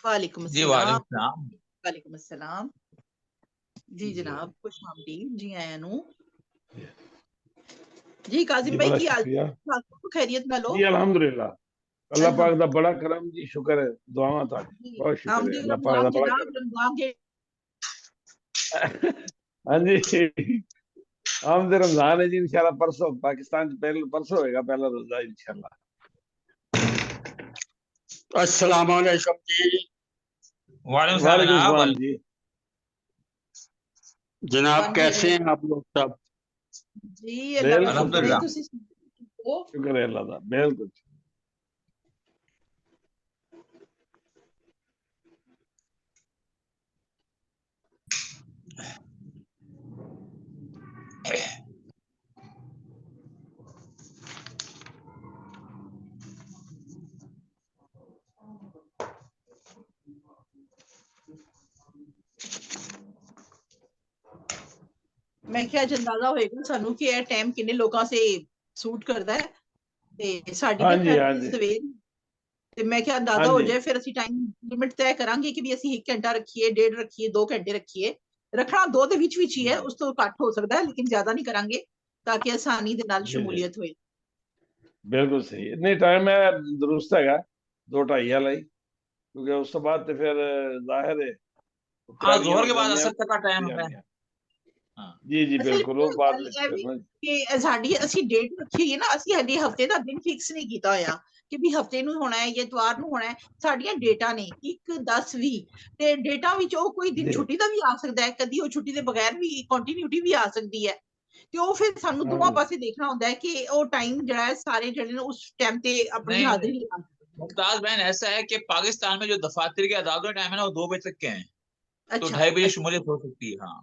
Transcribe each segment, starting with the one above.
वालेकुम जी अस्सलाम। वालेकुम सलाम। वालेकुम अस्सलाम जी जनाब, खुश आमदीद जी आया नू जी। काजिम जी भाई बड़ा की हाल शुक्रिया खैरियत नालो? जी, अल्हम्दुलिल्लाह। अल्लाह पाक दा बड़ा करम जी, शुक्र है, दुआवां ताड़ी बहुत शुक्र है आमदी अल्लाह पाक रमजान दा बड़ा जनाब, करम। रमजान के हाँ जी, आमद रमजान है जी, इंशाल्लाह परसों पाकिस्तान च पहले परसों होएगा पहला रोजा इंशाल्लाह। अस्सलाम वालेकुम जी। वालेकुम सलाम वालेकुम जनाब। सलाम जी। जनाब कैसे हैं आप लोग सब? जी अल्लाह का शुक्र है। अल्हम्दुलिल्लाह। तुसी सुनाओ? शुक्र है अल्लाह दा, बिल्कुल। मैं क्या अंदाजा होएगा सानू कि यह टाइम किन्ने लोगों से सूट करता है ते साडी हाँ ते जी, खैर हाँ जी, सवेर ते मैं क्या हाँ अंदाजा हो जी, जाए फिर ਅਸੀਂ टाइम लिमिट तय करांगे कि भी ਅਸੀਂ 1 ਘੰਟਾ ਰੱਖੀਏ, 1.5 ਰੱਖੀਏ, 2 ਘੰਟੇ ਰੱਖੀਏ। ਰੱਖਣਾ 2 ਦੇ ਵਿੱਚ ਹੀ ਹੈ, ਉਸ ਤੋਂ ਘੱਟ ਹੋ ਸਕਦਾ ਹੈ ਲੇਕਿਨ ਜ਼ਿਆਦਾ ਨਹੀਂ ਕਰਾਂਗੇ ਤਾਂ ਕਿ ਆਸਾਨੀ ਦੇ ਨਾਲ जी जी, ਸ਼ਮੂਲੀਅਤ ਹੋਏ। बिल्कुल सही। नहीं टाइम है दुरुस्त हैगा 2-2:30 वाला ही, क्योंकि उस तो बाद तो फिर जाहिर है हाँ, तैयारियां जोहर हो के बाद जानियां असर तक का टाइम है। जानियां। हाँ जी जी ਅਸਲ बिल्कुल, वो ਵਿੱਚ बाद ਗੱਲ में ਇਹ ਵੀ करना। ਕਿ ਸਾਡੀ ਅਸੀਂ ਡੇਟ ਰੱਖੀ ਹੋਈ ਹੈ ਨਾ, ਅਸੀਂ ਹਲੇ ਹਫਤੇ ਦਾ ਦਿਨ ਫਿਕਸ ਨਹੀਂ ਕੀਤਾ ਹੋਇਆ ਕਿ ਵੀ ਹਫਤੇ ਨੂੰ ਹੋਣਾ ਹੈ ਜਾਂ ਇਤਵਾਰ ਨੂੰ ਹੋਣਾ ਹੈ। ਸਾਡੀਆਂ ਡੇਟਾਂ ਨੇ 1 10 20 ਤੇ ਡੇਟਾਂ ਵਿੱਚ ਉਹ ਕੋਈ ਦਿਨ जी ਛੁੱਟੀ ਦਾ ਵੀ ਆ ਸਕਦਾ ਹੈ, ਕਦੀ ਉਹ ਛੁੱਟੀ ਦੇ ਬਗੈਰ ਵੀ ਕੰਟੀਨਿਊਟੀ ਵੀ ਆ ਸਕਦੀ ਹੈ। ਤੇ ਉਹ ਫਿਰ ਸਾਨੂੰ ਦੋਵਾਂ हाँ ਪਾਸੇ ਦੇਖਣਾ ਹੁੰਦਾ ਹੈ ਕਿ ਉਹ ਟਾਈਮ ਜਿਹੜਾ ਹੈ ਸਾਰੇ ਜਿਹੜੇ ਨੇ ਉਸ ਟਾਈਮ ਤੇ ਆਪਣੀ नहीं, ਹਾਜ਼ਰੀ ਲਗਾ ਸਕਣ। मुमताज बहन ऐसा है कि पाकिस्तान में जो दफातर के अदालतों का टाइम है ना वो 2 बजे तक के हैं, तो अच्छा 2:30 बजे अच्छा, शमूलियत हो सकती है। हाँ,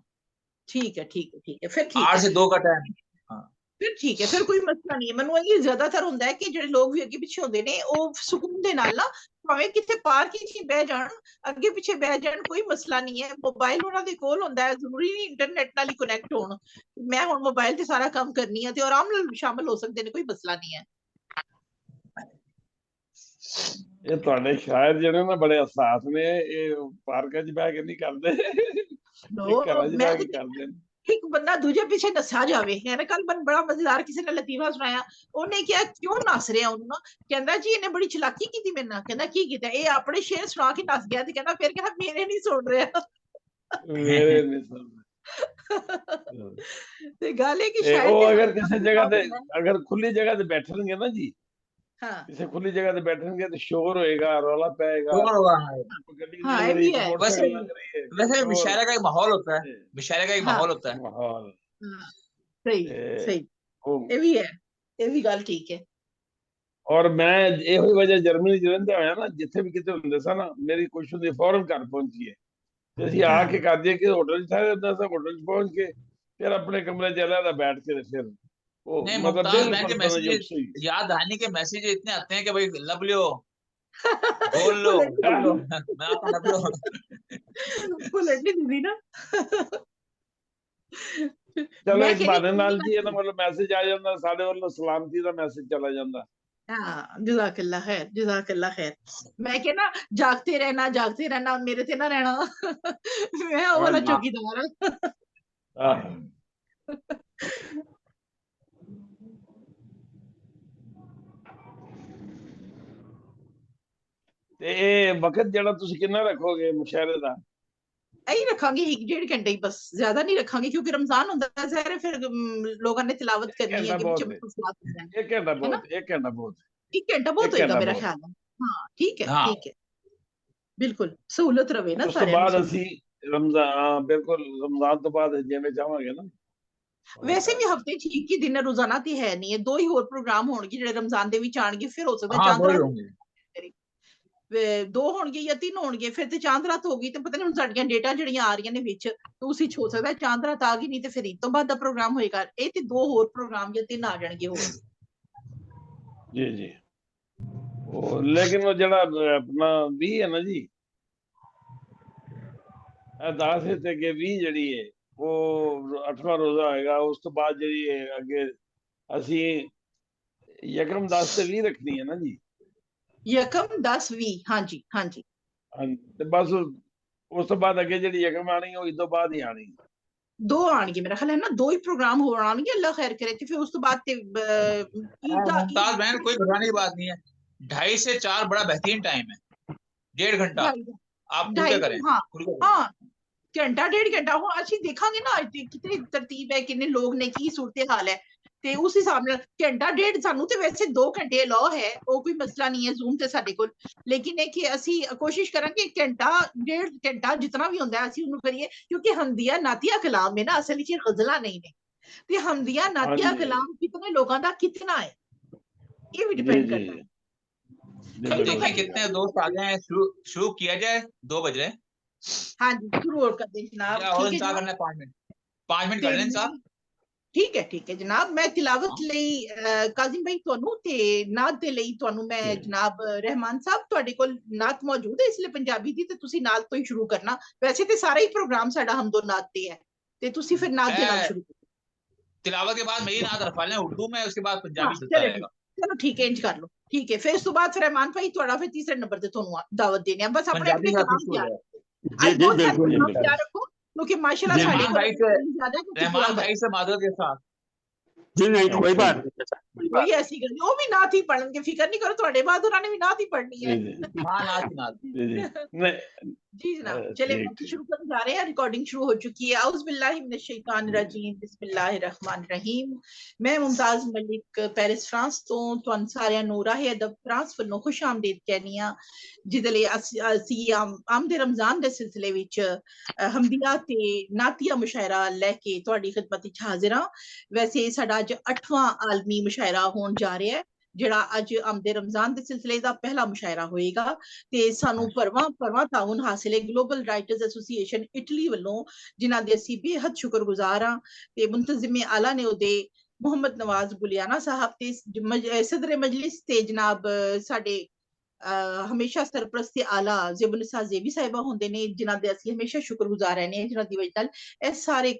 ठीक है ठीक है ठीक है, फिर ठीक 8 है, से 2 का टाइम। हाँ ਫਿਰ ਠੀਕ ਹੈ, ਫਿਰ ਕੋਈ ਮਸਲਾ ਨਹੀਂ ਹੈ। ਮੈਨੂੰ ਇਹ ਜ਼ਿਆਦਾਤਰ ਹੁੰਦਾ ਹੈ ਕਿ ਜਿਹੜੇ ਲੋਕ ਵੀ ਅੱਗੇ ਪਿੱਛੇ ਹੁੰਦੇ ਨੇ ਉਹ ਸਕੂਨ ਦੇ ਨਾਲ ਨਾ ਭਾਵੇਂ ਕਿਤੇ ਪਾਰਕ ਵਿੱਚ ਹੀ ਬਹਿ ਜਾਣ, ਅੱਗੇ ਪਿੱਛੇ ਬਹਿ ਜਾਣ, ਕੋਈ ਮਸਲਾ ਨਹੀਂ ਹੈ। ਮੋਬਾਈਲ ਉਹਨਾਂ ਦੇ ਕੋਲ ਹੁੰਦਾ ਹੈ, ਜ਼ਰੂਰੀ ਨਹੀਂ ਇੰਟਰਨੈਟ ਨਾਲ ਹੀ ਕਨੈਕਟ ਹੋਣ। ਮੈਂ ਹੁਣ ਮੋਬਾਈਲ ਤੇ ਸਾਰਾ ਕੰਮ ਕਰਨੀ ਆ ਤੇ ਆਰਾਮ ਨਾਲ ਸ਼ਾਮਲ ਹੋ ਸਕਦੇ ਨੇ, ਕੋਈ ਮਸਲਾ ਨਹੀਂ ਹੈ। ये ਤੁਹਾਡੇ शायर ਜਿਹੜੇ ਨਾ ਬੜੇ ਹਸਾਸ ਨੇ, ਇਹ ਪਾਰਕਾਂ 'ਚ ਬਹਿ ਕੇ ਨਹੀਂ ਕਰਦੇ, ਇਹ ਘਰਾਂ 'ਚ ਮੈਂ ਬਹਿ ਤੇ ਕੇ ਕਰਦੇ ਨੇ। ਇੱਕ ਬੰਦਾ ਦੂਜੇ ਪਿੱਛੇ ਨੱਸਾ ਜਾਵੇ ਹੈ ਨਾ। ਕੱਲ ਬੜਾ ਮਜ਼ੇਦਾਰ ਕਿਸੇ ਨੇ ਲਤੀਫਾ ਸੁਣਾਇਆ। ਉਹਨੇ ਕਿਹਾ ਕਿਉਂ ਨੱਸ ਰਿਹਾ ਉਹਨੂੰ ਨਾ, ਕਹਿੰਦਾ ਜੀ ਇਹਨੇ ਬੜੀ ਚਲਾਕੀ ਕੀਤੀ ਮੇਰੇ ਨਾਲ। ਕਹਿੰਦਾ ਕੀ ਕੀਤਾ? ਇਹ ਆਪਣੇ ਸ਼ੇਰ ਸੁਣਾ ਕੇ ਨੱਸ ਗਿਆ ਤੇ ਕਹਿੰਦਾ ਫਿਰ ਕਹਿੰਦਾ ਮੇਰੇ ਨਹੀਂ ਸੁਣ ਰਿਹਾ। ਮੇਰੇ ਨਹੀਂ ਸੁਣਦੇ। ਤੇ ਗੱਲ ਇਹ ਕਿ ਤੇ ਸ਼ਾਇਦ ਉਹ ਤੇ ਅਗਰ ਕਿਸੇ ਜਗ੍ਹਾ ਤੇ, ਅਗਰ ਖੁੱਲੀ ਜਗ੍ਹਾ ਤੇ ਬੈਠਣਗੇ ਨਾ ਜੀ, हाँ ਕਿਸੇ ਖੁੱਲੀ ਜਗ੍ਹਾ ਤੇ ਬੈਠਣਗੇ ਤੇ ਸ਼ੋਰ ਹੋਏਗਾ, ਰੌਲਾ ਪਏਗਾ, शोर होगा। हाँ, ਗੱਡੀ हाँ चल ये रही, भी है। वैसे मोटरसाइकिल लग रही है, वैसे शोर, मुशायरे का एक माहौल होता है, मुशायरे का एक हाँ माहौल होता है। माहौल। हाँ, सही सही, ਉਹ ये भी है, ये भी गल ठीक है। ਔਰ ਮੈਂ ਇਹੋ ਹੀ ਵਜ੍ਹਾ ਜਰਮਨੀ ਚ ਰਹਿੰਦਾ ਹੋਇਆ ਨਾ, ਜਿੱਥੇ ਵੀ ਕਿਤੇ ਹੁੰਦੇ ਸਨ ਨਾ, ਮੇਰੀ ਕੋਸ਼ਿਸ਼ ਹੁੰਦੀ ਫੌਰਨ ਘਰ ਪਹੁੰਚੀਏ ਤੇ ਅਸੀਂ ਆ ਕੇ ਕਰ ਦਈਏ ਕਿ ਹੋਟਲ ਚ ਠਹਿਰੇ ਹੁੰਦਾ ਸੀ, ਹੋਟਲ ਚ ਪਹੁੰਚ ਕੇ ਫਿਰ ਆਪਣੇ ਕਮਰੇ ਚ अलग ਬੈਠ ਕੇ ਤੇ ਫਿਰ ਉਹ नहीं, मतलब मुमताज बहन बिल्कुल के तनजुक मैसेज, सही। याद आने के मैसेज इतने आते हैं कि भाई लब लो, बोल लो, बुलेट लब लो, नहीं मैं आपका लब लो। बुलेट नहीं दी ना। ਚਲੋ मैं ਇੱਕ कहनी ਬਹਾਨੇ ਨਾਲ ਜੀ ਇਹਦਾ ਮਤਲਬ ਮੈਸੇਜ ਆ ਜਾਂਦਾ, ਸਾਡੇ ਵੱਲੋਂ ਸਲਾਮਤੀ ਦਾ ਮੈਸੇਜ ਚਲਾ ਜਾਂਦਾ। हाँ जज़ाकल्लाह खैर, जज़ाकल्लाह खैर। मैं क्या ना जागते रहना मेरे ते ना रहना। मैं वो वाला ਹਾਂਜੀ चौकीदार हूं। ਆਹ ਤੇ ਇਹ ਵਕਤ ਜਿਹੜਾ ਤੁਸੀਂ ਕਿੰਨਾ ਰੱਖੋਗੇ ਮੁਸ਼ਾਇਰੇ ਦਾ? यही रखांगे 1 डेढ़ घंटे ही बस, ज्यादा नहीं रखांगे क्योंकि रमजान होता है ज़ाहिर है, फिर लोगों ने तिलावत एक करनी है घंटा कि बहुत पीछे है, मसलात हो जाए, एक घंटा है ना। बहुत, एक घंटा बहुत, 1 घंटा बहुत एक होएगा घंटा मेरा बहुत। ख्याल है। हाँ ठीक है हाँ, ठीक है, बिल्कुल सहूलत रवे ना ਉਸ ਤੋਂ सारे ਬਾਅਦ मुसलमान। ਅਸੀਂ ਰਮਜ਼ਾਨ, ਬਿਲਕੁਲ ਰਮਜ਼ਾਨ ਤੋਂ ਬਾਅਦ ਜਿਵੇਂ ਚਾਹਾਂਗੇ ਨਾ। ਵੈਸੇ ਵੀ ਹਫਤੇ 'ਚ ਇੱਕ ਹੀ ਦਿਨ ਰੋਜ਼ਾਨਾ ਤੇ ਹੈ ਨਹੀਂ ਹੈ, 2 ਹੀ ਹੋਰ ਪ੍ਰੋਗਰਾਮ ਹੋਣਗੇ ਜਿਹੜੇ रमजान ਦੇ ਵਿੱਚ ਆਣਗੇ। ਫਿਰ ਹੋ ਸਕਦਾ हाँ ਚਾਂਦ दो ही ਰਾਤ होंगे। 2 ਹੋਣਗੇ ਜਾਂ 3 ਹੋਣਗੇ, ਫਿਰ ਤੇ ਚਾਂਦ ਰਾਤ ਹੋ ਗਈ ਤੇ ਪਤਾ ਨਹੀਂ ਹੁਣ ਸਾਡੀਆਂ ਡੇਟਾਂ ਜਿਹੜੀਆਂ ਆ ਰਹੀਆਂ ਨੇ ਵਿੱਚ ਤੇ ਉਸੇ 'ਚ ਹੋ ਸਕਦਾ ਚਾਂਦ ਰਾਤ ਆ ਗਈ, ਨਹੀਂ ਤੇ ਫਿਰ ਇਸ ਤੋਂ ਬਾਅਦ ਦਾ ਪ੍ਰੋਗਰਾਮ ਹੋਏਗਾ। ਇਹ ਤੇ 2 ਹੋਰ ਪ੍ਰੋਗਰਾਮ ਜਾਂ 3 ਆ ਜਾਣਗੇ ਹੋਰ। ਜੀ ਜੀ, ਉਹ ਲੇਕਿਨ ਉਹ ਜਿਹੜਾ ਆਪਣਾ 20 ਹੈ ਨਾ ਜੀ, ਇਹ 10 ਤੇ ਅੱਗੇ 20 ਜਿਹੜੀ ਹੈ ਉਹ 8ਵਾਂ ਰੋਜ਼ਾ ਹੋਏਗਾ। ਉਸ ਤੋਂ ਬਾਅਦ ਜਿਹੜੀ ਹੈ ਅੱਗੇ ਅਸੀਂ ਯਕਮ 10 ਤੇ 20 ਰੱਖਣੀ ਹੈ ਨਾ ਜੀ। यकम 10 20, हाँ जी हाँ जी। हाँ, ते बस उस तो बाद अगे जी यकम आनी हो इस तो बाद ही आनी। दो आने मेरा ख्याल है ना, दो ही प्रोग्राम हो आने, अल्लाह खैर करे। ते फिर उस तो बाद ते ईद दा मुमताज बहन, कोई घबराने की बात नहीं है। 2:30 से 4 बड़ा बेहतरीन टाइम है, 1.5 घंटा। आप खुल के करें, हाँ खुल के करें। हाँ, घंटा 1.5 घंटा हो अच्छी देखांगे ना कितनी तरतीब है, कितने लोग ने, की सूरत हाल है, ਤੇ ਉਸ ਹਿਸਾਬ ਨਾਲ ਘੰਟਾ ਡੇਢ ਸਾਨੂੰ ਤੇ ਵੈਸੇ 2 ਘੰਟੇ ਅਲਾਉ ਹੈ, ਉਹ ਕੋਈ ਮਸਲਾ ਨਹੀਂ ਹੈ ਜ਼ੂਮ ਤੇ ਸਾਡੇ ਕੋਲ। ਲੇਕਿਨ ਇਹ ਕਿ ਅਸੀਂ ਕੋਸ਼ਿਸ਼ ਕਰਾਂਗੇ ਘੰਟਾ ਡੇਢ ਘੰਟਾ ਜਿੰਨਾ ਵੀ ਹੁੰਦਾ ਅਸੀਂ ਉਹਨੂੰ ਕਰੀਏ, ਕਿਉਂਕਿ ਹਮਦੀਆ ਨਾਤੀਆ ਕਲਾਮ ਹੈ ਨਾ, ਅਸਲ ਵਿੱਚ ਗਜ਼ਲਾਂ ਨਹੀਂ ਨੇ। ਤੇ ਹਮਦੀਆ ਨਾਤੀਆ ਕਲਾਮ ਕਿਤਨੇ ਲੋਕਾਂ ਦਾ ਕਿਤਨਾ ਹੈ, ਇਹ ਵੀ ਡਿਪੈਂਡ ਕਰਦਾ ਹੈ। देखिए कितने दोस्त आ गए हैं, शुरू किया जाए। 2 बज रहे हैं। हाँ जी, शुरू कर दें जनाब। और ठीक है इंतजार जनाब, करना है 5 मिनट कर लें इंतजार। ठीक है जनाब। मैं तिलावत ਲਈ ਕਾਜ਼ਮ ਭਾਈ ਤੁਹਾਨੂੰ ਤੇ ਨਾਤ ਦੇ ਲਈ ਤੁਹਾਨੂੰ ਮੈਂ ਜਨਾਬ ਰਹਿਮਾਨ ਸਾਹਿਬ, ਤੁਹਾਡੇ ਕੋਲ ਨਾਤ ਮੌਜੂਦ ਹੈ ਇਸ ਲਈ ਪੰਜਾਬੀ ਦੀ, ਤੇ ਤੁਸੀਂ ਨਾਤ ਤੋਂ ਹੀ ਸ਼ੁਰੂ ਕਰਨਾ। ਵੈਸੇ ਤੇ ਸਾਰਾ ਹੀ ਪ੍ਰੋਗਰਾਮ ਸਾਡਾ ਹਮਦੋ ਨਾਤ ਤੇ ਹੈ, ਤੇ ਤੁਸੀਂ ਫਿਰ ਨਾਤ ਦੇ ਨਾਲ ਸ਼ੁਰੂ ਕਰੋ। तिलावत के बाद मेरी नात रफा लें उर्दू में, उसके बाद पंजाबी चलता रहेगा। चलो ठीक है, इंज कर लो। ठीक है, फिर उस तो बाद फिर रहमान भाई थोड़ा फिर तीसरे नंबर ते ਤੁਹਾਨੂੰ दावत देने बस अपने अपने कलाम तैयार जी जी बिल्कुल तैयार रखो, क्योंकि माशाल्लाह साढ़े रहमान भाई से, रहमान भाई से मादरत के साथ। जी नहीं कोई बात नहीं, कोई ऐसी गल नहीं, वो भी नात ही पढ़नगे, फिक्र नहीं करो, थोड़े बाद उन्होंने भी नात ही पढ़नी है। हाँ नात जी जनाब, चले शुरू करने जा रहे हैं। रिकॉर्डिंग शुरू हो चुकी है। औज़ बिल्लाहि मिनश शैतानिर रजीम, बिस्मिल्लाहिर रहमानिर रहीम। मैं मुमताज मलिक पेरिस फ्रांस तो तुहानू सारिਆਂ ਨੂੰ ਰਾਹੇ ਅਦਬ ਫਰਾਂਸ ਵੱਲੋਂ ਖੁਸ਼ ਆਮਦੀਦ ਕਹਿੰਦੀ ਆ, ਜਿਹਦੇ ਲਈ ਅਸੀਂ ਆਮਦੇ ਰਮਜ਼ਾਨ ਦੇ ਸਿਲਸਿਲੇ ਵਿੱਚ ਹਮਦੀਆ ਤੇ ਨਾਤੀਆ ਮੁਸ਼ਾਇਰਾ ਲੈ ਕੇ ਤੁਹਾਡੀ ਖਿਦਮਤ ਵਿੱਚ ਹਾਜ਼ਰ ਹਾਂ। ਵੈਸੇ ਸਾਡਾ ਅੱਜ 8ਵਾਂ ਆਲਮੀ ਮੁਸ਼ਾਇਰਾ ਹੋਣ ਜਾ ਰਿਹਾ ਹੈ, ਜਿਹੜਾ ਅੱਜ ਆਮਦੇ ਰਮਜ਼ਾਨ ਦੇ ਸਿਲਸਿਲੇ ਦਾ ਪਹਿਲਾ ਮੁਸ਼ਾਇਰਾ ਹੋਏਗਾ। ਤੇ ਸਾਨੂੰ ਭਰਵਾਂ ਤਾਉਨ ਹਾਸਿਲ ਹੈ ਗਲੋਬਲ ਰਾਈਟਰਸ ਐਸੋਸੀਏਸ਼ਨ ਇਟਲੀ ਵੱਲੋਂ, ਜਿਨ੍ਹਾਂ ਦੇ ਅਸੀਂ ਬੇਹੱਦ ਸ਼ੁਕਰਗੁਜ਼ਾਰ ਹਾਂ। ਤੇ ਮੁੰਤਜ਼ਿਮ ਆਲਾ ਨੇ ਉਹਦੇ ਮੁਹੰਮਦ ਨਵਾਜ਼ ਗੁਲਿਆਣਾ ਸਾਹਿਬ ਤੇ ਸਦਰ ਮਜਲਿਸ ਤੇ ਜਨਾਬ ਸਾਡੇ ਹਮੇਸ਼ਾ ਸਰਪ੍ਰਸਤ ਆਲਾ ਜ਼ੇਬੁਨਿਸਾ ਜ਼ੇਬੀ ਸਾਹਿਬਾ ਹੁੰਦੇ ਨੇ, ਜਿਨ੍ਹਾਂ ਦੇ ਅਸੀਂ ਹਮੇਸ਼ਾ ਸ਼ੁਕਰਗੁਜ਼ਾਰ ਰਹਿੰਦੇ ਹਾਂ, ਜਿਨ੍ਹਾਂ ਦੀ ਵਜ੍ਹਾ ਨਾਲ ਇਹ ਸਾਰੇ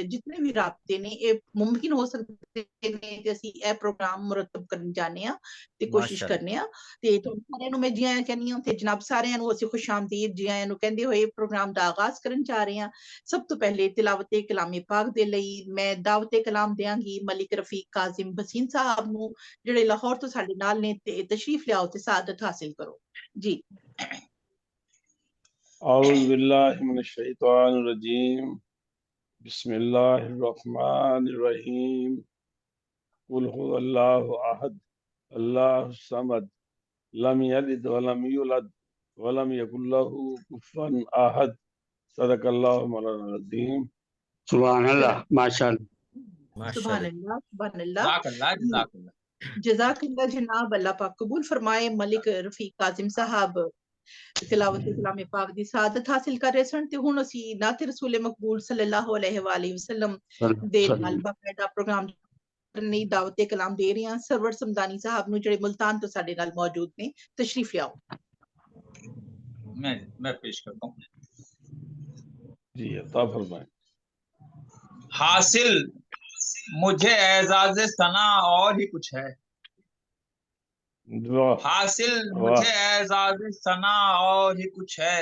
ਜਿਤਨੇ ਵੀ ਰਾਬਤੇ ਨੇ ਇਹ ਮੁਮਕਿਨ ਹੋ ਸਕਦੇ ਨੇ ਤੇ ਅਸੀਂ ਇਹ ਪ੍ਰੋਗਰਾਮ ਮੁਰਤਬ ਕਰਨ ਜਾਂਦੇ ਹਾਂ ਤੇ ਕੋਸ਼ਿਸ਼ ਕਰਨੇ ਆ। ਤੇ ਤੁਹਾਨੂੰ ਸਾਰਿਆਂ ਨੂੰ ਮੈਂ ਜੀ ਆਇਆਂ ਕਹਿੰਦੀ ਹਾਂ, ਤੇ ਜਨਾਬ ਸਾਰਿਆਂ ਨੂੰ ਅਸੀਂ ਖੁਸ਼ ਆਮਦੀਦ ਜੀ ਆਇਆਂ ਨੂੰ ਕਹਿੰਦੇ ਹੋਏ ਪ੍ਰੋਗਰਾਮ ਦਾ ਆਗਾਜ਼ ਕਰਨ ਜਾ ਰਹੇ ਹਾਂ। ਸਭ ਤੋਂ ਪਹਿਲੇ ਤਿਲਾਵਤ ਕਲਾਮੇ ਪਾਕ ਦੇ ਲਈ ਮੈਂ ਦਾਵਤ ਕਲਾਮ ਦੇਵਾਂਗੀ ਮਲਿਕ ਰਫੀਕ ਕਾਜ਼ਮ ਬਸੀਨ ਸਾਹਿਬ ਨੂੰ, ਜਿਹੜੇ ਲਾਹੌਰ ਤੋਂ ਸਾਡੇ ਨਾਲ ਨੇ, ਤੇ ਤਸ਼ਰੀਫ ਲਿਆਓ ਤੇ ਸਾਦਤ ਹਾਸਿਲ करो जी। औज़ु बिल्लाहि मिनश शैतानिर रजीम, बिस्मिल्लाहिर रहमानिर रहीम। कुल हुवल्लाहु अहद, अल्लाहुस समद, लम यलिद व लम यूलद व लम यकुल लहू कुफुवन अहद। सदकल्लाहु मौलाना अज़ीम। सुभान अल्लाह, माशाअल्लाह सुभान अल्लाह, सुभान अल्लाह, जज़ाकल्लाह। जज़ाकल्लाह जनाब, अल्लाह पाक कबूल फरमाए। मलिक रफीक काजिम साहब तिलावत कलामे पाक दी सादत हासिल कर रहे सन, ते हुण असी नाते रसूल मकबूल सल्लल्लाहु अलैहि वसल्लम दे नाल बाकायदा प्रोग्राम करने दी दावत कलाम दे रहे हैं। सरवर समदानी साहब नु जेड़े मुल्तान तो साडे नाल मौजूद ने, तशरीफ लियाओ। मैं पेश करता हूँ जी, अता फरमाएं। हासिल मुझे एजाज सना और ही कुछ है, हासिल मुझे एजाज सना और ही कुछ है,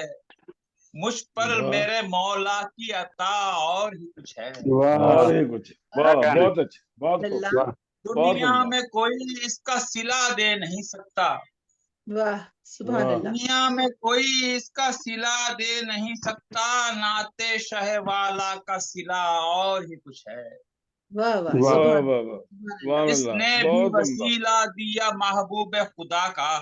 मुझ पर मेरे मौला की अता और ही कुछ है। और ही कुछ, बहुत अच्छा, बहुत दुनिया में कोई इसका सिला दे नहीं सकता, वाह सुभान अल्लाह। दुनिया में कोई इसका सिला दे नहीं सकता, नाते शहवाला का सिला और ही कुछ है। वाह वाह वाह, जिसने भी वसीला दिया महबूब खुदा का,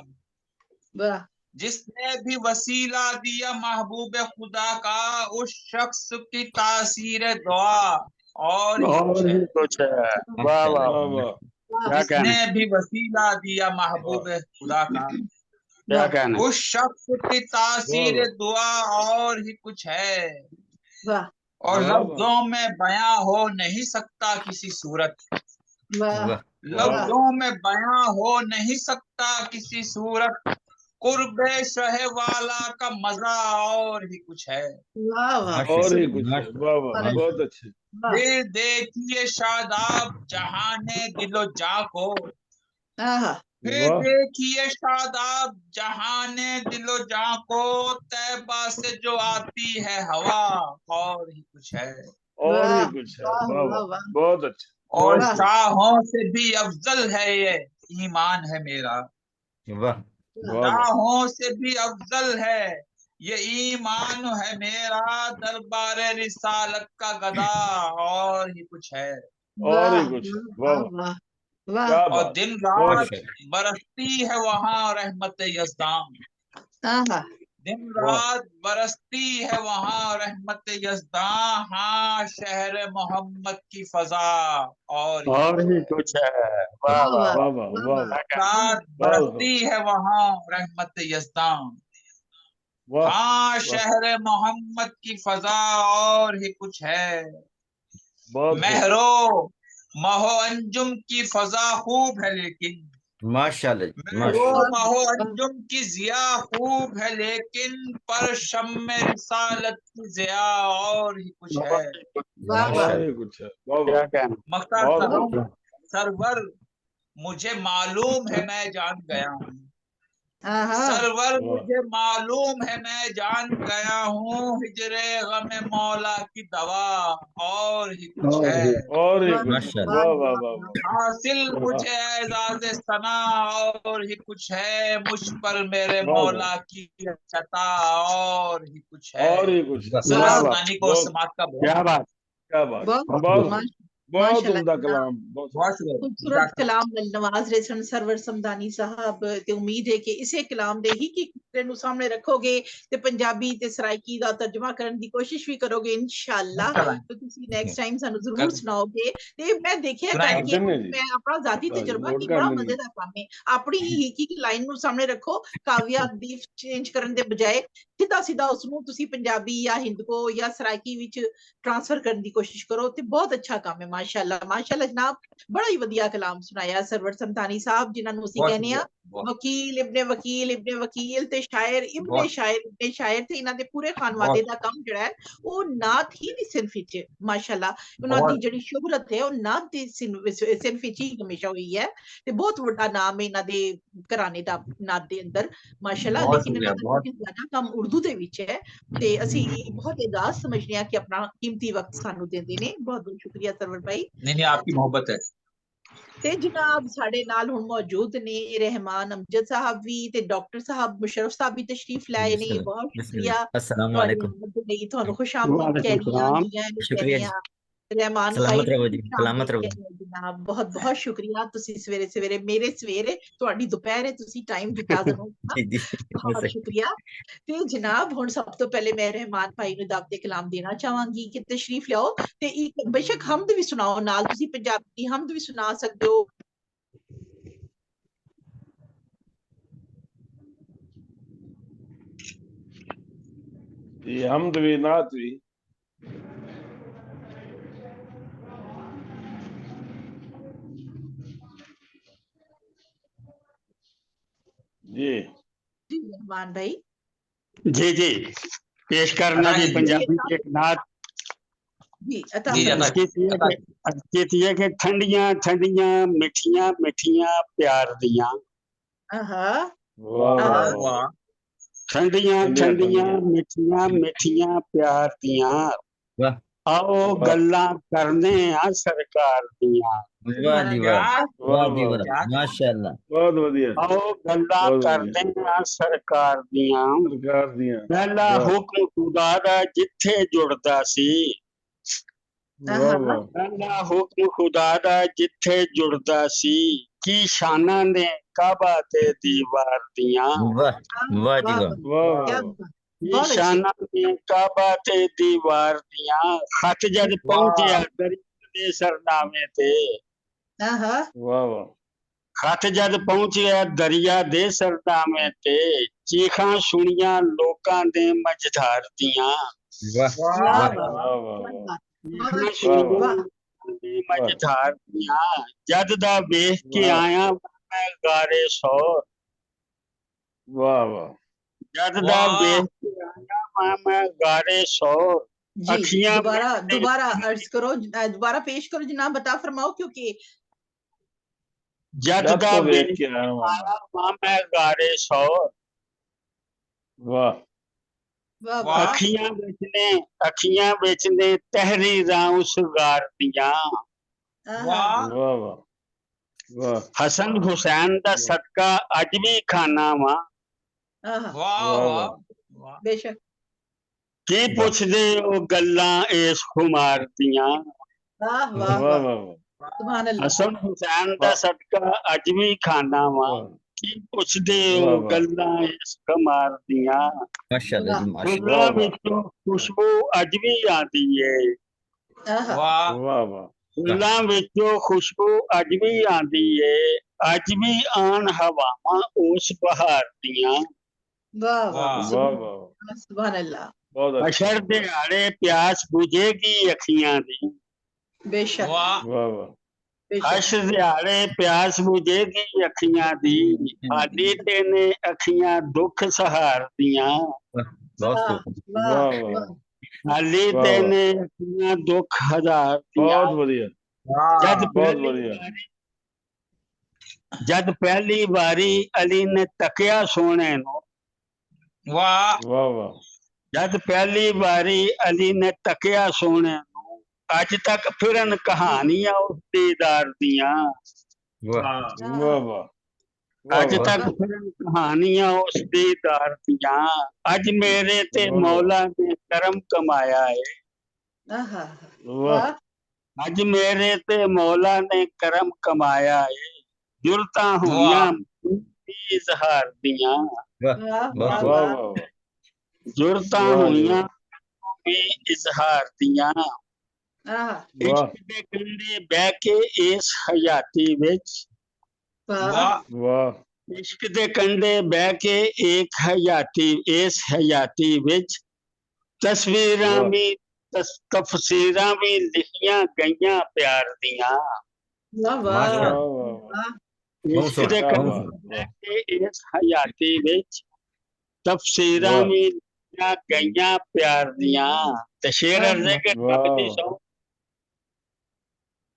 वाह, जिसने भी वसीला दिया महबूब खुदा का, उस शख्स की तासीर दुआ और ही कुछ है। वाह वाह, जिसने भी वसीला दिया महबूब खुदा का, क्या कहना, उस शख्स की तासीर दुआ और ही कुछ है। वाह, और लफ्जों में बयां हो नहीं सकता किसी सूरत, लफ्जों में बयां हो नहीं सकता किसी सूरत, कुर्बे शह वाला का मजा और ही कुछ है। और ही कुछ है। वाह, बहुत अच्छे। फिर देखिए शादाब जहाने दिलो जा को, फिर देखिए शादाब जहाने दिलो जहां को, तैबा से जो आती है हवा, और ही कुछ है। और ही कुछ है। वाह वाह, बहुत अच्छा। और बहुत शाहों से भी अफजल है ये ईमान है मेरा। वाह वाह। शाहों से भी अफजल है ये ईमान है मेरा, दरबार रिसालत का गदा, और ही कुछ है। और ही कुछ है। वाह वाह, क्या और बात। दिन बहुत रात अच्छा। बरसती है वहाँ रहमत यज़दान, दिन रात बरसती है वहाँ रहमत यज़दान, हाँ शहर मोहम्मद की फजा, और ही कुछ है। वाह वाह वाह वाह। वाह वाह। रात बरसती है वहाँ रहमत यज़दान, वाह हाँ वाह, शहर मोहम्मद की फजा, और ही कुछ है। बहुत खूब। महरो महो अंजुम की फजा खूब है, लेकिन माशाल्लाह महरो माशाल्लाह। महो अंजुम की जिया खूब है, लेकिन पर शम्मे रिसालत की जिया, और ही कुछ है। और ही कुछ है। वाह क्या वाह, कहना। मख्तार बहुत साहब, अच्छा। सरवर मुझे मालूम है मैं जान गया हूँ, हाँ सरवर वाह मुझे मालूम है मैं जान गया हूँ, हिजरे गम मौला की दवा, और ही कुछ और है। ही और ही कुछ है। माशाल्लाह। वाह वाह वाह वाह हासिल वाह मुझे एजाज सना, और ही कुछ है मुझ पर मेरे वाह वाह, मौला की चता, और ही कुछ है। और ही कुछ है। सरा क्या बात। सुनानी को बहुत समाज का बहुत क्या बात। क्या बात। बहुत बहुत खूब। बहुत उम्दा कलाम। बहुत बहुत शुक्रिया खूबसूरत डॉक्टर। कलाम नवाज रेसन सरवर समदानी साहब ते उम्मीद है कि इसे कलाम दे ही कि ਨੂੰ ਸਾਹਮਣੇ ਰੱਖੋਗੇ ਤੇ ਪੰਜਾਬੀ ਤੇ ਸਰਾਇਕੀ ਦਾ ਤਰਜਮਾ ਕਰਨ ਦੀ ਕੋਸ਼ਿਸ਼ ਵੀ ਕਰੋਗੇ ਇਨਸ਼ਾਅੱਲਾ। ਤੇ ਤੁਸੀਂ ਨੈਕਸਟ ਟਾਈਮ ਸਾਨੂੰ ਜ਼ਰੂਰ ਸੁਣਾਓਗੇ। ਤੇ ਮੈਂ ਦੇਖਿਆ ਕਰਕੇ ਮੈਂ ਆਪਣਾ ਜ਼ਾਤੀ ਤਜਰਬਾ ਕਿ ਬੜਾ ਮਜ਼ੇ ਦਾ ਕੰਮ ਹੈ। ਆਪਣੀ ਹੀ ਇੱਕ ਲਾਈਨ ਨੂੰ ਸਾਹਮਣੇ ਰੱਖੋ, ਕਾਵਿਆ ਦੀ ਚੇਂਜ ਕਰਨ ਦੇ ਬਜਾਏ ਸਿੱਧਾ ਸਿੱਧਾ ਉਸ ਨੂੰ ਤੁਸੀਂ ਪੰਜਾਬੀ ਜਾਂ ਹਿੰਦਕੋ ਜਾਂ ਸਰਾਇਕੀ ਵਿੱਚ ट्रांसफर करने की कोशिश करो। तो बहुत अच्छा काम है, माशाल्लाह माशाल्लाह जनाब। बड़ा ही वधिया कलाम सुनाया सरवर समतानी साहब, जिन्होंने ਅਸੀਂ ਕਹਿੰਦੇ ਆ वकील इब्ने वकील ते शायर इब्ने शायर ਤੇ ਇਹਨਾਂ ਦੇ ਪੂਰੇ ਖਾਨਵਾਦੇ ਦਾ ਕੰਮ ਜਿਹੜਾ ਹੈ ਉਹ ਨਾਤ ਹੀ ਦੀ ਸਿਨਫ ਵਿੱਚ ਮਾਸ਼ਾਅੱਲਾ ਉਹਨਾਂ ਦੀ ਜਿਹੜੀ ਸ਼ੋਹਰਤ ਹੈ ਉਹ ਨਾਤ ਦੀ ਸਿਨਫ ਵਿੱਚ ਹੀ ਹਮੇਸ਼ਾ ਹੋਈ ਹੈ ਤੇ ਬਹੁਤ ਵੱਡਾ ਨਾਮ ਹੈ ਇਹਨਾਂ ਦੇ ਘਰਾਣੇ ਦਾ ਨਾਤ ਦੇ ਅੰਦਰ ਮਾਸ਼ਾਅੱਲਾ। ਲੇਕਿਨ ਇਹਨਾਂ ਦਾ ਜ਼ਿਆਦਾ ਕੰਮ ਉਰਦੂ ਦੇ ਵਿੱਚ ਹੈ ਤੇ ਅਸੀਂ ਬਹੁਤ ਇਜਾਜ਼ ਸਮਝਦੇ ਹਾਂ ਕਿ ਆਪਣਾ ਕੀਮਤੀ ਵਕਤ ਸਾਨੂੰ ਦਿੰਦੇ ਨੇ। ਬਹੁਤ ਬਹੁਤ ਸ਼ੁਕਰੀਆ ਸਰਵਰ ਭਾਈ। नहीं आपकी मोहब्बत है। ਤੇ ਜਨਾਬ ਸਾਡੇ ਨਾਲ ਹੁਣ ਮੌਜੂਦ ਨੇ ਰਹਿਮਾਨ ਅਮਜਦ ਸਾਹਿਬ ਵੀ ਤੇ ਡਾਕਟਰ ਸਾਹਿਬ ਮੁਸ਼ਰਫ ਸਾਹਿਬ ਵੀ ਤਸ਼ਰੀਫ ਲਾਏ ਨੇ। ਬਹੁਤ ਸ਼ੁਕਰੀਆ अस्सलाम ਤੁਹਾਡੀ वालेकुम। ਆਮਦ ਲਈ, ਤੁਹਾਨੂੰ ਖੁਸ਼ਾਮਦੀਦ वालेकुम ਕਹਿਣੀਆਂ सलाम। ਜੀਆਂ शुक्रिया जी। ਕਹਿਣੀਆਂ। ਰਹਿਮਾਨ ਭਾਈ सलामत रहो जी, ਨੂੰ सलामत रहो। ਜਨਾਬ ਬਹੁਤ ਬਹੁਤ ਸ਼ੁਕਰੀਆ। ਤੁਸੀਂ ਸਵੇਰੇ ਸਵੇਰੇ ਮੇਰੇ ਸਵੇਰੇ ਤੁਹਾਡੀ ਦੁਪਹਿਰ ਹੈ, ਤੁਸੀਂ ਟਾਈਮ ਦਿੱਤਾ ਸਾਨੂੰ। ਬਹੁਤ ਸ਼ੁਕਰੀਆ। ਤੇ ਜਨਾਬ ਹੁਣ ਸਭ ਤੋਂ ਪਹਿਲੇ ਮੈਂ ਰਹਿਮਾਨ ਭਾਈ ਨੂੰ ਦਾਵਤ ਕਲਾਮ ਦੇਣਾ ਚਾਹਾਂਗੀ ਕਿ ਤਸ਼ਰੀਫ ਲਿਆਓ ਤੇ ਇੱਕ ਬੇਸ਼ੱਕ ਹਮਦ ਵੀ ਸੁਣਾਓ ਨਾਲ, ਤੁਸੀਂ ਪੰਜਾਬੀ ਦੀ ਹਮਦ ਵੀ ਸੁਣਾ ਸਕਦੇ ਹੋ। ये हमद भी नात भी। जी जी रहमान भाई। जी जी पेश करना जी पंजाबी की एक नात। जी अता इसकी थी कि ठंडियां ठंडियां मिठियां मिठियां प्यार दियां। ठंडियां ठंडियां मिठियां मिठियां प्यार दियां, आओ गल्लां करने आ सरकार दियां। वाह जी वाह, वाह जी वाह, माशाल्लाह। बहुत बढ़िया। आओ गल्लां करने आ सरकार दियां, पहला हुक्म खुदा दा जिथे जुड़दा सी, पहला हुक्म खुदा दा जिथे जुड़दा सी, की शाना ने काबा ते दीवार दियां। वाह जी वाह, शाना ने काबा ते दीवार दियां, खत जद पहुंचे दरिया दे सरनामे ते। खत जद पहुंचे दरिया दे सरनामे ते, चीखां सुनियां लोकां दे मझधार दियां। मझधार दियां, जद दा वेख के आया मैं गारे सौर। वाह वाह, जद दा वेख के आया मैं गारे सौर। जी दोबारा अर्ज करो, दोबारा पेश करो जनाब, बता फरमाओ क्योंकि जद जद दा तो वेख बेन के आया बाबा। आया मां मैं गारे सौ वाह वाह वाह अखियां विच ने तहरीरां उस गार दियां आहा वाह वाह वाह वाह हसन हुसैन दा सदका अज भी खाना वा आहा वाह वाह वाह वाह वाह बेशक की वाह पुछदे ओ गल्लां इस खुमार दियां वाह वाह वाह वाह वाह सुभान अल्लाह हसन हुसैन दा वाह सदका अज भी खाना वा वाह की पुछदे वाह ओ वाह गल्लां इस खुमार दियां माशाल्लाह वाह जी माशाल्लाह फुल्लां वाह विचों खुशबू अज भी आंदी है आहा वाह वाह वाह फुल्लां विचों खुशबू अज भी आंदी है अज भी आन हवावां उस बहार दियां वाह वाह वाह वाह सुभान अल्लाह बहुत अच्छा अशर दिहाड़े प्यास बुझेगी अखियां दी बेशक वाह वाह वाह बेशक अशर दिहाड़े प्यास बुझेगी अखियां दी हाली तेने अखियां दुख सहार दियां बहुत वाह खूब वाह वाह वाह वाह हाली वाह वाह तेने अखियां दुख हजार दियां बहुत बढ़िया जद बहुत पहली बढ़िया बारी जद पहली बारी अली ने तकिया सोने नो वाह वाह वाह जद पहली बारी अली ने तकिया सोने नो अज तक फिरन कहानियां उस दीदार दियां वाह वाह वाह वाह अज वाह तक फिरन कहानियां उस दीदार दियां अज मेरे ते वाह मौला ने करम कमाया है आहा वाह वाह अज मेरे ते मौला ने करम कमाया है जुरता हुइयां वाह इजहार दियां वाह वाह बहुत वाह वाह वाह वाह जुरता वाह जी हुइयां वाह इजहार दियां आहा वाह इश्क दे कंढे बह के इस हयाती विच वाह वाह वाह इश्क दे कंढे बह के एक हयाती इस हयाती विच तस्वीरां वाह भी तफसीरां भी लिखियां गईयां प्यार दियां वाह वाह माशाल्लाह वाह वाह वाह बहुत इश्क सोहना दे क्या बहुत कंढे बात सोहना बह वाह के इस हयाती विच तफसीरां वाह भी लिखियां गईयां प्यार दियां ते शेर वाह अर्ज़ है कि रब दी वाह सौ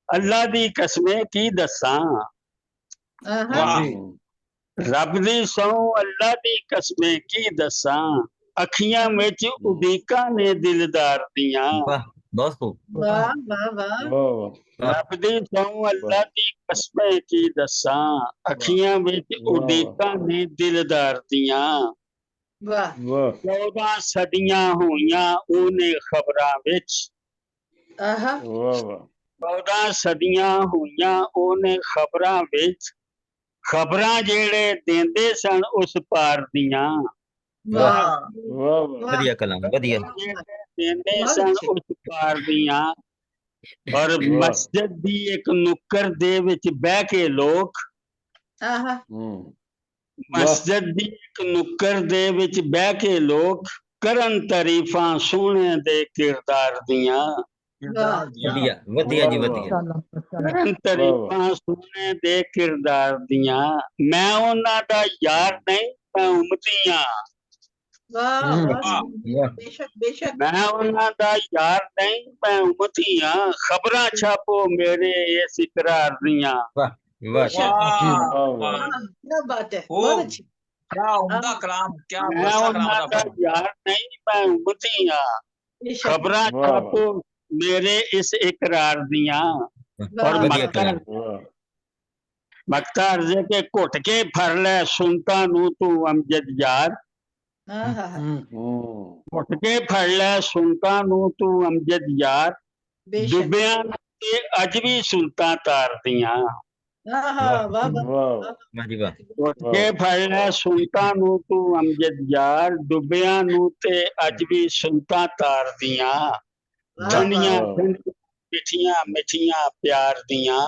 अल्लाह दी कसमें की दसां आहा वाह रब दी सौ अल्लाह दी कसमें की दसां अखियां विच उदीकां ने दिलदार दियां वाह बहुत खूब वाह वाह वाह वाह वाह वाह रब दी सौ अल्लाह दी कसमें की दसां अखियां विच वाह उदीकां ने दिलदार दियां वाह वाह 14 सदियां होइयां उने खबरां विच आहा वाह वाह 14 सदियां होइयां उने खबरां विच खबरां जेड़े देंदे सन उस पार दियां वाह वाह वाह वाह वाह बढ़िया कलाम बढ़िया देंदे बहुत सन अच्छे उस पार दियां और वाह मस्जिद दी एक नुक्कर दे विच बह के लोग आहा वाह मस्जिद दी एक नुक्कर दे विच बह के लोग करन तारीफां सोहणे दे किरदार दियां वाह बढ़िया बढ़िया जी वाह बढ़िया करन वाह वाह तारीफां सोहणे दे किरदार दियां मैं उन्हां दा यार नहीं मैं उम्मती हां वाह वाह वाह वाह बेशक बेशक मैं उन्हां दा यार नहीं मैं उम्मती हां खबरां छापो मेरे इस इकरार दियां वाह वाह बेशक वाह वाह वाह वाह वाह क्या बात है बहुत खूब अच्छी क्या उम्दा आहा, कलाम क्या मैं बरसा कलाम उन्हां था दा फरमा यार नहीं मैं उम्मती हां बेशक खबरां वाह छापो मेरे इस इकरार दियां और वाह बढ़िया वाह कलाम मक्ता अर्ज़ के घुट के फड़ लै सुनता नू तू अमजद यार आहा घुट के फड़ लै सुनता नू तू अमजद यार बेशक डुबिया ते अज भी सुनता तार दियां आहा वाह वाह वाह वाह वाह जी वाह घुट के फड़ लै सुनता नू तू अमजद यार डुबिया नू ते अज भी सुनता तार दियां वाह ठंडियां वाह ठंडियां मिठियां मिठियां प्यार दियां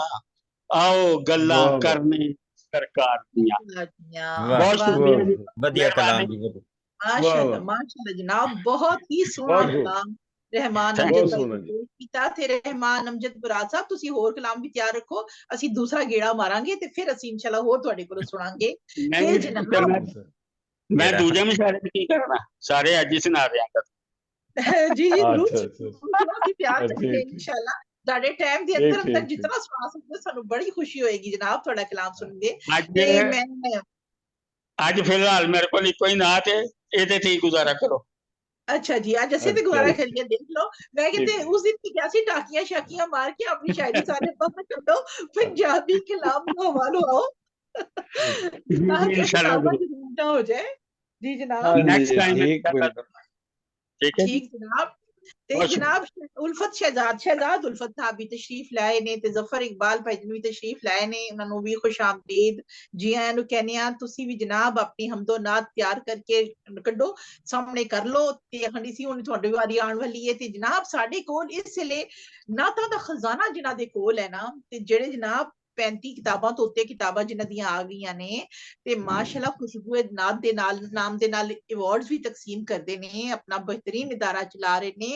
आओ गल्लां वाह वाह करने सरकार दियां वाह बहुत वाह शुक्रिया जी बढ़िया कलाम मेहरबानी जी बढ़िया माशाल्लाह माशाल्लाह जनाब बहुत ही सोहਣਾ बहुत खूब कलाम ਰਹਿਮਾਨ Thank ਅਮਜਦ ਬਹੁਤ ਭਾਈ ਸੋਹਣਾ ਨੇ ਜੀ ਪੇਸ਼ ਕੀਤਾ ਤੇ ਰਹਿਮਾਨ ਅਮਜਦ ਬਰਾੜ ਸਾਹਿਬ ਤੁਸੀਂ ਹੋਰ ਕਲਾਮ ਵੀ ਤਿਆਰ ਰੱਖੋ ਅਸੀਂ ਦੂਸਰਾ ਗੇੜਾ ਮਾਰਾਂਗੇ ਤੇ ਫਿਰ ਅਸੀਂ ਇਨਸ਼ਾਅੱਲਾ ਹੋਰ ਤੁਹਾਡੇ ਕੋਲੋਂ ਸੁਣਾਂਗੇ ਤੇ नहीं ਜਨਾਬ तो मैं तेरा दूजे मुशारे में की करना सारे अज ही सुना दिया कर जी जी जरूर अच्छा अच्छा ਅਸੀਂ ਪਿਆਰ ठीक ਕਰਾਂਗੇ ठीक ਇਨਸ਼ਾਅੱਲਾ ਤੁਹਾਡੇ ਟਾਈਮ ਦੇ ठीक ਅੰਦਰ ਅੰਦਰ ठीक ठीक ਜਿਤਨਾ ਸੁਣਾ ਸਕਦੇ ਸਾਨੂੰ ਬੜੀ ਖੁਸ਼ੀ ਹੋਏਗੀ ਜਨਾਬ ਤੁਹਾਡਾ ਕਲਾਮ ਸੁਣ ਕੇ ਅੱਜ ਤੇ ਮੈਂ ਅੱਜ ਫਿਲਹਾਲ ਮੇਰੇ ਕੋਲ ਇੱਕੋ ਹੀ ਨਾਤ ਹੈ, ਇਹਦੇ ਤੇ ਹੀ ਗੁਜ਼ਾਰਾ ਕਰੋ। ਅੱਛਾ ਜੀ ਅੱਜ ਅਸੀਂ ਤੇ अच्छा ਗੁਜ਼ਾਰਾ जी ਕਰੀਏ ਦੇਖ ਲਓ ਮੈਂ ठीक ਕਿਤੇ ਉਸ ਦਿਨ ਕੀ ਸੀ ਟਾਕੀਆਂ ਸ਼ਾਕੀਆਂ ਮਾਰ ਕੇ ਆਪਣੀ ਸ਼ਾਇਰੀ ਸਾਰੇ ਬੰਦ ਕੱਢੋ ਪੰਜਾਬੀ ਕਲਾਮ ਨੂੰ ਹਵਾ ਲਵਾਓ ਤਾਂ ਕਿ इंशाल्लाह ਕਿਤਾਬਾਂ ਜ਼ਰੂਰ ਨਾ ਹੋ ਜਾਏ ਜੀ ਜਨਾਬ हाँ नेक्स्ट जी टाइम ठीक बिल्कुल ठीक है जी। ठीक जनाब ते बहुत शुक्रिया। जनाब उल्फत शहजाद उल्फत साहब भी तशरीफ लाए ने ते जफर इकबाल भाई भी तशरीफ लाए ने उन्हां नू भी खुश आमदीद जी आयां नू कहने आ तुसी भी जनाब अपनी हमदो नात तैयार करके कड्डो सामने कर लो ते खंडी सी हुन तुहाडी वारी आउण वाली है ते जनाब साडे कोल इस वेले नातां दा खजाना जिन्हां दे कोल है ना ते जेड़े जनाब 35 किताबां तो उत्ते किताबां जिन्हां दियां आ गईयां ने ते माशाल्लाह खुशबू नात दे नाम दे नाल अवार्ड्स भी तकसीम करदे ने अपना बेहतरीन इदारा चला रहे ने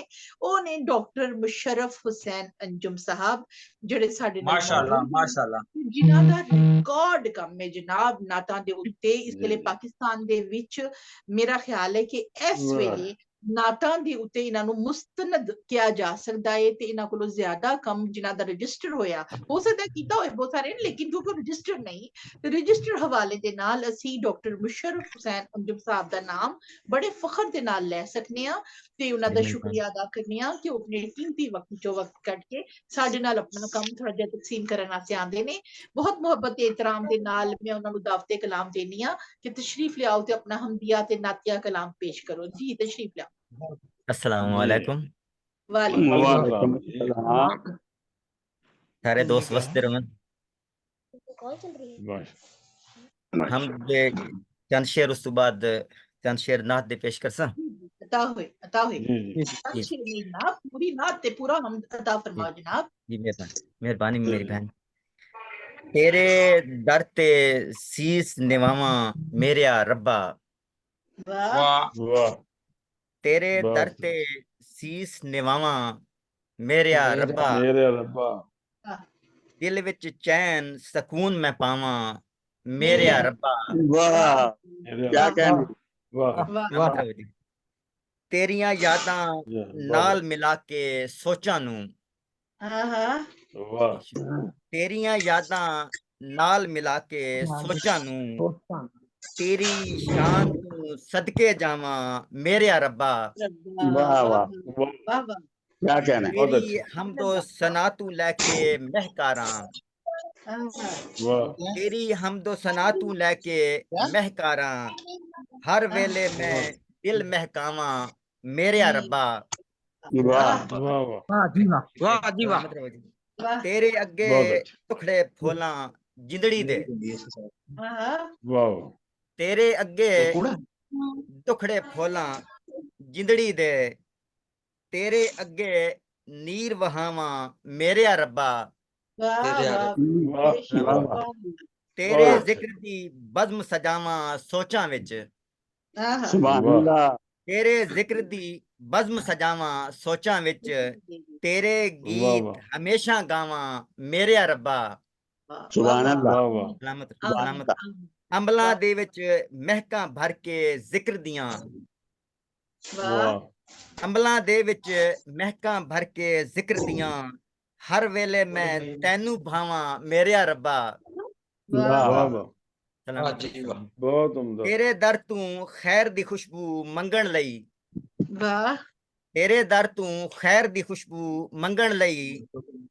ਉਹ ਨੇ ਡਾਕਟਰ ਮੁਸ਼ਰਫ ਹੁਸੈਨ ਅੰਜੁਮ ਸਾਹਿਬ ਜਿਹੜੇ ਸਾਡੇ ਨਾਲ माशाल्लाह ਮੌਜੂਦ ਨੇ माशाल्लाह ਜਿਨ੍ਹਾਂ ਦਾ ਰਿਕਾਰਡ ਕੰਮ ਹੈ ਜਨਾਬ ਨਾਤਾਂ ਦੇ ਉੱਤੇ ਇਸ जी ਵੇਲੇ जी ਪਾਕਿਸਤਾਨ ਦੇ ਵਿੱਚ ਮੇਰਾ ਖਿਆਲ ਹੈ ਕਿ ਇਸ वाह ਵੇਲੇ ਨਾਤਾਂ ਦੇ ਉੱਤੇ ਇਹਨਾਂ ਨੂੰ ਮੁਸਤਨਦ ਕਿਹਾ ਜਾ ਸਕਦਾ ਹੈ ਤੇ ਇਹਨਾਂ ਕੋਲੋਂ ਜ਼ਿਆਦਾ ਕੰਮ ਜਿਨ੍ਹਾਂ ਦਾ ਰਜਿਸਟਰ ਹੋਇਆ ਹੋ ਸਕਦਾ ਕੀਤਾ ਹੋਏ ਬਹੁਤ ਸਾਰੇ ਲੇਕਿਨ ਕਿਉਂਕਿ ਰਜਿਸਟਰ ਨਹੀਂ ਤੇ ਰਜਿਸਟਰ ਹਵਾਲੇ ਦੇ ਨਾਲ ਅਸੀਂ ਡਾਕਟਰ ਮੁਸ਼ਰਫ ਹੁਸੈਨ ਅੰਜੁਮ ਸਾਹਿਬ ਦਾ ਨਾਮ ਬੜੇ ਫਖਰ ਦੇ ਨਾਲ ਲੈ ਸਕਨੇ ਆ ਤੇ ਉਹਨਾਂ ਦਾ ਸ਼ੁਕਰੀਆ ਅਦਾ ਕਰਨੇ ਆ ਕਿ ਉਹ ਆਪਣੇ ਕੀਮਤੀ ਵਕਤ ਚੋਂ ਵਕਤ ਕੱਢ ਕੇ ਸਾਡੇ ਨਾਲ ਆਪਣਾ ਕੰਮ ਥੋੜਾ ਜਿਹਾ ਤਕਸੀਮ ਕਰਨ ਵਾਸਤੇ ਆਉਂਦੇ ਨੇ ਬਹੁਤ ਮੁਹੱਬਤ ਤੇ ਇਤਰਾਮ ਦੇ ਨਾਲ ਮੈਂ ਉਹਨਾਂ ਨੂੰ ਦਾਵਤੇ ਕਲਾਮ ਦੇਣੀ ਆ ਕਿ ਤਸ਼ਰੀਫ ਲਿਆਓ ਤੇ ਆਪਣਾ ਹਮਦੀਆ ਤੇ ਨਾਤੀਆ ਕਲਾਮ ਪੇਸ਼ ਕਰੋ ਜੀ ਤਸ਼ਰੀਫ ਲਿਆਓ अस्सलाम जी वालेकुम वालेकुम वालेकुम वालेकुम अस्सलाम अस्सलाम। सारे दोस्त वस्ते रमन माशा हम दे चंद शेर उस तो बाद चंद शेर नात दे पेश कर सा अता हुए जी जी अच्छी नहीं ना पूरी नात ते पूरा हम अता फरमाओ जनाब जी मेहरबानी जी मेरी बहन तेरे दर ते सीस निवावा मेरे रब्बा वाह वाह वाह तेरे दर बहुत ते सीस निवावा मेरे रब्बा मेरे रब्बा दिल विच चैन सकून मैं पावा मेरे रब्बा वाह मेरे क्या रब्बा कहने। वाह वाह तेरियां यादां या नाल मिला के सोचां नू हाँ हाँ वाह तेरियां यादां नाल मिला के सोचां नू तेरी शान तू सदके जावा मेरे रब्बा वाह वाह वाह वाह वाह क्या कहने। बहुत तेरी अच्छे हमदो सना तू लेके महकारा वाह तेरी हमदो सना तू लेके महकारा हर वेले मैं दिल महकावा मेरे रब्बा वाह वाह वाह वाह जी वाह वाह तेरे अगे बहुत अच्छे टुकड़े फूलां जिंदड़ी दे हाँ वाह तेरे अगे टुकड़े फूलां जिंदड़ी दे तेरे अगे नीर वहावा मेरे रब्बा वाह वाह वाह बेशक वाह वाह तेरे बहुत अच्छे जिक्र दी बज़्म सजावा सोचां विच हाँ हाँ सुभान वाह अल्लाह। तेरे जिक्र दी बज़्म सजावा सोचां विच तेरे वाह गीत वाह हमेशा गावा मेरे रब्बा सुभान अल्लाह। वाह वाह सलामत सुभान सलामत अंबलां दे विच महकां भर के जिक्र दियां वाह वाह अंबलां दे विच महकां भर के जिक्र दियां हर वेले मैं तैनू भावां मेरे रब्बा वाह वाह वाह वाह सलामत बहुत उम्दा तेरे दर तू खैर दी खुशबू मंगण लई वाह तेरे दर तू खैर दी खुशबू मंगण लई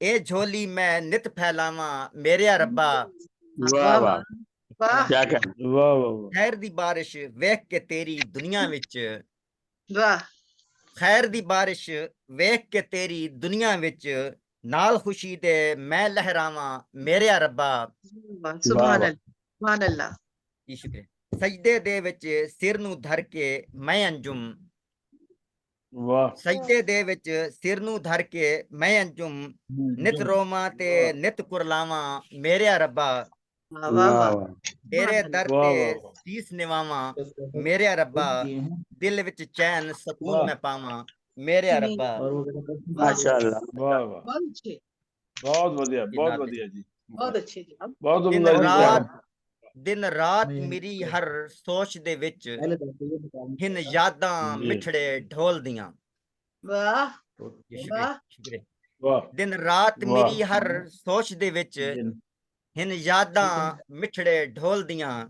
ए झोली मैं नित फैलावां मेरे रब्बा वाह वाह वाह क्या कहने। वाह वाह खैर दी बारिश वेख के तेरी दुनिया विच वाह खैर दी बारिश वेख के तेरी दुनिया विच नाल खुशी दे मैं लहरावां मेरे रब्बा सुभान अल्लाह सुभान अल्लाह जी शुक्रिया सजदे दे विच सिर नू धर के मैं अंजुम वाह सजदे दे विच सिर नू धर के मैं अंजुम नित रोमा ते नित कुरलावां मेरे रब्बा वाह वाह वाह वाह वाह तेरे दर वाह ते वाह सीस निवावां मेरे रब्बा दिल विच चैन सकून वाह मैं पावां मेरे रब्बा माशाअल्लाह। वाह वाह बहुत अच्छे बहुत बढ़िया बहुत जनाब बढ़िया जी बहुत अच्छे जनाब बहुत दिन उम्दा जी रात बहुत दिन रात मेरी हर सोच दे विच हिन यादां जी मिठड़े ढोल दियां वाह जी शुक्रिया वाह शुक्रिया ਵਾਹ ਦਿਨ ਰਾਤ ਵਾਹ। ਮੇਰੀ ਹਰ ਸੋਚ ਦੇ ਵਿੱਚ ਹਿਨ ਯਾਦਾਂ ਮਿੱਠੜੇ ਢੋਲਦੀਆਂ,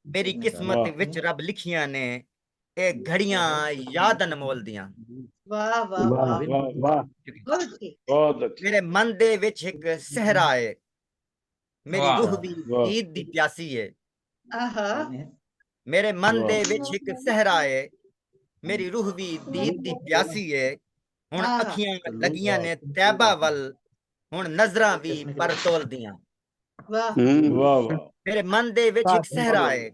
ਮੇਰੀ ਕਿਸਮਤ ਵਾਹ। ਵਿੱਚ ਰੱਬ ਲਿਖੀਆਂ ਨੇ ਇਹ ਘੜੀਆਂ ਯਾਦ ਅਨਮੋਲ ਦੀਆਂ। ਵਾਹ ਵਾਹ ਵਾਹ ਵਾਹ ਵਾਹ ਬਹੁਤ ਅੱਛੀ। ਬਹੁਤ ਅੱਛਾ ਮੇਰੇ ਮਨ ਦੇ ਵਿੱਚ ਇੱਕ ਸਹਿਰਾ ਏ, ਮੇਰੀ ਵਾਹ। ਰੂਹ ਵੀ ਵਾਹ। ਈਦ ਦੀ ਪਿਆਸੀ ਏ। ਆਹਾ ਮੇਰੇ ਮਨ ਵਾਹ। ਦੇ ਵਿੱਚ ਇੱਕ ਸਹਿਰਾ ਏ, ਮੇਰੀ ਰੂਹ ਵੀ ਦੀਦ ਦੀ ਪਿਆਸੀ ਏ। ਹੁਣ ਆਹਾ ਅੱਖੀਆਂ ਲੱਗੀਆਂ ਨੇ ਤੈਬਾ ਵੱਲ, ਹੁਣ ਨਜ਼ਰਾਂ ਵੀ ਪਰ ਤੋਲਦੀਆਂ। ਵਾਹ ਵਾਹ ਵਾਹ ਮੇਰੇ ਮਨ ਦੇ ਵਿੱਚ ਇੱਕ ਸਹਿਰਾ ਏ,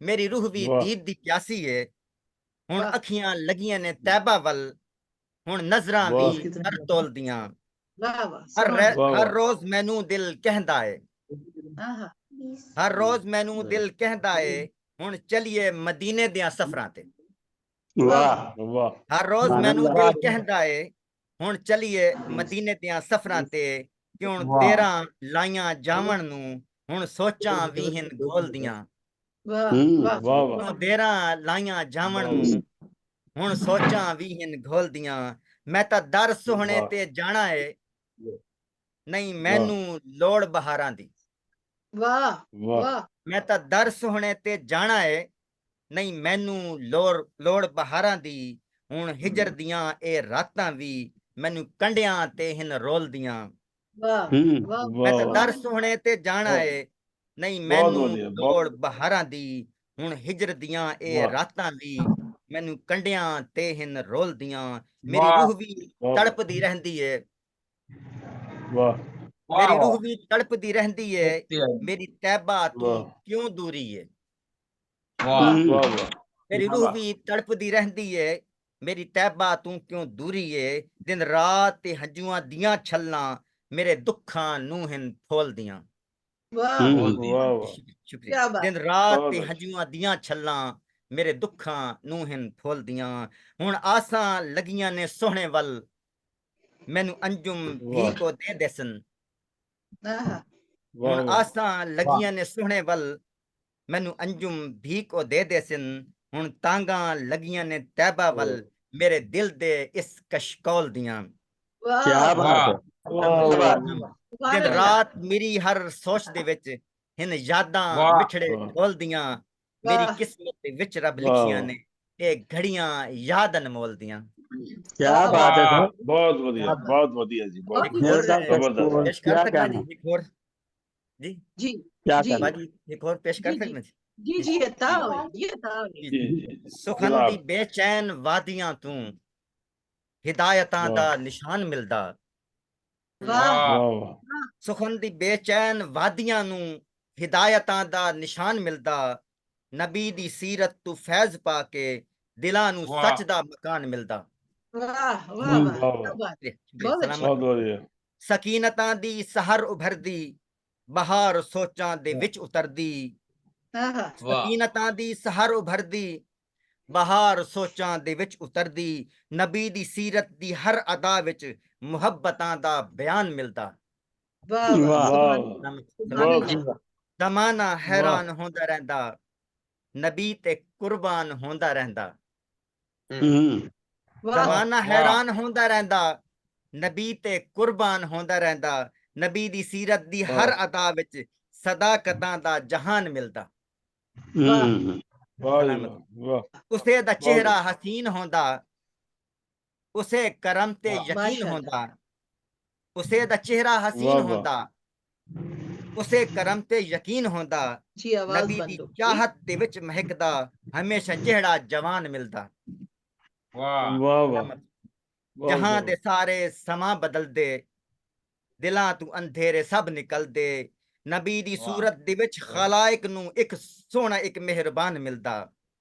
ਮੇਰੀ ਰੂਹ ਵੀ ਵਾਹ। ਦੀਦ ਦੀ ਪਿਆਸੀ ਏ। ਹੁਣ ਵਾਹ। ਅੱਖੀਆਂ ਲੱਗੀਆਂ ਨੇ ਤੈਬਾ ਵੱਲ, ਹੁਣ ਨਜ਼ਰਾਂ ਵਾਹ। ਵੀ ਪਰ ਤੋਲਦੀਆਂ। ਵਾਹ ਵਾਹ ਹਰ ਸੁਭਾਨ ਵਾਹ ਹਰ ਵਾਹ। ਰੋਜ਼ ਮੈਨੂੰ ਦਿਲ ਕਹਿੰਦਾ ਏ, ਆਹਾ ਹਰ ਰੋਜ਼ ਮੈਨੂੰ ਦਿਲ ਕਹਿੰਦਾ ਏ, ਹੁਣ ਚਲੀਏ ਮਦੀਨੇ ਦੀਆਂ ਸਫ਼ਰਾਂ ਤੇ। ਵਾਹ ਵਾਹ ਹਰ ਰੋਜ਼ ਮੈਨੂੰ ਦਿਲ ਕਹਿੰਦਾ ਏ, ਹੁਣ ਚਲੀਏ ਮਦੀਨੇ ਦੀਆਂ ਸਫ਼ਰਾਂ ਤੇ। ਕਿ ਹੁਣ ਦੇਰਾਂ ਲਾਈਆਂ ਜਾਵਣ ਨੂੰ, ਹੁਣ ਸੋਚਾਂ ਵੀ ਹਨ ਘੋਲਦੀਆਂ। ਵਾਹ ਵਾਹ ਵਾਹ ਵਾਹ ਹੁਣ ਦੇਰਾਂ ਲਾਈਆਂ ਜਾਵਣ ਨੂੰ, ਹੁਣ ਸੋਚਾਂ ਵੀ ਹਨ ਘੋਲਦੀਆਂ। ਮੈਂ ਤਾਂ ਦਰ ਸੁਹਣੇ ਵਾਹ। ਤੇ ਜਾਣਾ ਏ, ਨਹੀਂ ਵਾਹ ਮੈਨੂੰ ਲੋੜ ਬਹਾਰਾਂ ਦੀ। ਵਾਹ ਵਾਹ ਵਾਹ ਮੈਂ ਤਾਂ ਦਰ ਸੁਹਣੇ ਤੇ ਜਾਣਾ ਏ, ਨਹੀਂ ਮੈਨੂੰ ਲੋੜ ਬਹਾਰਾਂ ਦੀ। ਹੁਣ ਹਿਜਰ ਦੀਆਂ ਇਹ ਰਾਤਾਂ ਵੀ ਮੈਨੂੰ ਕੰਢਿਆਂ ਤੇ ਹਨ ਰੋਲਦੀਆਂ। ਵਾਹ ਵਾਹ ਮੈਂ ਤਾਂ ਵਾਹ ਦਰ ਸੁਹਣੇ ਤੇ ਜਾਣਾ ਏ, ਨਹੀਂ ਬਹੁਤ ਮੈਨੂੰ ਵਧੀਆ ਲੋੜ ਬਹੁਤ ਬਹਾਰਾਂ ਦੀ। ਹੁਣ ਹਿਜਰ ਦੀਆਂ ਇਹ ਵਾਹ ਰਾਤਾਂ ਵੀ ਮੈਨੂੰ ਕੰਢਿਆਂ ਤੇ ਹਨ ਰੋਲਦੀਆਂ। ਮੇਰੀ ਵਾਹ ਰੂਹ ਵੀ ਵਾਹ ਤੜਪਦੀ ਰਹਿੰਦੀ ਏ, ਵਾਹ ਮੇਰੀ ਵਾਹ ਰੂਹ ਵੀ ਤੜਪਦੀ ਰਹਿੰਦੀ ਏ। ਮੇਰੀ ਤੈਬਾ ਤੂੰ ਵਾਹ ਕਿਉਂ ਦੂਰੀ ਏ। ਵਾਹ ਵਾਹ ਵਾਹ ਮੇਰੀ ਰੂਹ ਵੀ ਤੜਪਦੀ ਰਹਿੰਦੀ ਏ, ਮੇਰੀ ਤੈਬਾ ਤੂੰ ਕਿਉਂ ਦੂਰੀ ਏ। ਦਿਨ ਰਾਤ ਤੇ ਹੰਝੂਆਂ ਦੀਆਂ ਛੱਲਾਂ ਮੇਰੇ ਦੁੱਖਾਂ ਨੂੰ ਹਨ ਫੋਲਦੀਆਂ। ਵਾਹ ਬੋਲਦੀ ਵਾਹ ਵਾਹ ਸ਼ੁਕਰੀਆ। ਕਿਆ ਬਾਤ ਦਿਨ ਰਾਤ ਬਹੁਤ ਤੇ ਅੱਛਾ ਹੰਝੂਆਂ ਦੀਆਂ ਛੱਲਾਂ ਮੇਰੇ ਦੁੱਖਾਂ ਨੂੰ ਹਨ ਫੋਲਦੀਆਂ। ਹੁਣ ਆਸਾਂ ਲੱਗੀਆਂ ਨੇ ਸੋਹਣੇ ਵੱਲ, ਮੈਨੂੰ ਅੰਜੁਮ ਵੀ ਵਾਹ ਕੋ ਦੇ ਦੇਸਨ। ਆਹਾ ਹੁਣ ਵਾਹ ਵਾਹ ਆਸਾਂ ਲੱਗੀਆਂ ਨੇ ਸੋਹਣੇ ਵੱਲ, ਮੈਨੂੰ ਅੰਜੁਮ ਵੀ ਕੋ ਦੇ ਦੇਸਨ। ਹੁਣ ਤਾਂਗਾਂ ਲੱਗੀਆਂ ਨੇ ਤੈਬਾ ਵੱਲ, ਮੇਰੇ ਦਿਲ ਦੇ ਇਸ ਕਸ਼ਕੌਲ ਦੀਆਂ। ਵਾਹ ਵਾਹ ਵਾਹ ਵਾਹ ਦਿਨ ਸੁਭਾਨ ਅੱਲਾਹ ਰਾਤ ਮੇਰੀ ਹਰ ਸੋਚ ਦੇ ਵਿੱਚ ਹਨ ਯਾਦਾਂ ਵਾਹ ਮਿੱਠੜੇ ਢੋਲਦੀਆਂ। ਮੇਰੀ ਵਾਹ ਕਿਸਮਤ ਦੇ ਵਿੱਚ ਰੱਬ ਵਾਹ ਲਿਖੀਆਂ ਨੇ ਇਹ ਘੜੀਆਂ ਯਾਦ ਅਨਮੋਲ ਦੀਆਂ। ਵਾਹ ਵਾਹ ਬਹੁਤ ਵਧੀਆ ਜੀ ਬਹੁਤ ਇੱਕ ਹੋਰ ਜ਼ਬਰਦस्त ਪੇਸ਼ ਕਰ ਸਕਦਾ ਜੀ, ਇੱਕ ਹੋਰ ਜੀ ਜੀ ਜੀ ਬਾਜੀ, ਇੱਕ ਹੋਰ ਪੇਸ਼ ਕਰ ਜੀ ਸਕਦਾ ਜੀ। ਜੀ ਜੀ ਅਤਾ ਹੋਵੇ ਜੀ ਅਤਾ ਹੋਵੇ ਜੀ ਜੀ ਸੁਖਨ ਦੀ ਜਨਾਬ ਬੇਚੈਨ ਵਾਦੀਆਂ ਤੂੰ, ਹਿਦਾਇਤਾਂ ਵਾਹ ਦਾ ਨਿਸ਼ਾਨ ਮਿਲਦਾ। ਵਾਹ ਵਾਹ ਵਾਹ ਸੁਖਨ ਦੀ ਬੇਚੈਨ ਵਾਦੀਆਂ ਨੂੰ ਹਿਦਾਇਤਾਂ ਦਾ ਨਿਸ਼ਾਨ ਮਿਲਦਾ। ਨਬੀ ਦੀ ਸੀਰਤ ਤੂੰ ਫੈਜ਼ ਪਾ ਕੇ ਦਿਲਾਂ ਨੂੰ ਵਾਹ ਸੱਚ ਦਾ ਮਕਾਨ ਮਿਲਦਾ। ਵਾਹ ਵਾਹ ਵਾਹ ਵਾਹ ਕਿਆ ਬਾਤ ਸ਼ੁਕਰੀਆ, ਬਹੁਤ ਸਲਾਮਤ। ਬਹੁਤ ਵਧੀਆ ਸਕੀਨਤਾਂ ਦੀ ਸਹਰ ਉਭਰਦੀ, ਬਹਾਰ ਸੋਚਾਂ ਦੇ ਵਿੱਚ ਉਤਰਦੀ। ਆਹਾ ਵਾਹ ਸਕੀਨਤਾਂ ਦੀ ਸਹਰ ਉਭਰਦੀ, ਬਹਾਰ ਸੋਚਾਂ ਦੇ ਵਿੱਚ ਉਤਰਦੀ। ਨਬੀ ਦੀ ਸੀਰਤ ਦੀ ਹਰ ਅਦਾ ਵਿੱਚ ਮੁਹੱਬਤਾਂ ਦਾ ਬਿਆਨ ਮਿਲਦਾ। ਵਾਹ ਵਾਹ ਵਾਹ ਸੁਭਾਨ ਸੁਭਾਨ ਬਹੁਤ ਅੱਲਾਹ ਜ਼ਮਾਨਾ ਵਾਹ ਹੈਰਾਨ ਹੁੰਦਾ ਰਹਿੰਦਾ, ਨਬੀ ਤੇ ਕੁਰਬਾਨ ਹੁੰਦਾ ਰਹਿੰਦਾ। ਵਾਹ ਜ਼ਮਾਨਾ ਵਾਹ ਹੈਰਾਨ ਹੁੰਦਾ ਰਹਿੰਦਾ, ਨਬੀ ਤੇ ਕੁਰਬਾਨ ਹੁੰਦਾ ਰਹਿੰਦਾ। ਨਬੀ ਦੀ ਸੀਰਤ ਦੀ ਹਰ ਅਦਾ ਵਿੱਚ ਸਦਾਕਤਾਂ ਦਾ ਜਹਾਨ ਮਿਲਦਾ। ਵਾਹ ਵਾਹ ਜੀ ਸਲਾਮਤ। ਵਾਹ ਉਸੇ ਦਾ ਬਹੁਤ ਚਿਹਰਾ ਅੱਛਾ ਹਸੀਨ ਹੁੰਦਾ, ਉਸੇ ਕਰਮ ਤੇ ਵਾਹ ਯਕੀਨ ਮਾਸ਼ਾਅੱਲਾ ਹੁੰਦਾ। ਉਸੇ ਦਾ ਚਿਹਰਾ ਹਸੀਨ ਵਾਹ ਵਾਹ ਹੁੰਦਾ, ਉਸੇ ਕਰਮ ਤੇ ਯਕੀਨ ਹੁੰਦਾ। ਜੀ ਆਵਾਜ਼ ਨਬੀ ਦੀ ਬੰਦ ਹੋ ਗਈ ਚਾਹਤ ਦੇ ਵਿੱਚ ਮਹਿਕਦਾ, ਹਮੇਸ਼ਾ ਜਿਹੜਾ ਜਵਾਨ ਮਿਲਦਾ। ਵਾਹ ਵਾਹ ਵਾਹ ਬਹੁਤ ਜਹਾਂ ਦੇ ਜ਼ਬਰਦਸਤ ਸਾਰੇ ਸਮਾਂ ਬਦਲਦੇ, ਦਿਲਾਂ ਤੋਂ ਅੰਧੇਰੇ ਸਭ ਨਿਕਲਦੇ। ਨਬੀ ਦੀ ਵਾਹ ਸੂਰਤ ਦੇ ਵਿੱਚ ਖਲਾਇਕ ਨੂੰ ਇੱਕ ਸੋਹਣਾ ਇੱਕ ਮਿਹਰਬਾਨ ਮਿਲਦਾ।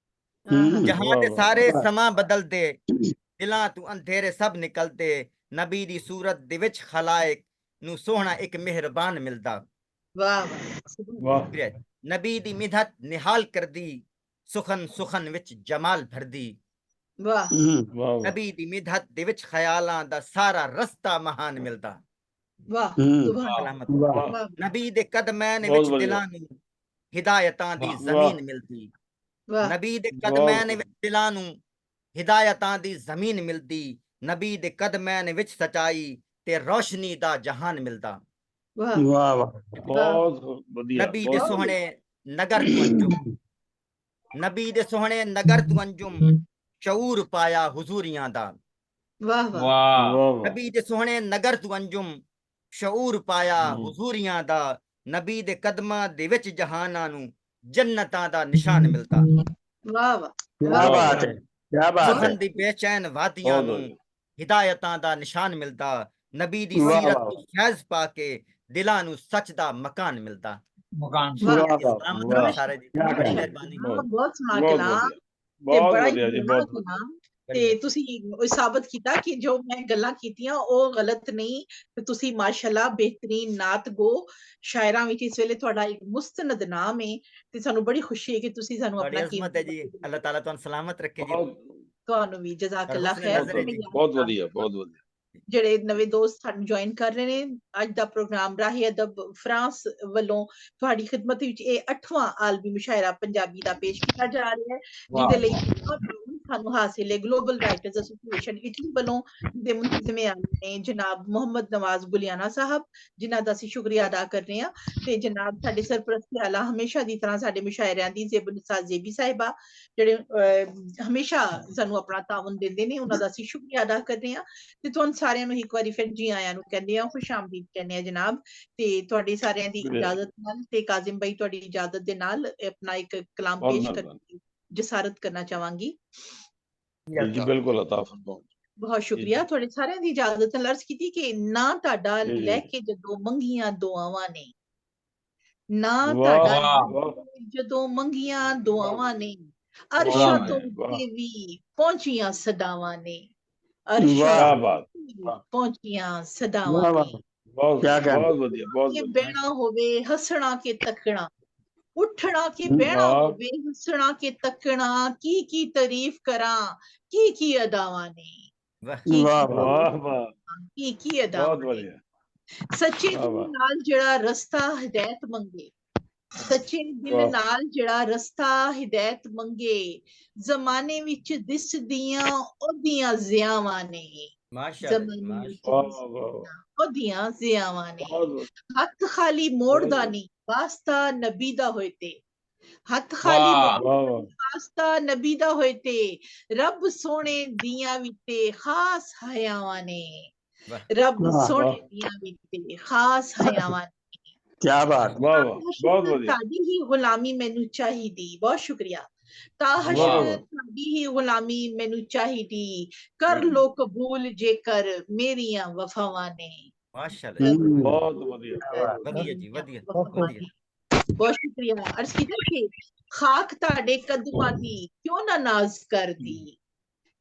ਆਹਾ ਜਹਾਂ ਵਾਹ ਦੇ ਵਾਹ ਸਾਰੇ ਸਮਾਂ ਬਦਲਦੇ, ਦਿਲਾਂ ਤੋਂ ਅੰਧੇਰੇ ਸਭ ਨਿਕਲਦੇ। ਨਬੀ ਦੀ ਸੂਰਤ ਦੇ ਵਿੱਚ ਖਲਾਇਕ ਨੂੰ ਸੋਹਣਾ ਇੱਕ ਮਿਹਰਬਾਨ ਮਿਲਦਾ। ਵਾਹ ਵਾਹ ਸੁਭਾਨ ਵਾਹ ਨਬੀ ਦੀ ਮਿਧਤ ਨਿਹਾਲ ਕਰਦੀ, ਸੁਖਨ ਸੁਖਨ ਵਿੱਚ ਜਮਾਲ ਭਰਦੀ। ਵਾਹ ਵਾਹ ਨਬੀ ਦੀ ਮਿਧਤ ਦੇ ਵਿੱਚ ਖਿਆਲਾਂ ਦਾ ਸਾਰਾ ਰਸਤਾ ਮਹਾਨ ਮਿਲਦਾ। ਵਾਹ ਸੁਭਾਨ ਸਲਾਮਤ। ਵਾਹ ਵਾਹ ਨਬੀ ਦੇ ਕਦਮੈਨ ਬਹੁਤ ਵਿੱਚ ਵਧੀਆ ਦਿਲਾਂ ਨੂੰ ਹਿਦਾਇਤਾਂ ਦੀ ਵਾਹ ਜ਼ਮੀਨ ਮਿਲਦੀ। ਵਾਹ ਨਬੀ ਦੇ ਵਾਹ ਕਦਮੈਨ ਵਿੱਚ ਦਿਲਾਂ ਨੂੰ ਹਿਦਾਇਤਾਂ ਦੀ ਜ਼ਮੀਨ ਮਿਲਦੀ। ਨਬੀ ਦੇ ਕਦਮਾਂ ਨੇ ਵਿੱਚ ਸਚਾਈ ਤੇ ਰੋਸ਼ਨੀ ਦਾ ਜਹਾਨ ਮਿਲਦਾ। ਵਾਹ ਵਾਹ ਵਾਹ ਬਹੁਤ ਵਧੀਆ, ਨਬੀ ਦੇ ਬਹੁਤ ਸੋਹਣੇ ਨਗਰ ਤੋਂ ਅੰਜੁਮ, ਨਬੀ ਦੇ ਸੋਹਣੇ ਨਗਰ ਤੋਂ ਅੰਜੁਮ ਸ਼ਊਰ ਪਾਇਆ ਹੁਜ਼ੂਰੀਆਂ ਦਾ। ਵਾਹ ਵਾਹ वाह ਵਾਹ ਵਾਹ। ਨਬੀ ਦੇ ਸੋਹਣੇ ਨਗਰ ਤੋਂ ਅੰਜੁਮ ਸ਼ਊਰ ਪਾਇਆ ਹੁਜ਼ੂਰੀਆਂ ਦਾ। ਨਬੀ ਦੇ ਕਦਮਾਂ ਦੇ ਵਿੱਚ ਜਹਾਨਾਂ ਨੂੰ ਜੰਨਤਾਂ ਦਾ ਨਿਸ਼ਾਨ ਮਿਲਦਾ। ਵਾਹ ਵਾਹ ਕਿਆ ਬਾਤ ਹੈ, ਕਿਆ ਬਾਤ ਹੈ। ਸੁਖਨ ਦੀ ਬੇਚੈਨ ਵਾਦੀਆਂ ਬਹੁਤ ਨੂੰ ਵਧੀਆ। ਹਿਦਾਇਤਾਂ ਦਾ ਨਿਸ਼ਾਨ ਮਿਲਦਾ। ਨਬੀ ਦੀ ਵਾਹ ਸੀਰਤ ਵਾਹ। ਤੋਂ ਫੈਜ਼ ਪਾ ਕੇ ਦਿਲਾਂ ਨੂੰ ਸੱਚ ਦਾ ਮਕਾਨ ਮਿਲਦਾ। मकान वाह। ਵਾਹ ਵਾਹ ਸਲਾਮਤ ਵਾਹ। ਰਹੋ ਸਾਰੇ ਜੀ, ਕਿਆ ਬੜੀ ਕਹਿਣਾ। ਮਿਹਰਬਾਨੀ। ਬਹੁਤ ਸੋਹਣਾ ਬਹੁਤ ਕਲਾਮ ਵਧੀਆ, ਤੇ ਬਹੁਤ ਬੜਾ ਹੀ ਵਧੀਆ ਜੀ, ਗਹਿਰਾ ਬਹੁਤ ਵਧੀਆ। ਕਲਾਮ। ਬੜੀ ਤੇ ਤੁਸੀਂ ਉਹ ਸਾਬਤ ਕੀਤਾ ਕਿ ਜੋ ਮੈਂ ਗੱਲਾਂ ਕੀਤੀਆਂ ਉਹ ਗਲਤ ਨਹੀਂ ਤੇ ਤੁਸੀਂ ਮਾਸ਼ਾਅੱਲਾ ਬਿਹਤਰੀਨ ਨਾਤ ਗੋ ਸ਼ਾਇਰਾਂ ਵਿੱਚ ਇਸ ਵੇਲੇ ਤੁਹਾਡਾ ਇੱਕ ਮੁਸਤਨਦ ਨਾਮ ਹੈ ਤੇ ਸਾਨੂੰ ਬੜੀ ਖੁਸ਼ੀ ਹੈ ਕਿ ਤੁਸੀਂ ਸਾਨੂੰ ਬੜੀ ਆਪਣਾ ਅਜ਼ਮਤ ਹੈ ਜੀ। ਅੱਲਾਹ ਤਾਲਾ ਤੁਹਾਨੂੰ ਸਲਾਮਤ ਰੱਖੇ ਜੀ। ਬਹੁਤ ਤੁਹਾਨੂੰ ਵੀ ਜਜ਼ਾਕੱਲਾ ਹੁਸਨ ਖੈਰ। ਨਜ਼ਰ ਹੈ ਜੀ। ਬਹੁਤ ਵਧੀਆ, ਬਹੁਤ ਵਧੀਆ। ਜਿਹੜੇ ਨਵੇਂ ਦੋਸਤ ਸਾਨੂੰ ਜੁਆਇਨ ਕਰ ਰਹੇ ਨੇ, ਅੱਜ ਦਾ ਪ੍ਰੋਗਰਾਮ ਰਾਹੇ ਅਦਬ ਫਰਾਂਸ ਵੱਲੋਂ ਤੁਹਾਡੀ ਖਿਦਮਤ ਵਿੱਚ ਇਹ 8ਵਾਂ ਆਲਮੀ ਮੁਸ਼ਾਇਰਾ ਪੰਜਾਬੀ ਦਾ ਪੇਸ਼ ਕੀਤਾ ਜਾ ਰਿਹਾ ਹੈ, ਜਿਹਦੇ ਲਈ ਸਾਨੂੰ ਹਾਸਿਲ ਹੈ ਗਲੋਬਲ ਰਾਈਟਰਸ ਐਸੋਸੀਏਸ਼ਨ ਇਟਲੀ ਵੱਲੋਂ ਦੇ ਮੁੰਤਜ਼ਮੇ ਨੇ ਜਨਾਬ ਮੁਹੰਮਦ ਨਵਾਜ਼ ਗੁਲਿਆਣਾ ਸਾਹਿਬ, ਜਿਨ੍ਹਾਂ ਦਾ ਅਸੀਂ ਸ਼ੁਕਰੀਆ ਅਦਾ ਕਰ ਰਹੇ ਹਾਂ। ਤੇ ਜਨਾਬ ਸਾਡੇ ਸਰਪ੍ਰਸਤੀ ਆਲਾ ਹਮੇਸ਼ਾ ਦੀ ਤਰ੍ਹਾਂ ਸਾਡੇ ਮੁਸ਼ਾਇਰਿਆਂ ਦੀ ਜ਼ੇਬੁਨਿਸਾ ਜ਼ੇਬੀ ਸਾਹਿਬਾ, ਜਿਹੜੇ ਹਮੇਸ਼ਾ ਸਾਨੂੰ ਆਪਣਾ ਤਾਵਨ ਦਿੰਦੇ ਨੇ, ਉਹਨਾਂ ਦਾ ਅਸੀਂ ਸ਼ੁਕਰੀਆ ਅਦਾ ਕਰ ਰਹੇ ਹਾਂ। ਤੇ ਤੁਹਾਨੂੰ ਸਾਰਿਆਂ ਨੂੰ ਇੱਕ ਵਾਰੀ ਫਿਰ ਜੀ ਆਇਆਂ ਨੂੰ ਕਹਿੰਦੇ ਆ, ਖੁਸ਼ ਆਮਦੀਦ ਕਹਿੰਦੇ ਆ ਜਨਾਬ। ਤੇ ਤੁਹਾਡੀ ਸਾਰਿਆਂ ਦੀ ਇਜਾਜ਼ਤ ਨਾਲ ਤੇ ਕਾਜ਼ਿਮ ਭਾਈ ਤੁਹਾਡੀ ਇਜਾਜ਼ਤ ਦੇ ਨਾਲ ਆਪਣਾ ਇੱਕ ਕਲਾਮ ਬਹੁਤ ਪੇਸ਼ ਮਿਹਰਬਾਨੀ। ਕਰਨ ਦੀ ਜਸਾਰਤ ਕਰਨਾ ਚਾਹਾਂਗੀ। ਜੀ ਬਿਲਕੁਲ ਅਤਾ ਫਰਮਾਓ। ਬਹੁਤ ਸ਼ੁਕਰੀਆ। ਤੁਹਾਡੇ ਸਾਰਿਆਂ ਦੀ ਇਜਾਜ਼ਤ ਨਾਲ ਅਰਜ਼ ਕੀਤੀ ਕਿ ਨਾ ਤੁਹਾਡਾ ਜੀ, ਜੀ। ਲੈ ਕੇ ਜਦੋਂ ਮੰਗੀਆਂ ਦੁਆਵਾਂ ਨੇ, ਨਾ ਵਾਹ ਤੁਹਾਡਾ ਵਾਹ ਜਦੋਂ ਮੰਗੀਆਂ ਦੁਆਵਾਂ ਨੇ, ਵਾਹ ਅਰਸ਼ਾਂ ਜੀ, ਤੋਂ ਵਾਹ। ਉੱਤੇ ਵੀ ਪਹੁੰਚੀਆਂ ਸਦਾਵਾਂ ਨੇ, ਵਾਹ। ਅਰਸ਼ਾਂ ਕਿਆ ਤੋਂ ਬਾਤ, ਵੀ ਪਹੁੰਚੀਆਂ ਸਦਾਵਾਂ ਵਾਹ ਵਾਹ। ਨੇ। ਬਹੁਤ ਕਿਆ ਕਹਿਣਾ। ਬਹੁਤ ਵਧੀਆ, ਬਹੁਤ ਕਿ ਵਧੀਆ। ਬਹਿਣਾ ਹੋਵੇ ਹੱਸਣਾ ਕੇ ਤੱਕਣਾ, ਉੱਠਣਾ ਕੇ ਬਹਿਣਾ ਵਾਹ ਹੋਵੇ ਹੱਸਣਾ ਕੇ ਤੱਕਣਾ, ਕੀ ਤਾਰੀਫ ਕਰਾਂ ਕੀ ਅਦਾਵਾਂ ਨੇ, ਵਾਹ ਵਾਹ ਵਾਹ। ਵਾਹ ਵਾਹ, ਕੀ ਬਹੁਤ ਅਦਾਵਾਂ ਨੇ। ਵਧੀਆ। ਸੱਚੇ ਵਾਹ ਦਿਲ ਵਾਹ, ਨਾਲ ਜਿਹੜਾ ਰਸਤਾ ਹਿਦਾਇਤ ਮੰਗੇ, ਸੱਚੇ ਦਿਲ ਵਾਹ। ਨਾਲ ਜਿਹੜਾ ਰਸਤਾ ਹਿਦਾਇਤ ਮੰਗੇ, ਜ਼ਮਾਨੇ ਵਿੱਚ ਦਿਸਦੀਆਂ ਉਹਦੀਆਂ ਜ਼ਿਆਵਾਂ ਨੇ, ਮਾਸ਼ਾਅੱਲਾ ਜੀ, ਜ਼ਮਾਨੇ ਵਿੱਚ ਵਾਹ ਦਿਸਦੀਆਂ ਵਾਹ, ਉਹਦੀਆਂ ਜ਼ਿਆਵਾਂ ਨੇ। ਬਹੁਤ ਵਧੀਆ। ਹੱਥ ਖਾਲੀ ਮੋੜਦਾ ਨਹੀਂ ਵਾਸਤਾ ਨਬੀ ਦਾ ਹੋਏ ਤੇ, ਹੱਥ ਖਾਲੀ वाह ਵਾਹ ਵਾਹ, ਵਾਸਤਾ ਨਬੀ ਦਾ ਹੋਏ ਤੇ, ਰੱਬ ਸੋਹਣੇ ਦੀਆਂ ਵਿੱਚ ਖਾਸ ਹਯਾਵਾਂ ਨੇ, ਵਾਹ ਰੱਬ ਵਾਹ। ਸੋਹਣੇ ਦੀਆਂ ਵਿੱਚ ਖਾਸ ਹਯਾਵਾਂ ਨੇ। ਕਿਆ ਬਾਤ। ਵਾਹ ਵਾਹ, ਬਹੁਤ ਵਧੀਆ। ਤੁਹਾਡੀ ਹੀ ਗੁਲਾਮੀ ਮੈਨੂੰ ਚਾਹੀਦੀ, ਬਹੁਤ ਸ਼ੁਕਰੀਆ। ਤਾ ਵਾਹ ਹਸ਼ਰ ਵਾਹ, ਤੁਹਾਡੀ ਹੀ ਗੁਲਾਮੀ ਮੈਨੂੰ ਚਾਹੀਦੀ, ਕਰ ਲੋ ਕਬੂਲ ਜੇਕਰ ਮੇਰੀਆਂ ਵਫਾਵਾਂ ਨੇ। ਮਾਸ਼ਾਅੱਲਾ ਜੀ, ਬਹੁਤ ਵਧੀਆ। ਵਧੀਆ ਜੀ, ਵਧੀਆ ਵਫਾਵਾਂ ਵਧੀਆ। ਨੇ। ਬਹੁਤ ਸ਼ੁਕਰੀਆ। ਅਰਜ਼ ਕੀਤਾ ਕਿ ਖਾਕ ਤੁਹਾਡੇ ਕਦਮਾਂ ਦੀ ਕਿਉਂ ਨਾ ਨਾਜ਼ ਕਰਦੀ,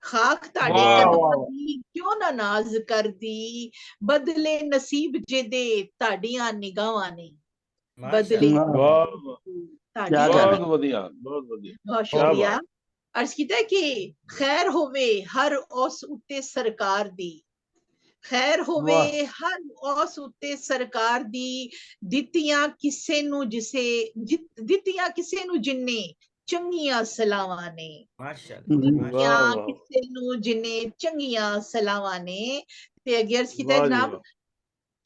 ਖਾਕ ਤੁਹਾਡੇ वाह ਕਦਮਾਂ ਦੀ ਕਿਉਂ ਨਾ ਨਾਜ਼ ਕਰਦੀ, ਬਦਲੇ ਨਸੀਬ ਜਿਹਦੇ ਤੁਹਾਡੀਆਂ ਨਿਗਾਹਾਂ ਨੇ, ਬਦਲੇ ਮਾਸ਼ਾਅੱਲਾ ਵਾਹ ਵਾਹ, ਤੁਹਾਡੀਆਂ ਕਿਆ ਬਹੁਤ ਵਧੀਆ, ਬਹੁਤ ਵਧੀਆ। ਬਹੁਤ ਕਿਆ ਸ਼ੁਕਰੀਆ। ਬਾਤ। ਅਰਜ਼ ਕੀਤਾ ਕਿ ਖੈਰ ਹੋਵੇ ਹਰ ਉਸ ਉੱਤੇ ਸਰਕਾਰ ਦੀ, ਖੈਰ ਹੋਵੇ ਹਰ ਉਸ ਉੱਤੇ ਸਰਕਾਰ ਦੀ, ਦਿੱਤੀਆਂ ਕਿਸੇ ਨੂੰ ਦਿੱਤੀਆਂ ਕਿਸੇ ਨੂੰ ਜਿੰਨੇ ਚੰਗੀਆਂ ਸਲਾਵਾਂ ਨੇ, ਮਾਸ਼ਾਅੱਲਾ ਦਿੱਤੀਆਂ ਵਾਹ ਵਾਹ, ਕਿਸੇ ਨੂੰ ਜਿੰਨੇ ਚੰਗੀਆਂ ਸਲਾਵਾਂ ਨੇ। ਤੇ ਅੱਗੇ ਅਰਜ਼ ਕੀਤਾ ਵਾਹ ਜੀ ਜਨਾਬ, ਵਾਹ।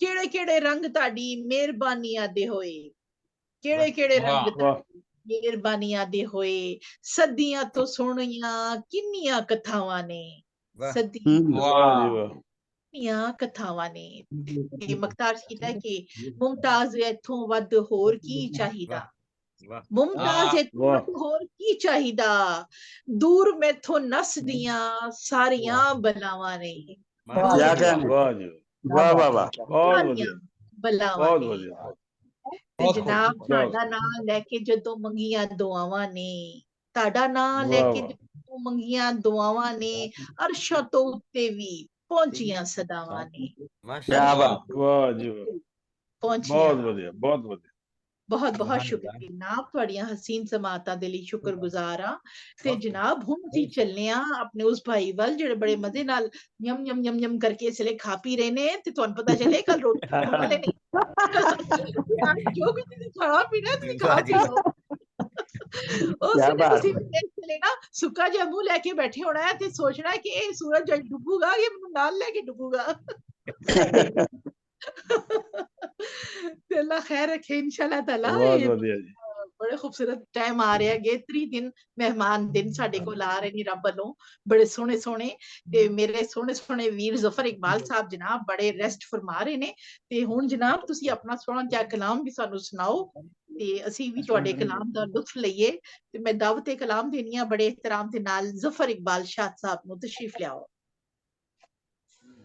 ਕਿਹੜੇ ਕਿਹੜੇ ਰੰਗ ਤੁਹਾਡੀ ਮਿਹਰਬਾਨੀਆਂ ਦੇ ਹੋਏ, ਕਿਹੜੇ ਕਿਹੜੇ वाह ਰੰਗ ਵਾਹ ਮਿਹਰਬਾਨੀਆਂ ਦੇ ਹੋਏ, ਸਦੀਆਂ ਤੋਂ ਸੁਣੀਆਂ ਕਿੰਨੀਆਂ ਕਥਾਵਾਂ ਨੇ, ਵਾਹ ਸਦੀਆਂ ਵਾਹ ਜੀ वाह ਵਾਹ। ਕਿੰਨੀਆਂ ਕਥਾਵਾਂ ਨੇ। ਤੇ ਮਖਤਾਰ ਕੀਤਾ ਕਿ ਮੁਮਤਾਜ਼ ਇੱਥੋਂ ਵੱਧ ਹੋਰ ਕੀ ਚਾਹੀਦਾ, ਵਾਹ ਮੁਮਤਾਜ਼ वाह ਇੱਥੋਂ ਵੱਧ ਹੋਰ ਕੀ ਚਾਹੀਦਾ, ਦੂਰ ਮੈਥੋਂ ਨਸਦੀਆਂ ਸਾਰੀਆਂ ਬਲਾਵਾਂ ਨੇ, ਕਿਆ ਮਾਸ਼ਾਅੱਲਾ ਕਹਿਣਾ। ਵਾਹ ਜੀ ਵਾਹ ਵਾਹ ਵਾਹ। ਬਹੁਤ ਵਧੀਆ, ਸਾਰੀਆਂ ਬਲਾਵਾਂ ਬਹੁਤ ਨੇ। ਵਧੀਆ। ਤੇ बहुत ਜਨਾਬ खूब ਤੁਹਾਡਾ ਨਾਮ ਲੈ ਕੇ ਜਦੋਂ ਮੰਗੀਆਂ ਦੁਆਵਾਂ ਨੇ, ਤੁਹਾਡਾ ਨਾਮ ਲੈ ਵਾਹ ਕੇ ਵਾਹ, ਜਦੋਂ ਮੰਗੀਆਂ ਦੁਆਵਾਂ ਨੇ, ਅਰਸ਼ਾਂ ਤੋਂ ਉੱਤੇ ਵੀ ਪਹੁੰਚੀਆਂ ਸਦਾਵਾਂ ਨੇ, ਕਿਆ ਮਾਸ਼ਾਅੱਲਾ ਬਾਤ। ਵਾਹ ਜੀ ਵਾਹ, ਪਹੁੰਚੀਆਂ। ਬਹੁਤ ਵਧੀਆ, ਬਹੁਤ ਵਧੀਆ। ਬਹੁਤ ਬਹੁਤ सुभान ਸ਼ੁਕਰੀਆ अल्लाह ਜਨਾਬ, ਤੁਹਾਡੀਆਂ ਹਸੀਨ ਸਮਾਤਾਂ ਦੇ ਲਈ ਸ਼ੁਕਰਗੁਜ਼ਾਰ ਹਾਂ। ਤੇ ਜਨਾਬ ਹੁਣ ਅਸੀਂ ਚੱਲੇ ਹਾਂ ਆਪਣੇ ਉਸ ਭਾਈ ਵੱਲ ਜਿਹੜੇ ਬੜੇ ਮਜ਼ੇ ਨਾਲ ਯਮ ਯਮ ਯਮ ਯਮ ਕਰਕੇ ਇਸ ਵੇਲੇ ਖਾ ਪੀ ਰਹੇ ਨੇ, ਤੇ ਤੁਹਾਨੂੰ ਪਤਾ ਚੱਲੇ ਕੱਲ ਰੋਟੀ ਖਾਣ ਵਾਲੇ ਨੇ। ਜੋ ਵੀ ਤੁਸੀਂ ਖਾਣਾ ਪੀਣਾ ਤੁਸੀਂ ਖਾ ਵਾਹ ਜੀ ਪੀ ਲਓ। क्या उसने बात उसी है। ਵੇਲੇ ਨਾ ਸੁੱਕਾ ਜਿਹਾ ਮੂੰਹ ਲੈ ਕੇ ਬੈਠੇ ਹੋਣਾ ਹੈ ਤੇ ਸੋਚਣਾ ਹੈ ਕਿ ਇਹ ਸੂਰਜ ਜਦ ਡੁੱਬੂਗਾ ਇਹ ਮੈਨੂੰ ਨਾਲ ਲੈ ਕੇ ਡੁੱਬੂਗਾ। ਤੇ ਅੱਲਾ ਖੈਰ ਰੱਖੇ ਇਨਸ਼ਾਅੱਲਾ ਤਾਲਾ। ਬਹੁਤ ਵਧੀਆ ਜੀ। ਬੜੇ ਖੂਬਸੂਰਤ ਟਾਈਮ ਆ ਰਿਹਾ ਹੈਗੇ, 30 ਦਿਨ ਮਹਿਮਾਨ ਦਿਨ ਸਾਡੇ ਕੋਲ ਆ ਰਹੇ ਨੇ ਰੱਬ ਵੱਲੋਂ, ਬੜੇ ਸੋਹਣੇ ਸੋਹਣੇ। ਤੇ ਮੇਰੇ ਸੋਹਣੇ ਸੋਹਣੇ ਵੀਰ ਜ਼ਫਰ ਇਕਬਾਲ ਸਾਹਿਬ ਜਨਾਬ ਬੜੇ ਰੈਸਟ ਫਰਮਾ ਰਹੇ ਨੇ। ਤੇ ਹੁਣ ਜਨਾਬ ਤੁਸੀਂ ਆਪਣਾ ਸੋਹਣਾ ਜਿਹਾ ਕਲਾਮ ਵੀ ਸਾਨੂੰ ਸੁਣਾਓ ਤੇ ਅਸੀਂ ਵੀ ਤੁਹਾਡੇ ਕਲਾਮ ਦਾ ਲੁਤਫ ਲਈਏ। ਤੇ ਮੈਂ ਦਾਵਤ ਕਲਾਮ ਦੇਣੀ ਆ ਬੜੇ ਇhtਰਾਮ ਦੇ ਨਾਲ ਜ਼ਫਰ ਇਕਬਾਲ ਸ਼ਾਹ ਸਾਹਿਬ ਨੂੰ, ਤਸ਼ਰੀਫ ਲਿਆਓ।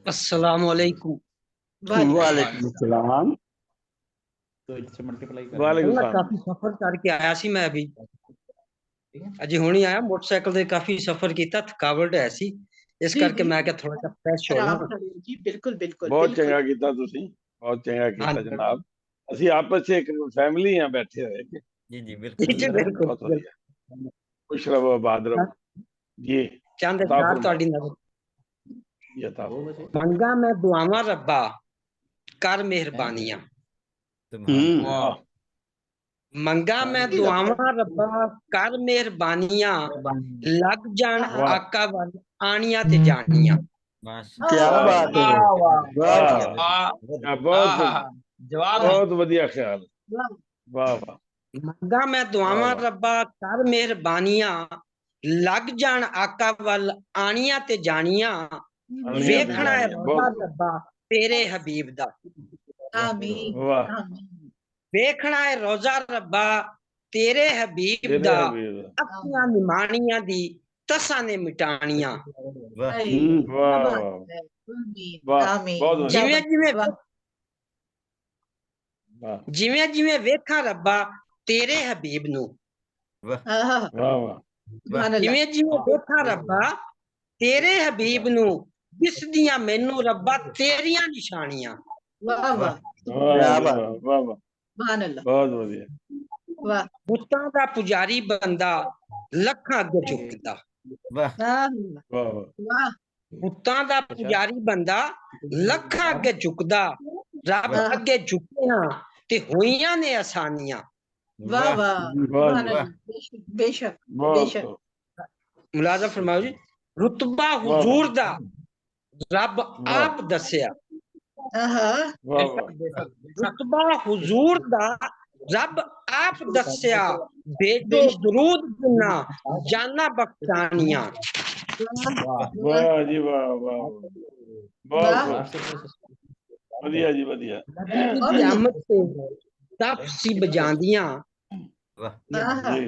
अस्सलाम वालेकुम। वालेकुम सलाम। तो इससे मल्टीप्लाई वालेकुम मैं सलाम। काफी सफर करके आया सी, मैं अभी अजी हुणी आया मोटरसाइकिल ते काफी सफर कीता, थकावट है सी, इस जी, करके जी। मैं क्या थोड़ा सा फ्रेश होना। आराम करिए जी, बिल्कुल बिल्कुल ਬਹੁਤ बिल्कुल। ਚੰਗਾ ਕੀਤਾ ਤੁਸੀਂ, ਬਹੁਤ ਚੰਗਾ ਕੀਤਾ ਹਾਂਜੀ। ਜਨਾਬ। ਅਸੀਂ ਆਪਸ 'ਚ ਇੱਕ ਫੈਮਿਲੀ ਆ ਬੈਠੇ ਹੋਏ ਕਿ ਜੀ ਜੀ जी ਬਿਲਕੁਲ जी बिल्कुल ਬਹੁਤ ਵਧੀਆ। ਖੁਸ਼ ਰਹੋ, ਆਬਾਦ ਰਹੋ ਜੀ। चंद अता इकरार फरमाओ। ਤੁਹਾਡੀ नजर ये अता फरमाओ। मंगा मैं दुआवा रब्बा कर मेहरबानियां। वाह मंगा मैं दुआवा रब्बा कर मेहरबानियां, लग जान वाह। आका वल आनियां ते जानियां। ਮਾਸ਼ਾ क्या वाह, बात है। वाह वाह वाह। वाह। बहुत जवाब है। बहुत ਵਧੀਆ ਖਿਆਲ। वाह। ਵਾਹ ਵਾਹ। मंगा मैं दुआवा वाह, वाह। रब्बा कर मेहरबानियां, लग जान आका वल आनियां ते जानियां। आनियां ते वेखना है जानियां, रोजा बहुत। रब्बा तेरे हबीब दा। आमीन वाह। आमीन। वेखना है रोजा रब्बा तेरे हबीब तेरे दा, हबीब दा। अपनियां निमानियां दी तसां ने मिटानियां। ਵਾਹ सही, वाह क्या वाह बात है। आमीन वाह, आमीन। बहुत बढ़िया। क्या जिवें जिवें वाह, वाह जिवें जिवें वेखा रब्बा तेरे हबीब नू, आहा, वाह वाह। सुभान अल्लाह। जिवें जिवें वेखा रब्बा तेरे हबीब नू, दिसदियां मैनू रब्बा तेरियां निशानियां। वाह वाह वाह क्या जी, बात। वाह वाह वाह। सुभान अल्लाह। बहुत बढ़िया। वाह बुतां दा पुजारी बंदा लखां अगे झुकदा। ਵਾਹ वाह वाह वाह। वाह। बुतां दा पुजारी बंदा लखां अगे झुकदा, रब वाह अगे झुके हां ते होइयां ने आसानियां। वाह ਵਾਹ वाह वाह सुभान जी, अल्लाह। बेशक बेशक बहुत बेशक। मुलाजा फरमाओ जी। रुतबा वाह हुजूर दा रब वाह आप दसिया। आहा, वाह वाह। रुतबा हुजूर दा रब आप दसिया, भेजो दरूद गुना जाना बख्शानियां। वाह वाह वाह जी, वाह वाह वाह। बहुत वाह। बहुत बढ़िया जी, बढ़िया। नबी दी आमद ते तफसी बजांदियां। आहा, जी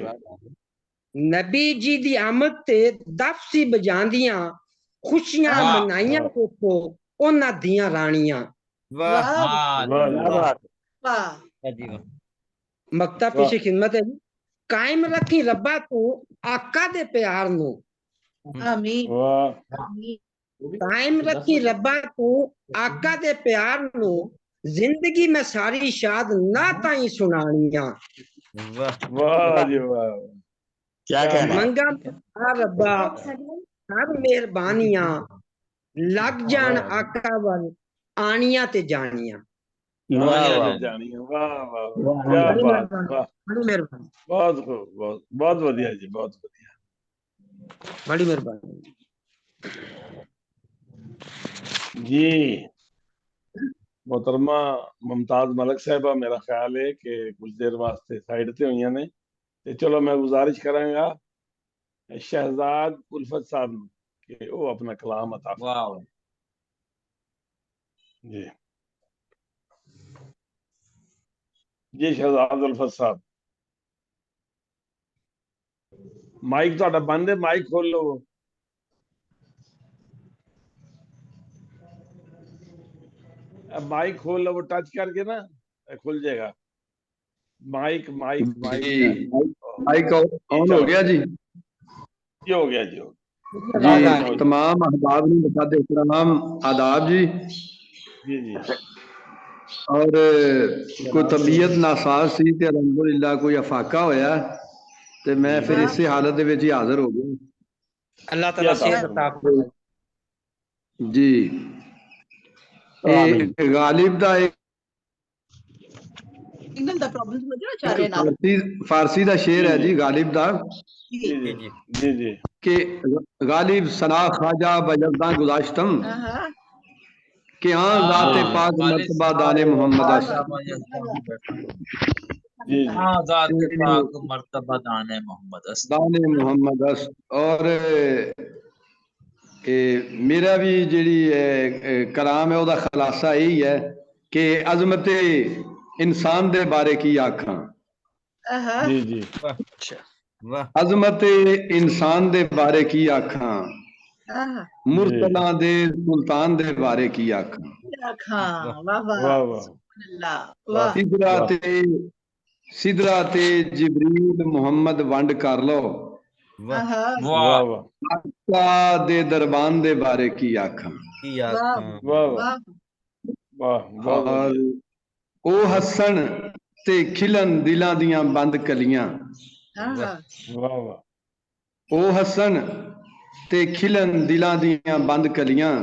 नबी जी दी आमद ते दफसी बजांदियां, खुशियां वाह। मनाइयां देखो उन्हां दियां रानियां। ਵਾਹ वाह हाँ वाह जी, क्या वाह बात। वाह। ਵਾਹ ਜੀ ਵਾਹ मक्ता वाह। पेशे खिदमत है जी। कायम रखी रब्बा तू आका दे प्यार नू, आमीन वाह आमीन। कायम रखी रब्बा तू आका दे प्यार नू, जिंदगी में सारी शाद ना ताई सुनानियां। ਵਾਹ वाह जी, वाह। क्या क्या कहना है। मंगा आ रब्बा कर मेहरबानियां, लग जान वाह। आका वल आनियां ते जानियां। वाह आनिया वाह। से जानी है। वाह वाह वाह, वाह, क्या बड़ी बात। मेहरबानी, वाह, बड़ी मेहरबानी, बहुत खूब, बहुत बहुत बढ़िया जी, बहुत बढ़िया। बड़ी मेहरबानी। जी मोहतरमा मुमताज मलक साहिबा, मेरा ख्याल है कि कुछ देर वास्ते साइड ते हुई ने, ते चलो मैं गुजारिश करांगा शहजाद उल्फत साहब नूं कि वो अपना कलाम अता फरमाए। वाह जी जी शहजाद उल्फत साहब, माइक ਤੁਹਾਡਾ ਬੰਦ ਹੈ, ਮਾइक खोल लो। माइक खोल लो, वो टच करके ना खुल जाएगा। माइक माइक माइक जी माइक ऑन हो गया जी। ये हो गया जी, हो गया। आवाज आ जी रही। तमाम अहबाब ने बता इस्लाम आदाब जी। जी जी और कोई तबीयत नासाज सी ते अलहमदुलिल्लाह कोई अफाका होया ते मैं फिर इस हालत दे विच ही हाजिर हो गया अल्लाह क्या ताला था सेहत अता फरमाए। जी। आमीन। गालिब दा एक सिग्नल दा प्रॉब्लम समझना चाह रहे ना फारसी दा शेर है जी गालिब दा जी जी जी जी जी कि गालिब सना ख्वाजा बजरदा गुज़ाश्तम हाँ कि हाँ ज़ाते पाक मर्तबा दाने मोहम्मद जी हाँ ज़ात पाक मर्तबा दाने मोहम्मद अस्त। दाने मोहम्मद अस्त। और मेरा भी जी कलाम है, ਉਹਦਾ ਖੁਲਾਸਾ यही है कि अजमत इंसान दे बारे की आखां। जी जी वाह अजमत इंसान दे बारे की आखां, मुर्तला दे सुल्तान दे बारे की आखां। वाह वाह वाह वाह अल्लाह वाह सिदरा ते जिबरील मोहम्मद वंड कर लो, वाह वाह वाह आका दे दरबान दे बारे की आखां। की आखां वाह वाह वाह बहुत और बढ़िया। ओ हसन ते खिलन दिलां दियां बंद कलियां, वाह वाह ओ हसन ते खिलन दिलां दियां बंद कलियां,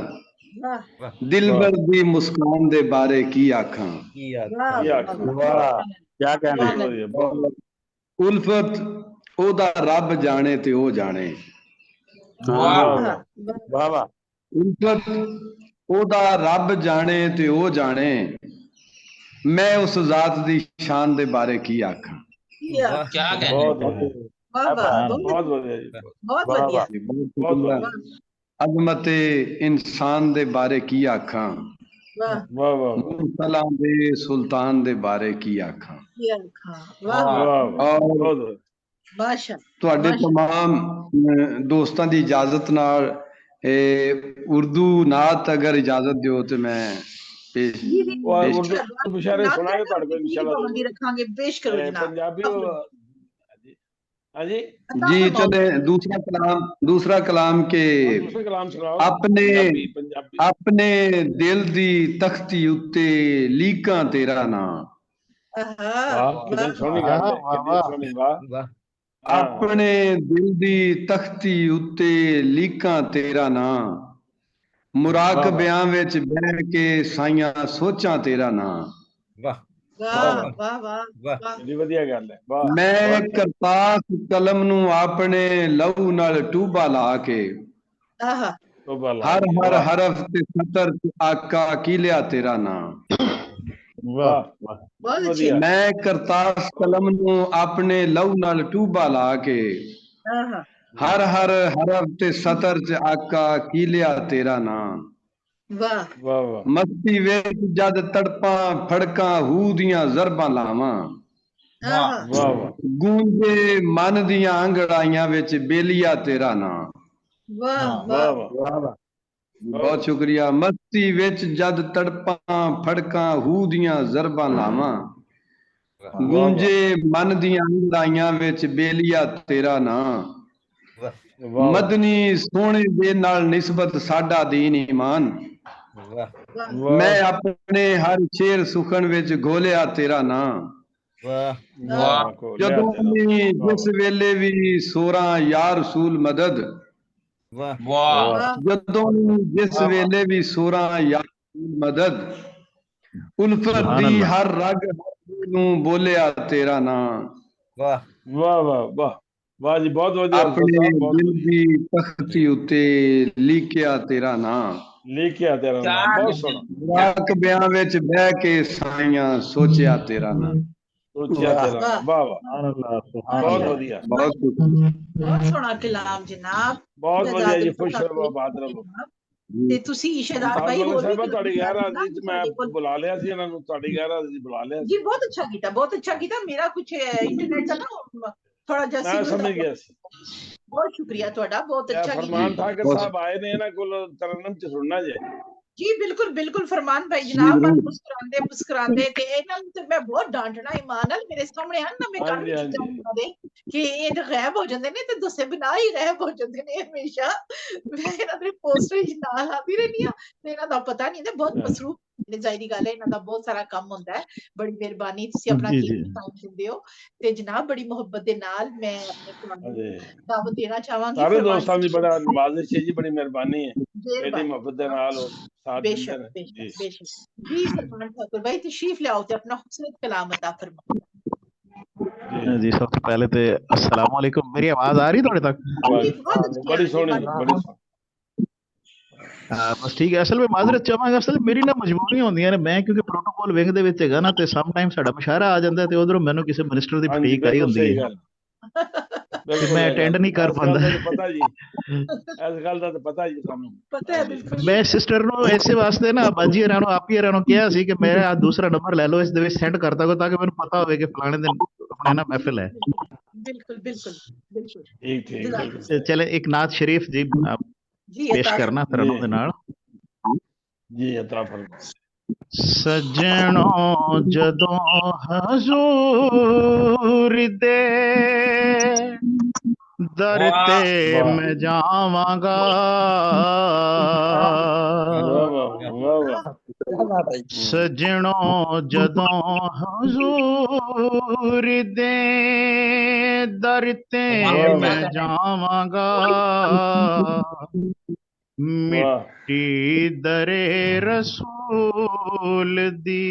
वाह दिलबर दी मुस्कान दे बारे की आखां। की आखां की आखां। वाह क्या कहना बहुत बढ़िया बहुत उल्फत ओदा रब जाने ते ओ जाने, वाह हाँ वाह वाह वाह उल्फत ओदा रब जाने ते ओ जाने, मैं उस जात दी शान दे बारे की आखां। वाह क्या कहने बहुत बढ़िया वाह वाह बहुत बढ़िया जी बहुत वाह बढ़िया बहुत बढ़िया अजमत इंसान दे बारे की आखां, वाह वाह वाह मुर्तला दे सुल्तान दे बारे की आखां। वाह वाह वाह और बहुत बढ़िया। बादशाह ਤੁਹਾਡੇ तमाम ਦੋਸਤਾਂ ਦੀ ਇਜਾਜ਼ਤ ਨਾਲ ਉਰਦੂ ਨਾਤ ਅਗਰ ਇਜਾਜ਼ਤ ਦਿਓ ਤੇ ਮੈਂ ਪੇਸ਼ ਉਹ ਉਰਦੂ ਮੁਸ਼ਾਇਰੇ ਸੁਣਾਂਗੇ ਤੁਹਾਡੇ ਕੋਲ ਇੰਸ਼ਾਅੱਲਾ ਪਾਬੰਦੀ ਰੱਖਾਂਗੇ पेश करो जनाब पंजाबी हाँ जी जी चले दूसरा कलाम के दूसरा कलाम सुनाओ अपने पंजाबी अपने दिल दी तख्ती उत्ते लीकां तेरा नां, वाह कितनी सोहनी गल है कितनी सोहनी वाह वाह अपने दिल दी तख्ती उत्ते लीकां तेरा नां, मुराकबियां विच बह के साइयां सोचां तेरा नां। वाह वाह वाह वाह वाह कितनी वधिया गल है वाह मैं करतास कलम नू अपने लहू नाल टूबा ला के, तो भला हर है, हर वाह हरफ ते सतर च आका की लिया तेरा नां। वाह बहुत अच्छी वधिया मैं करतास कलम नू अपने लहू नाल टूबा ला के, हर हर हरफ ते सतर च आका की लिया तेरा नां। वाह वाह वाह मस्ती विच जद तड़पां फड़कां हू दियां ज़रबां लावां, वाह वाह गूंजे मन दियां अंगड़ाइयां विच बेलिया तेरा नां। वाह वाह वाह वाह वाह बहुत शुक्रिया। मस्ती विच जद तड़पां फड़कां हू दियां ज़रबां लावां, गूंजे मन दियां अंगड़ाइयां विच बेलिया तेरा नां। वाह मदनी सोहणे दे नाल निस्बत साडा दीन ईमान, मैं अपने हर शेर सुखन विच घोलिया तेरा नां। वाह को लिया जदों तेरा भी जिस वेले भी सोरां या रसूल मदद, वाह जदों भी जिस वेले भी सोरां या रसूल मदद, उल्फत दी हर रग नूं बोलिया तेरा नां। वाह वाह वाह वाह जी बहुत वधिया अपने साहब बहुत दिल वधिया दी तख्ती उत्ते लिखिया तेरा नां। लिखिया तेरा क्या नाम बहुत कहने सोहना राकबियां विच बह के साइयां सोचिया तेरा नां। सोचिया तेरा नाम वाह वाह बहुत वधिया बहुत बहुत सोहना कलाम जनाब बहुत वधिया जी इजाजत खुश दो रहो बात रहो ਤੇ ਤੁਸੀਂ ਸ਼ਹਿਜ਼ਾਦ ਮੁਮਤਾਜ਼ ਭਾਈ ਮਲਿਕ ਹੋਰ ਵੀ ਸਾਹਿਬ ਤੁਹਾਡੀ ਗੈਰ ਹਾਜ਼ਰੀ ਚ ਮੈਂ ਤੁਹਾਡੇ ਕੋਲ ਬੁਲਾ ਲਿਆ ਸੀ ਇਹਨਾਂ ਨੂੰ ਤੁਹਾਡੀ ਗੈਰ ਹਾਜ਼ਰੀ ਬੁਲਾ ਲਿਆ जी ਸੀ बहुत अच्छा कीता मेरा कुछ इंटरनेट का ना थोड़ा मैं जैसे समझ गया बहुत शुक्रिया ਤੁਹਾਡਾ बहुत यह अच्छा फरमान कीता ठाकर साहब आए ने ਇਹਨਾਂ ਕੋਲ ਤਰਨਮ ਚ ਸੁਣਨਾ ਜੇ जी बिल्कुल बिल्कुल फरमान भाई जनाब मन मुस्कुरांदे ते ਇਹਨਾਂ ਨੂੰ ਤੇ ਮੈਂ ਬਹੁਤ ਡਾਂਟਣਾ ਈਮਾਨ ਨਾਲ ਮੇਰੇ ਸਾਹਮਣੇ ਹਨ ਨਾ ਮੈਂ हाँ ਕੰਨ जी हाँ ਵਿੱਚ जी ਜਾਂਦੇ ਕਿ ਇਹ ਤਾਂ ਗਾਇਬ ਹੋ ਜਾਂਦੇ ਨੇ ਤੇ ਦੱਸੇ ਬਿਨਾ ਹੀ ਗਾਇਬ ਹੋ ਜਾਂਦੇ ਨੇ ਹਮੇਸ਼ਾ ਮੈਂ ਇਹਨਾਂ ਦੇ ਪੋਸਟਰ ਹੀ ਨਾਲ ਆਦੀ ਰਹਿੰਦੀ ਆ ਤੇ ਇਹਨਾਂ ਦਾ ਪਤਾ ਨਹੀਂ ਤੇ ਬਹੁਤ ਮਸਰੂਫ ਨੇ ਜ਼ਾਹਿਰੀ ਗੱਲ ਹੈ ਇਹਨਾਂ ਦਾ ਬਹੁਤ ਸਾਰਾ ਕੰਮ ਹੁੰਦਾ ਹੈ ਬੜੀ ਮਿਹਰਬਾਨੀ ਤੁਸੀਂ ਆਪਣਾ ਕੀਮਤੀ ਟਾਈਮ ਦਿੰਦੇ ਹੋ ਤੇ ਜਨਾਬ ਬੜੀ ਮੁਹੱਬਤ ਦੇ ਨਾਲ ਮੈਂ ਆਪਣੇ ਤੁਹਾਨੂੰ ਦਾਵਤ ਦੇਣਾ ਚਾਹਾਂਗੀ ਸਾਰੇ ਦੋਸਤਾਂ ਦੀ ਬੜਾ ਨਵਾਜ਼ਿਸ਼ ਹੈ ਜੀ ਬੜੀ ਮਿਹਰਬਾਨੀ ਹੈ ਇਹਦੀ ਮੁਹੱਬਤ ਦੇ ਨਾਲ साथ बेशक देंदे ने जी बेशक बेशक जी। सलमान ठाकुर भाई तशरीफ ले आओ ते अपना खूबसूरत कलाम अता फरमाओ। जी जी सबसे पहले तो अस्सलाम वालेकुम। मेरी आवाज आ रही थोड़े तक? जी बहुत अच्छी आ बड़ी रही सोहनी है। बड़ी सोहनी बस ठीक है। असल में माजरत चाहांगा, असल मेरी ना मजबूरी होंदियां ने, मैं क्योंकि प्रोटोकॉल विंग ਦੇ ਵਿੱਚ ਹੈਗਾ ਨਾ ਤੇ ਸਮ ਟਾਈਮ ਸਾਡਾ ਮੁਸ਼ਾਰਾ ਆ ਜਾਂਦਾ ਤੇ ਉਧਰੋਂ ਮੈਨੂੰ ਕਿਸੇ ਮਿਨਿਸਟਰ ਦੀ हाँ जी ਫਟੀਕ ਆਈ बिल्कुल ਹੁੰਦੀ सही ਹੈ गल ਤੇ बिल्कुल ਮੈਂ सही ਅਟੈਂਡ गल नहीं कर इस पाता। गल का तो पता जी इस गल का तो पता जी सानू पता हाँ है जी बिल्कुल। ਮੈਂ ਸਿਸਟਰ ਨੂੰ ਇਸੇ ਵਾਸਤੇ ਨਾ ਬਾਜੀ ਹਰਾਂ ਨੂੰ ਆਪੀ ਹਰਾਂ ਨੂੰ ਕਿਹਾ ਸੀ ਕਿ ਮੇਰਾ ਦੂਸਰਾ ਨੰਬਰ ਲੈ ਲਓ, ਇਸ ਦੇ ਵਿੱਚ ਸੈਂਡ ਕਰ ਦਾਂਗਾ ਤਾਂ ਕਿ ਮੈਨੂੰ ਪਤਾ ਹੋਵੇ ਕਿ ਫਲਾਣੇ ਦਿਨ ਆਪਣੇ ਨਾ महफिल है। बिल्कुल बिल्कुल बिल्कुल ठीक ठीक जज़ाक बिल्कुल ਤੇ ਚਲੇ ਇੱਕ ਨਾਤ ਸ਼ਰੀਫ ਜੀ जी ਪੇਸ਼ अता ਕਰਨਾ जी ਤਰਨੋਂ ਦੇ ਨਾਲ। जी अता फरमा ਸੱਜਣੋ ਜਦੋਂ ਹਜ਼ੂਰ ਦੇ ਦਰ ਤੇ वाह ਮੈਂ ਜਾਵਾਂਗਾ, वाह वाह वाह वाह ਸੱਜਣੋ ਜਦੋਂ ਹਜ਼ੂਰ ਦੇ ਦਰ ਤੇ वाह ਮੈਂ वाह ਜਾਵਾਂਗਾ, वाह ਮਿੱਟੀ ਦਰੇ ਰਸੂਲ ਦੀ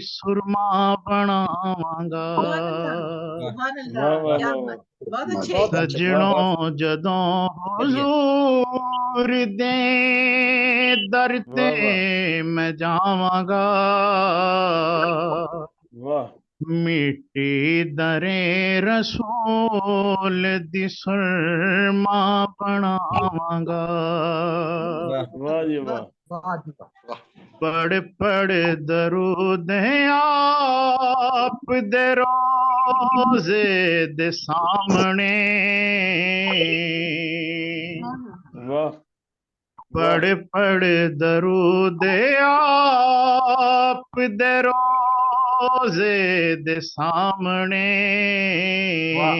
ਸੁਰਮਾ ਬਣਾਵਾਂਗਾ, सुभान वाह अल्लाह वाह क्या वाह बात। बहुत अच्छे वाह ਸੱਜਣੋ ਜਦੋਂ ਹਜ਼ੂਰ ਦੇ ਦਰ ਤੇ वाह वाह ਮੈਂ ਜਾਵਾਂਗਾ, वाह ਮਿੱਟੀ ਦਰੇ ਰਸੂਲ ਦੀ ਸੁਰਮਾ ਬਣਾਵਾਂਗਾ, वाह जी वाह ਪੜ ਪੜ ਦਰੂਦ ਆਪ ਦੇ ਰੋਜ਼ੇ ਦੇ ਸਾਹਮਣੇ, वाह ਪੜ ਪੜ ਦਰੂਦ ਆਪ ਦੇ ਰੋਜ਼ੇ ਦੇ ਸਾਹਮਣੇ, वाह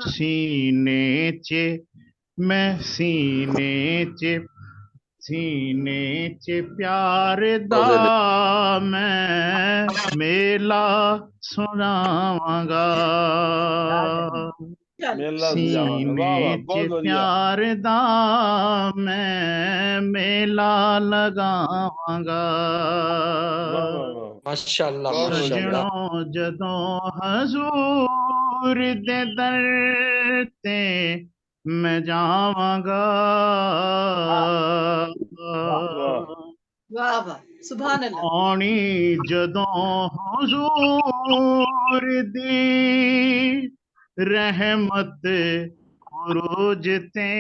ਸੀਨੇ ਚ ਮੈਂ ਸੀਨੇ ਚ ਪਿਆਰ ਦਾ ਮੈਂ ਮੇਲਾ ਸੁਣਾਵਾਂਗਾ, मेला सजावांगा वाह वाह ਸੀਨੇ ਚ बहुत बढ़िया ਪਿਆਰ ਦਾ ਮੈਂ ਮੇਲਾ ਲਗਾਵਾਂਗਾ, वाह वाह वाह माशाल्लाह बहुत बढ़िया ਸੱਜਣੋ ਜਦੋਂ ਹਜ਼ੂਰ ਦੇ ਦਰ ਤੇ ਮੈਂ ਜਾਵਾਂਗਾ, वाह वाह वाह सुभान अल्लाह। ਆਉਣੀ ਜਦੋਂ ਹਜ਼ੂਰ ਦੀ ਰਹਿਮਤ ਖੁਰੂਜ ਤੇ,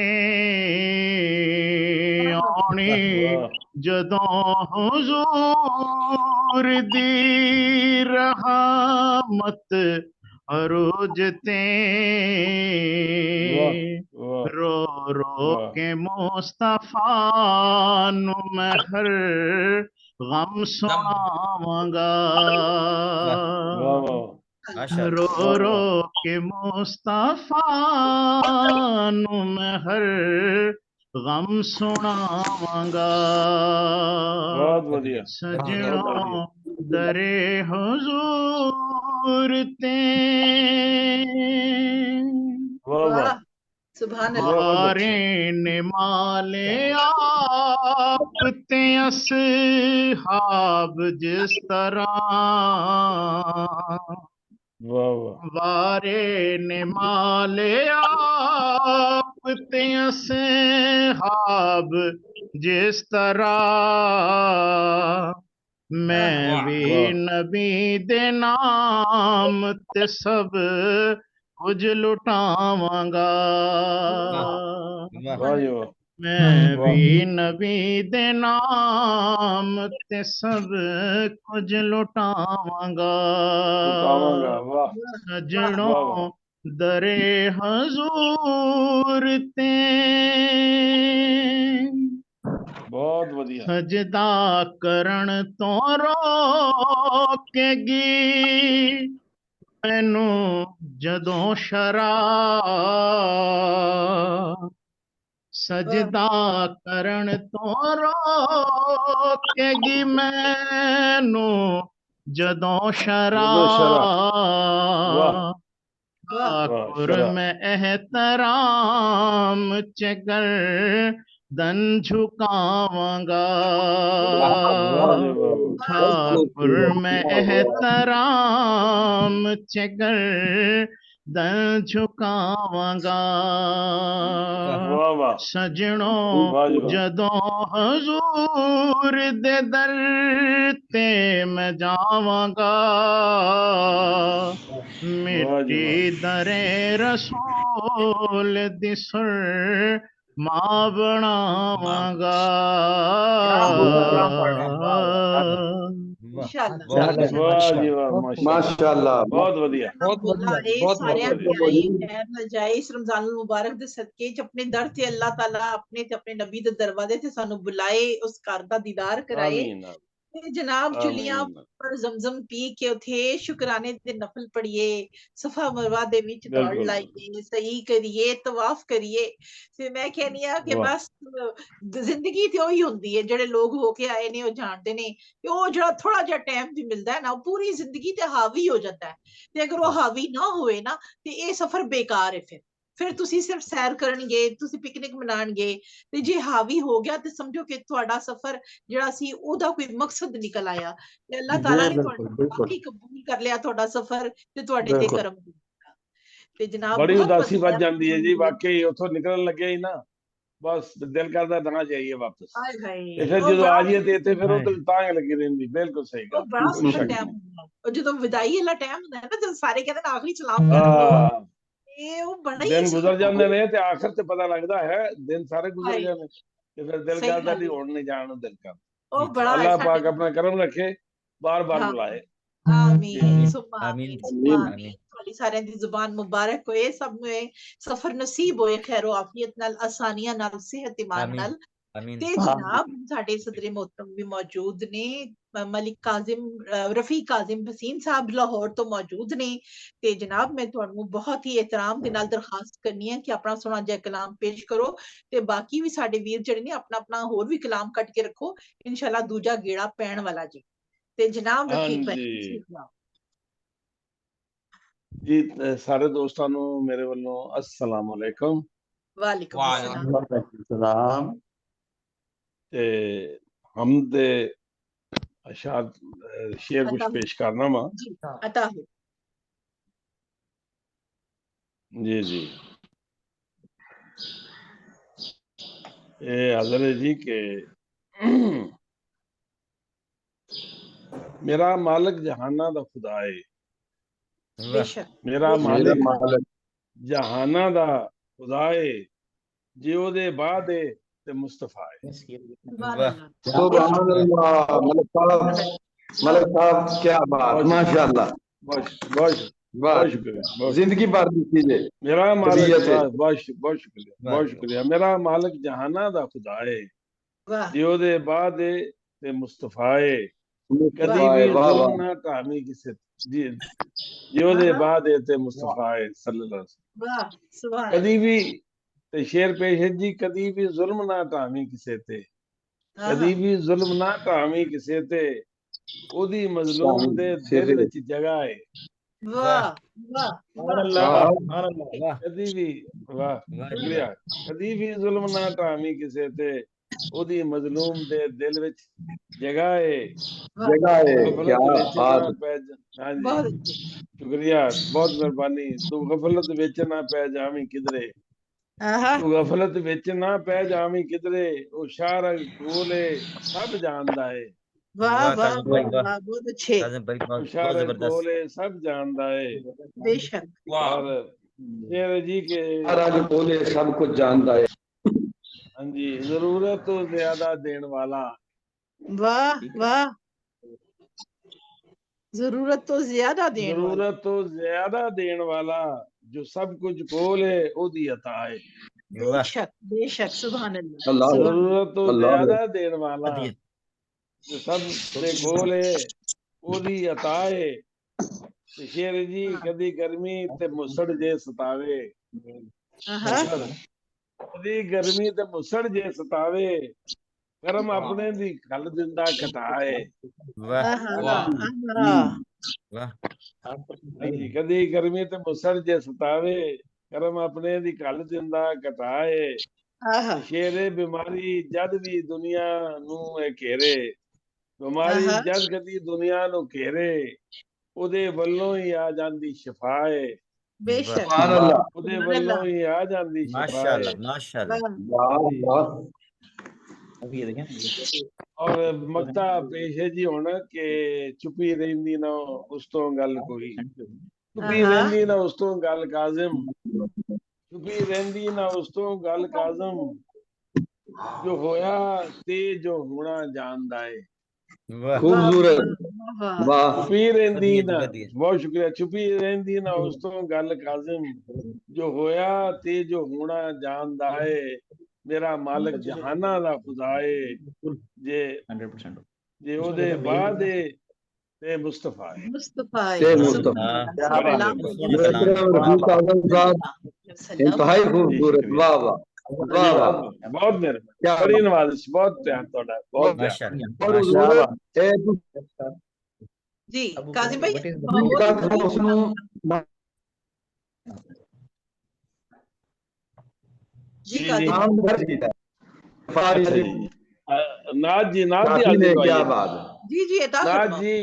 ਆਉਣੀ वाह ਜਦੋਂ ਹਜ਼ੂਰ ਦੀ ਰਹਿਮਤ ਅਰੂਜ ਤੇ, वाह वाह ਰੋ ਰੋ वाह ਕੇ ਮੁਸਤਫਾ ਨੂੰ ਮੈਂ ਹਰ ਗਮ ਸੁਣਾਵਾਂਗਾ, वाह वाह माशाअल्लाह ਰੋ वाह ਰੋ ਕੇ ਮੁਸਤਫਾ ਨੂੰ ਮੈਂ ਹਰ ਗਮ ਸੁਣਾਵਾਂਗਾ, बहुत बढ़िया बहुत ਸੱਜਣੋ बढ़िया ਦਰੇ ਹਜ਼ੂਰ ਤੇ वाह वाह वाह सुभान अल्लाह। बहुत अच्छे वारे ने माले आप ते असहाब जिस तरह, वाह वाह वारे ने माले आप ते असहाब जिस तरह, मैं भी वाह नबी दे नाम ते सब कुछ लुटावांगा, वाह वाह जी वाह मैं वाह भी नबी दे नाम ते सब कुछ लुटावांगा, लुटावांगा वाह सजणों वाह वाह दरे हजूर ते बहुत बढ़िया सजदा करण तो रोकेगी मैनू जदों शराब, सजदा करण तो रोकेगी मैनू जदों जदों शरा वाह शराब, वाह वाह आकुर शरा में एहतराम चकर दन झुकावांगा वाह ठाकुर में एहतराम चकर दन झुकावांगा वाह वाह सजणों वाह जी वाह जदों हजूर दे दर ते मैं जावांगा वाह जी मिट्टी वाह दरे रसूल दी सुर मां बनावांगा इंशाअल्लाह वाह जी वाह माशाल्लाह माशाअल्लाह बहुत बढ़िया अल्लाह ए बहुत सारे बढ़िया आई खैर न जाए इस रमजान मुबारक दे सदके च अपने दर ते अल्लाह ताला अपने ते अपने नबी दे दरवाजे ते सानू बुलाए उस घर दा दीदार कराए आमीन ते जनाब चुलियां आमीन पर जमजम पी के उथे शुक्राने दे नफल पढ़िए सफा मरवा दे विच दौड़ बिल्कुल लाइए सही करिए तवाफ करिए फिर मैं कहनी आ कि वाह बस जिंदगी ते ओही हुंदी है जेड़े लोग होके आए ने ओ जानदे ने कि ओ जेड़ा थोड़ा जिहा टाइम भी मिलदा है ना ओ पूरी जिंदगी ते हावी हो जाता है ते अगर वो हावी ना होए ना ते ये सफर बेकार है फिर ਤੁਸੀਂ ਸਿਰਫ ਸੈਰ ਕਰਨਗੇ ਤੁਸੀਂ ਪਿਕਨਿਕ ਮਨਾਣਗੇ ਤੇ ਜੇ ਹਾਵੀ ਹੋ ਗਿਆ ਤੇ ਸਮਝੋ ਕਿ ਤੁਹਾਡਾ ਸਫਰ ਜਿਹੜਾ ਸੀ ਉਹਦਾ ਕੋਈ ਮਕਸਦ ਨਿਕਲ ਆਇਆ ਤੇ ਅੱਲਾਹ ਤਾਲਾ ਨੇ ਤੁਹਾਨੂੰ ਵਾਕਈ ਕਬੂਲ ਕਰ ਲਿਆ ਤੁਹਾਡਾ ਸਫਰ ਤੇ ਤੁਹਾਡੇ ਤੇ ਕਰਮ ਕੀਤਾ ਤੇ ਜਨਾਬ बड़ी बहुत उदासी मजा बच जाती है जी वाकई उथों निकलन लगे ही ना बस दिल करदा ना जाइए वापस हाय ते हाय फिर ਉਹ जो बड़ा आ जाइए ते इत्थे फिर उधर तांग लगी रहंदी बिल्कुल सही ਉਹ गल ਬੜਾ कोई ਸੋਹਣਾ शक ਟਾਈਮ नहीं ਹੁੰਦਾ ਉਹ ਜਦੋਂ ਵਿਦਾਈ ਵਾਲਾ ਟਾਈਮ ਹੁੰਦਾ ਹੈ ਨਾ ਜਦੋਂ ਸਾਰੇ ਕਹਿੰਦੇ ਨੇ ਆਖਰੀ ਸਲਾਮ ਕਰ ਲਓ हाँ ਇਹ ਉਹ ਬੜਾ ਹੀ दिन गुजर जाते ने ते आखिर ते पता लगता है दिन सारे गुजर हाय गए ने ते फिर दिल सही करदा गल नहीं है होड़ नहीं जान दिल कर ਉਹ बड़ा है अल्लाह साडे पाक अपना करम रखे बार बार हाँ बुलाए आमीन आमीन सुम्मा आमीन आमीन सुम्मा आमीन आमीन ਤੁਹਾਡੀ ਸਾਰਿਆਂ ਦੀ ਜ਼ੁਬਾਨ ਮੁਬਾਰਕ ਹੋਏ ਸਭ ਨੂੰ ਇਹ ਸਫ਼ਰ ਨਸੀਬ ਹੋਏ ਖੈਰੋ ਆਫੀਅਤ ਨਾਲ ਆਸਾਨੀਆਂ ਨਾਲ ਸਿਹਤ ਇਮਾਨ आमीन ਨਾਲ आमीन ਤੇ ਜਨਾਬ ਸਾਡੇ ਸਦਰੇ मोहतरम भी मौजूद ने मलिक काजिम रफी काजिम भसीन साहब लाहौर तो मौजूद ने ते जनाब मैं ਤੁਹਾਨੂੰ बहुत ही एहतराम ਦੇ ਨਾਲ ਦਰਖਾਸਤ ਕਰਨੀ ਹੈ ਕਿ ਆਪਣਾ ਸੋਹਣਾ ਜਿਹਾ ਕਲਾਮ ਪੇਸ਼ ਕਰੋ ਤੇ ਬਾਕੀ ਵੀ ਸਾਡੇ ਵੀਰ ਜਿਹੜੇ ਨੇ ਆਪਣਾ ਆਪਣਾ ਹੋਰ ਵੀ ਕਲਾਮ ਕੱਟ ਕੇ ਰੱਖੋ ਇਨਸ਼ਾਅੱਲਾ ਦੂਜਾ ਗੇੜਾ ਪੈਣ ਵਾਲਾ ਜੀ ਤੇ ਜਨਾਬ हाँ रफीक भाई जी ਤੁਸੀਂ ਸੁਣਾਓ जी सारे दोस्तों ਨੂੰ ਮੇਰੇ ਵੱਲੋਂ अस्सलाम वालेकुम वालेकुम अस्सलाम सलाम ਤੇ ਹਮਦ ਦੇ ਅਸ਼ਾਰ ਸ਼ੇਰ ਕੁਝ अता ਪੇਸ਼ ਕਰਨਾ ਵਾ जी अता हो जी जी ये हजर है जी के मेरा मालिक जहाना दा खुदा है बेशक मेरा बेशक मालिक जहाना दा खुदा है जे ओदे बाद है ते मुस्तफा है सुभान वाह अल्लाह सुभान अल्लाह मलिक साहब क्या बात माशाअल्लाह बहुत वाह शुक्रिया बहुत जिंदगी भर दी चीजें मेरा मालिक तबीयत है बहुत शुक्रिया मेरा मालिक जहाना दा खुदा है वाह जे ओदे बाद है ते मुस्तफा है कदी वाह भी वाह जुल्म ना ढामी किसे जी जे ओदे हाँ बाद है ते मुस्तफा है सल्लल्लाहु अलैहि वसल्लम वाह सुभान कदी अल्लाह भी ते शेर पेश है जी कदी भी जुल्म ना ढामी किसे ते हाँ कदी भी जुल्म ना ढामी किसे ते ओदी मजलूम दे दिल विच जगह है वाह वाह वाह वाह कदी भी वाह वाह जी शुक्रिया कदी भी जुल्म ना ढामी किसे ते ओदी मजलूम दे दिल विच जगह है वाह जगह है क्या गफलत विच ना बात पै हाँ जी बहुत अच्छे शुक्रिया बहुत मेहरबानी तू गफलत विच ना पै जावी किधरे हाँ तू गफलत विच ना पै जावी किधरे ओ शार कोले सब जानदा है वाह वाह वाह काजिम भाई वाह वाह वाह बहुत अच्छे काजिम भाई ओ बहुत शार जबरदस्त कोले सब जानदा है बेशक वाह और शेर जी के महाराज बोले सब कुछ जानता है हाँ जी जरूरत तो ज्यादा देने वाला वाह वाह जरूरत तो ज्यादा देने वाला जरूरत तो ज्यादा देने वाला जो सब कुछ कोल है ओदी अता है वाह बेशक बेशक सुभान अल्लाह अल्लाह सुभान जरूरत तो अल्लाह ज्यादा देने वाला अदील जो सब दे कोल है ओदी अता है ते शेर जी कदी गर्मी ते मुसड़ जे सतावे हाँ कदी गर्मी ते मुसड़ जे सतावे करम अपने दी खल दिंदा घटाए वाह वाह वाह हाँ जी कदी गर्मी ते मुसड़ जे सतावे करम अपने दी खल दिंदा घटाए ਆਹਾ ਸ਼ੇਰੇ ਬਿਮਾਰੀ ਜਦ ਵੀ ਦੁਨੀਆ ਨੂੰ ਇਹ ਘੇਰੇ, ਬਿਮਾਰੀ ਆਹਾ ਜਦ ਕਦੀ ਦੁਨੀਆ ਨੂੰ ਘੇਰੇ, ਉਹਦੇ ਵੱਲੋਂ ਹੀ ਆ ਜਾਂਦੀ ਸ਼ਿਫਾ ਏ, ਬੇਸ਼ੱਕ ਸੁਭਾਨ ਅੱਲਾਹ ਉਹਦੇ ਸੁਭਾਨ ਵੱਲੋਂ ਅੱਲਾਹ ਹੀ ਆ ਜਾਂਦੀ ਸ਼ਿਫਾ ਮਾਸ਼ਾਅੱਲਾ ਏ। ਮਾਸ਼ਾਅੱਲਾ। ਵਾਹ ਵਾਹ ਔਰ ਮਕਤਾ ਪੇਸ਼ ਹੈ ਜੀ ਹੁਣ ਕਿ ਚੁੱਪੀ ਰਹਿੰਦੀ ਨਾ ਉਸ ਤੋਂ ਗੱਲ ਕੋਈ, ਚੁੱਪੀ ਆਹਾ ਰਹਿੰਦੀ ਨਾ ਉਸ ਤੋਂ ਗੱਲ ਕਾਜ਼ਮ, ਚੁੱਪੀ ਰਹਿੰਦੀ ਨਾ ਉਸ ਤੋਂ ਗੱਲ ਕਾਜ਼ਮ, ਜੋ ਹੋਇਆ ਤੇ ਜੋ ਹੋਣਾ ਜਾਣਦਾ ਏ। ਵਾਹ ਖੂਬਸੂਰਤ ਵਾਹ ਵਾਹ ਚੁੱਪੀ ਰਹਿੰਦੀ ਵਧੀਆ ਜੀ ਨਾ, ਵਧੀਆ। ਬਹੁਤ ਸ਼ੁਕਰੀਆ, ਚੁੱਪੀ ਰਹਿੰਦੀ ਨਾ ਉਸ ਤੋਂ ਗੱਲ ਕਾਜ਼ਮ, ਜੋ ਹੋਇਆ ਤੇ ਜੋ ਹੋਣਾ ਜਾਣਦਾ ਏ, ਮੇਰਾ ਮਾਲਕ ਜਹਾਨਾਂ ਦਾ ਖੁਦਾ ਏ, ਜੇ 100%। ਜੇ ਉਹਦੇ ਬਾਅਦ ਏ ਤੇ ਮੁਸਤਫਾ ਏ। ਮੁਸਤਫਾ ਤੇ ਸੁਭਾਨ ਮੁਸਤਫਾ ਬੜੀ ਅੱਲਾह ਮਿਹਰਬਾਨੀ। ਸੋਹਣਾ ਕਲਾਮ ਹੈ। रफीक आजम साहब इंतहाई जी खूबसूरत शुक्रिया, वाह वाह वाह वाह बहुत बहुत मेहरबानी, क्या बड़ी बात नवाजिश, बहुत प्यार थोड़ा, बहुत प्यार। माशाअल्लाह और माशाअल्लाह। हुजूर ए तुस जी काजिम भाई का उसनु जी जी जी काजिम नाम दर्ज कीता फारी अच्छा जी नाज जी, नाज जी काफी ने हाजिर क्या होइए बात है जी जी अता नाज फरमाओ जी,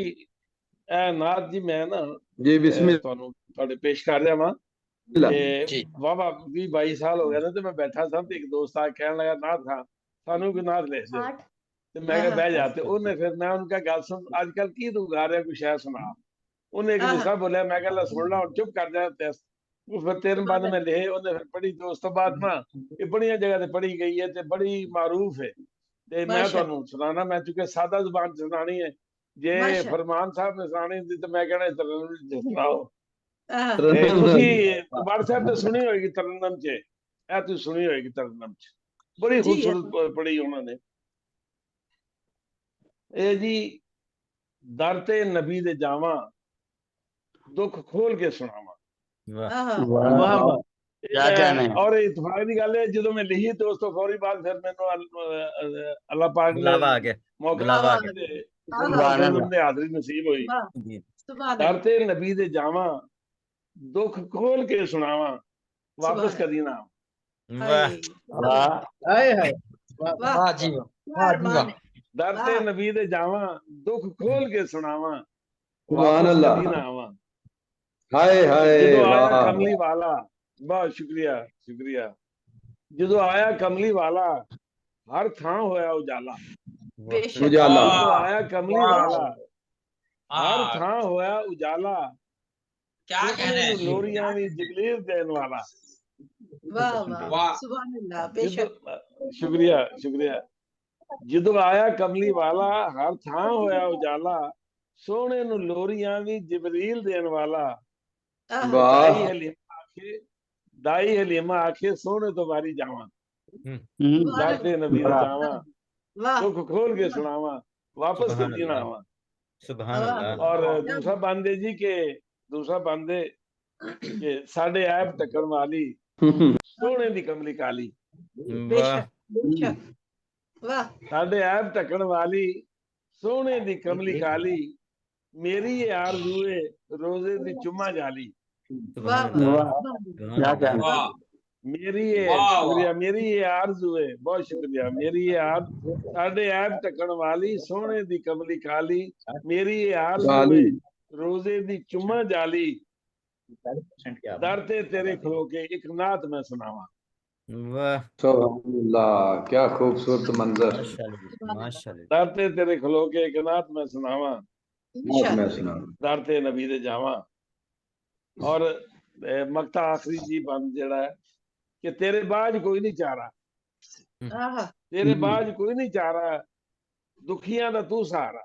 नाज जी मैं ना जी बिस्मिल्लाह ਤੁਹਾਨੂੰ ਤੁਹਾਡੇ ਪੇਸ਼ ਕਰ ਰਿਹਾ ਵਾਂ ਕਿ ਵਾਵਾ 20-22 ਸਾਲ ਹੋ ਗਏ ਨੇ ਤੇ ਮੈਂ ਬੈਠਾ ਸਾਂ ਤੇ ਇੱਕ ਦੋਸਤ ਆ ਕਹਿਣ ਲੱਗਾ ਨਾਥ ਖਾਂ ਸਾਨੂੰ ਕੋਈ ਨਾਥ ਲਿਖ ਦੇ, ਤੇ ਮੈਂ ਕਿਹਾ ਬਹਿ ਜਾ, ਤੇ ਉਹਨੇ ਫਿਰ ਮੈਂ ਉਹਨੂੰ ਕਿਹਾ ਗੱਲ ਸੁਣ ਅੱਜ ਕੱਲ ਕੀ ਤੂੰ ਗਾ ਰਿਹਾ, ਕੋਈ ਸ਼ਾਇਰ ਸੁਣਾ। ਉਹਨੇ ਇੱਕ ਮਿਸਰਾ ਬੋਲਿਆ, ਮੈਂ ਕਿਹਾ ਲੈ ਸੁਣ ਲਾ, ਹੁਣ ਚੁੱਪ ਕਰ ਜਾ ਤੇ ਉਹ ਫਿਰ ਤੇਰੇ ਬਾਅਦ ਮੈਂ ਲਿਖੇ, ਉਹਨੇ ਫਿਰ ਪੜ੍ਹੀ, ਤੇ ਉਸ ਤੋਂ ਬਾਅਦ ਨਾ ਇਹ ਬੜੀਆਂ ਜਗ੍ਹਾ ਤੇ ਪੜ੍ਹੀ ਗਈ ਹੈ ਤੇ ਬੜੀ ਮਾਰੂਫ ਹੈ, ਤੇ ਮੈਂ ਤੁਹਾਨੂੰ ਸੁਣਾਣਾ, ਮੈਂ ਚੁੱਕੇ ਸਾਦਾ ਜ਼ੁਬਾਨ ਚ ਸੁਣਾਣੀ ਹੈ, ਜੇ ਫਰਮਾਨ ਸਾਹਿਬ ਨੇ ਸੁਣਾਣੀ ਹੁੰਦੀ ਤੇ ਮੈਂ ਕਹਿਣਾ ਸੁਣਾਓ। ਤੁਸੀਂ WhatsApp ਤੇ ਸੁਣੀ ਹੋਏਗੀ ਤਰਨਮ ਚ, ਇਹ ਤੁਸੀਂ ਸੁਣੀ ਹੋਏਗੀ ਤਰਨਮ ਚ, ਬੜੀ ਖੂਬਸੂਰਤ ਪੜ੍ਹੀ ਉਹਨਾਂ ਨੇ। ਇਹ ਜੀ ਦਰ ਤੇ ਨਬੀ ਦੇ ਜਾਵਾਂ, ਦੁੱਖ ਖੋਲ ਕੇ ਸੁਣਾਵਾਂ। वाह वाह वाह क्या कहने हैं। और इतफाक की गल है, जो मैं लिखी तो उस तो फौरी बाद फिर मैंने अल्लाह पाक ने गुलाबा आ गया, मौका गुलाबा आ दिया, ने हाज़री नसीब हुई। गया। दर ते नबी दे जावां, दुख खोल के सुनावां, वापस कदी ना। वाह वाह वाह जी वाह दर ते नबी दे जावां, दुख खोल के सुनावां, सुभान वापस अल्लाह। कदी ना आवां। हाय हाय ਜਦੋਂ ਆਇਆ वाह ਕਮਲੀ ਵਾਲਾ, ਬਹੁਤ ਸ਼ੁਕਰੀਆ ਸ਼ੁਕਰੀਆ, ਜਦੋਂ ਆਇਆ ਕਮਲੀ ਵਾਲਾ ਹਰ ਥਾਂ ਹੋਇਆ ਉਜਾਲਾ, उजाला ਜਦੋਂ ਆਇਆ ਕਮਲੀ ਵਾਲਾ ਹਰ ਥਾਂ ਹੋਇਆ ਉਜਾਲਾ, क्या कहने हैं। ਲੋਰੀਆਂ ਵੀ ਜਗਲੀਰ ਦੇਣ ਵਾਲਾ। वाह वाह सुभान अल्लाह बेशक ਸ਼ੁਕਰੀਆ ਸ਼ੁਕਰੀਆ, ਜਦੋਂ ਆਇਆ ਕਮਲੀ ਵਾਲਾ ਹਰ ਥਾਂ ਹੋਇਆ ਉਜਾਲਾ, ਸੋਹਣੇ ਨੂੰ ਲੋਰੀਆਂ ਵੀ ਜਬਰੀਲ ਦੇਣ ਵਾਲਾ। वाह दाई हलीमा आखे सोने तो बारी जावा, हम्म, दर ते नबी दे जावा, वाह दुख खोल के सुनावा, वापस सुभान कदी ना अल्लाह। आवा। सुभान अल्लाह। और दूसरा बंदे जी के दूसरा बंदे के साडे ऐब टकन वाली, सोने दी कमली काली। वाह बेशक बेशक वाह साडे ऐब टकन वाली, सोने दी कमली काली, मेरी ये आरज़ू है रोजे दी चुम्मा जाली। वाह सुभान अल्लाह। वाह क्या कहने हैं। वाह मेरी ये वाह, शुक्रिया, मेरी ये आरज़ू है, बहुत शुक्रिया, मेरी ये आरज़ू, साडे ऐब टकन वाली, सोने दी कमली काली, मेरी ये आरज़ू काली। है रोजे दी चुम्मा जाली, दर ते तेरे खलो के एक नात मैं सुनावा। वाह सुभान अल्लाह, क्या खूबसूरत मंजर। माशाअल्लाह माशाअल्लाह। दर ते तेरे खलो के एक नात मैं सुनावा, मैं सुना दर ते नबी दे जावा। और मक्ता आखिरी जी बंद जेड़ा है कि तेरे बाज कोई नहीं चाह रहा, आहा तेरे बाज कोई नहीं चाह रहा, दुखियां दा तू सहारा।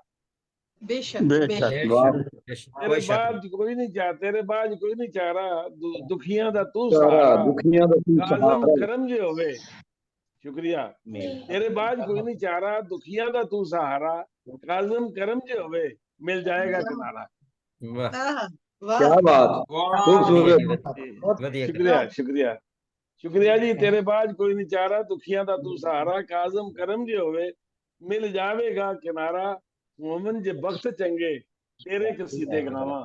बेशक बेशक। बेशक वाह तेरे कोई शक बाज कोई नहीं चाह, तेरे बाज कोई नहीं चाह रहा, दुखियां दा तू सारा सहारा। दुखियां दा तू काज़म सहारा। करम जे होवे, शुक्रिया, तेरे बाज कोई नहीं चाह रहा, दुखियां दा तू सहारा, काज़म करम जे होवे, मिल जाएगा किनारा। वाह आहा क्या वाह बात वाह खूबसूरत। वधिया शुक्रिया शुक्रिया शुक्रिया जी, तेरे बाज कोई नहीं चाह रहा, दुखियां दा तू सहारा, काज़म करम जे होवे, मिल जावेगा किनारा। मोमन जे बख्त चंगे, तेरे कसीदे गनावा,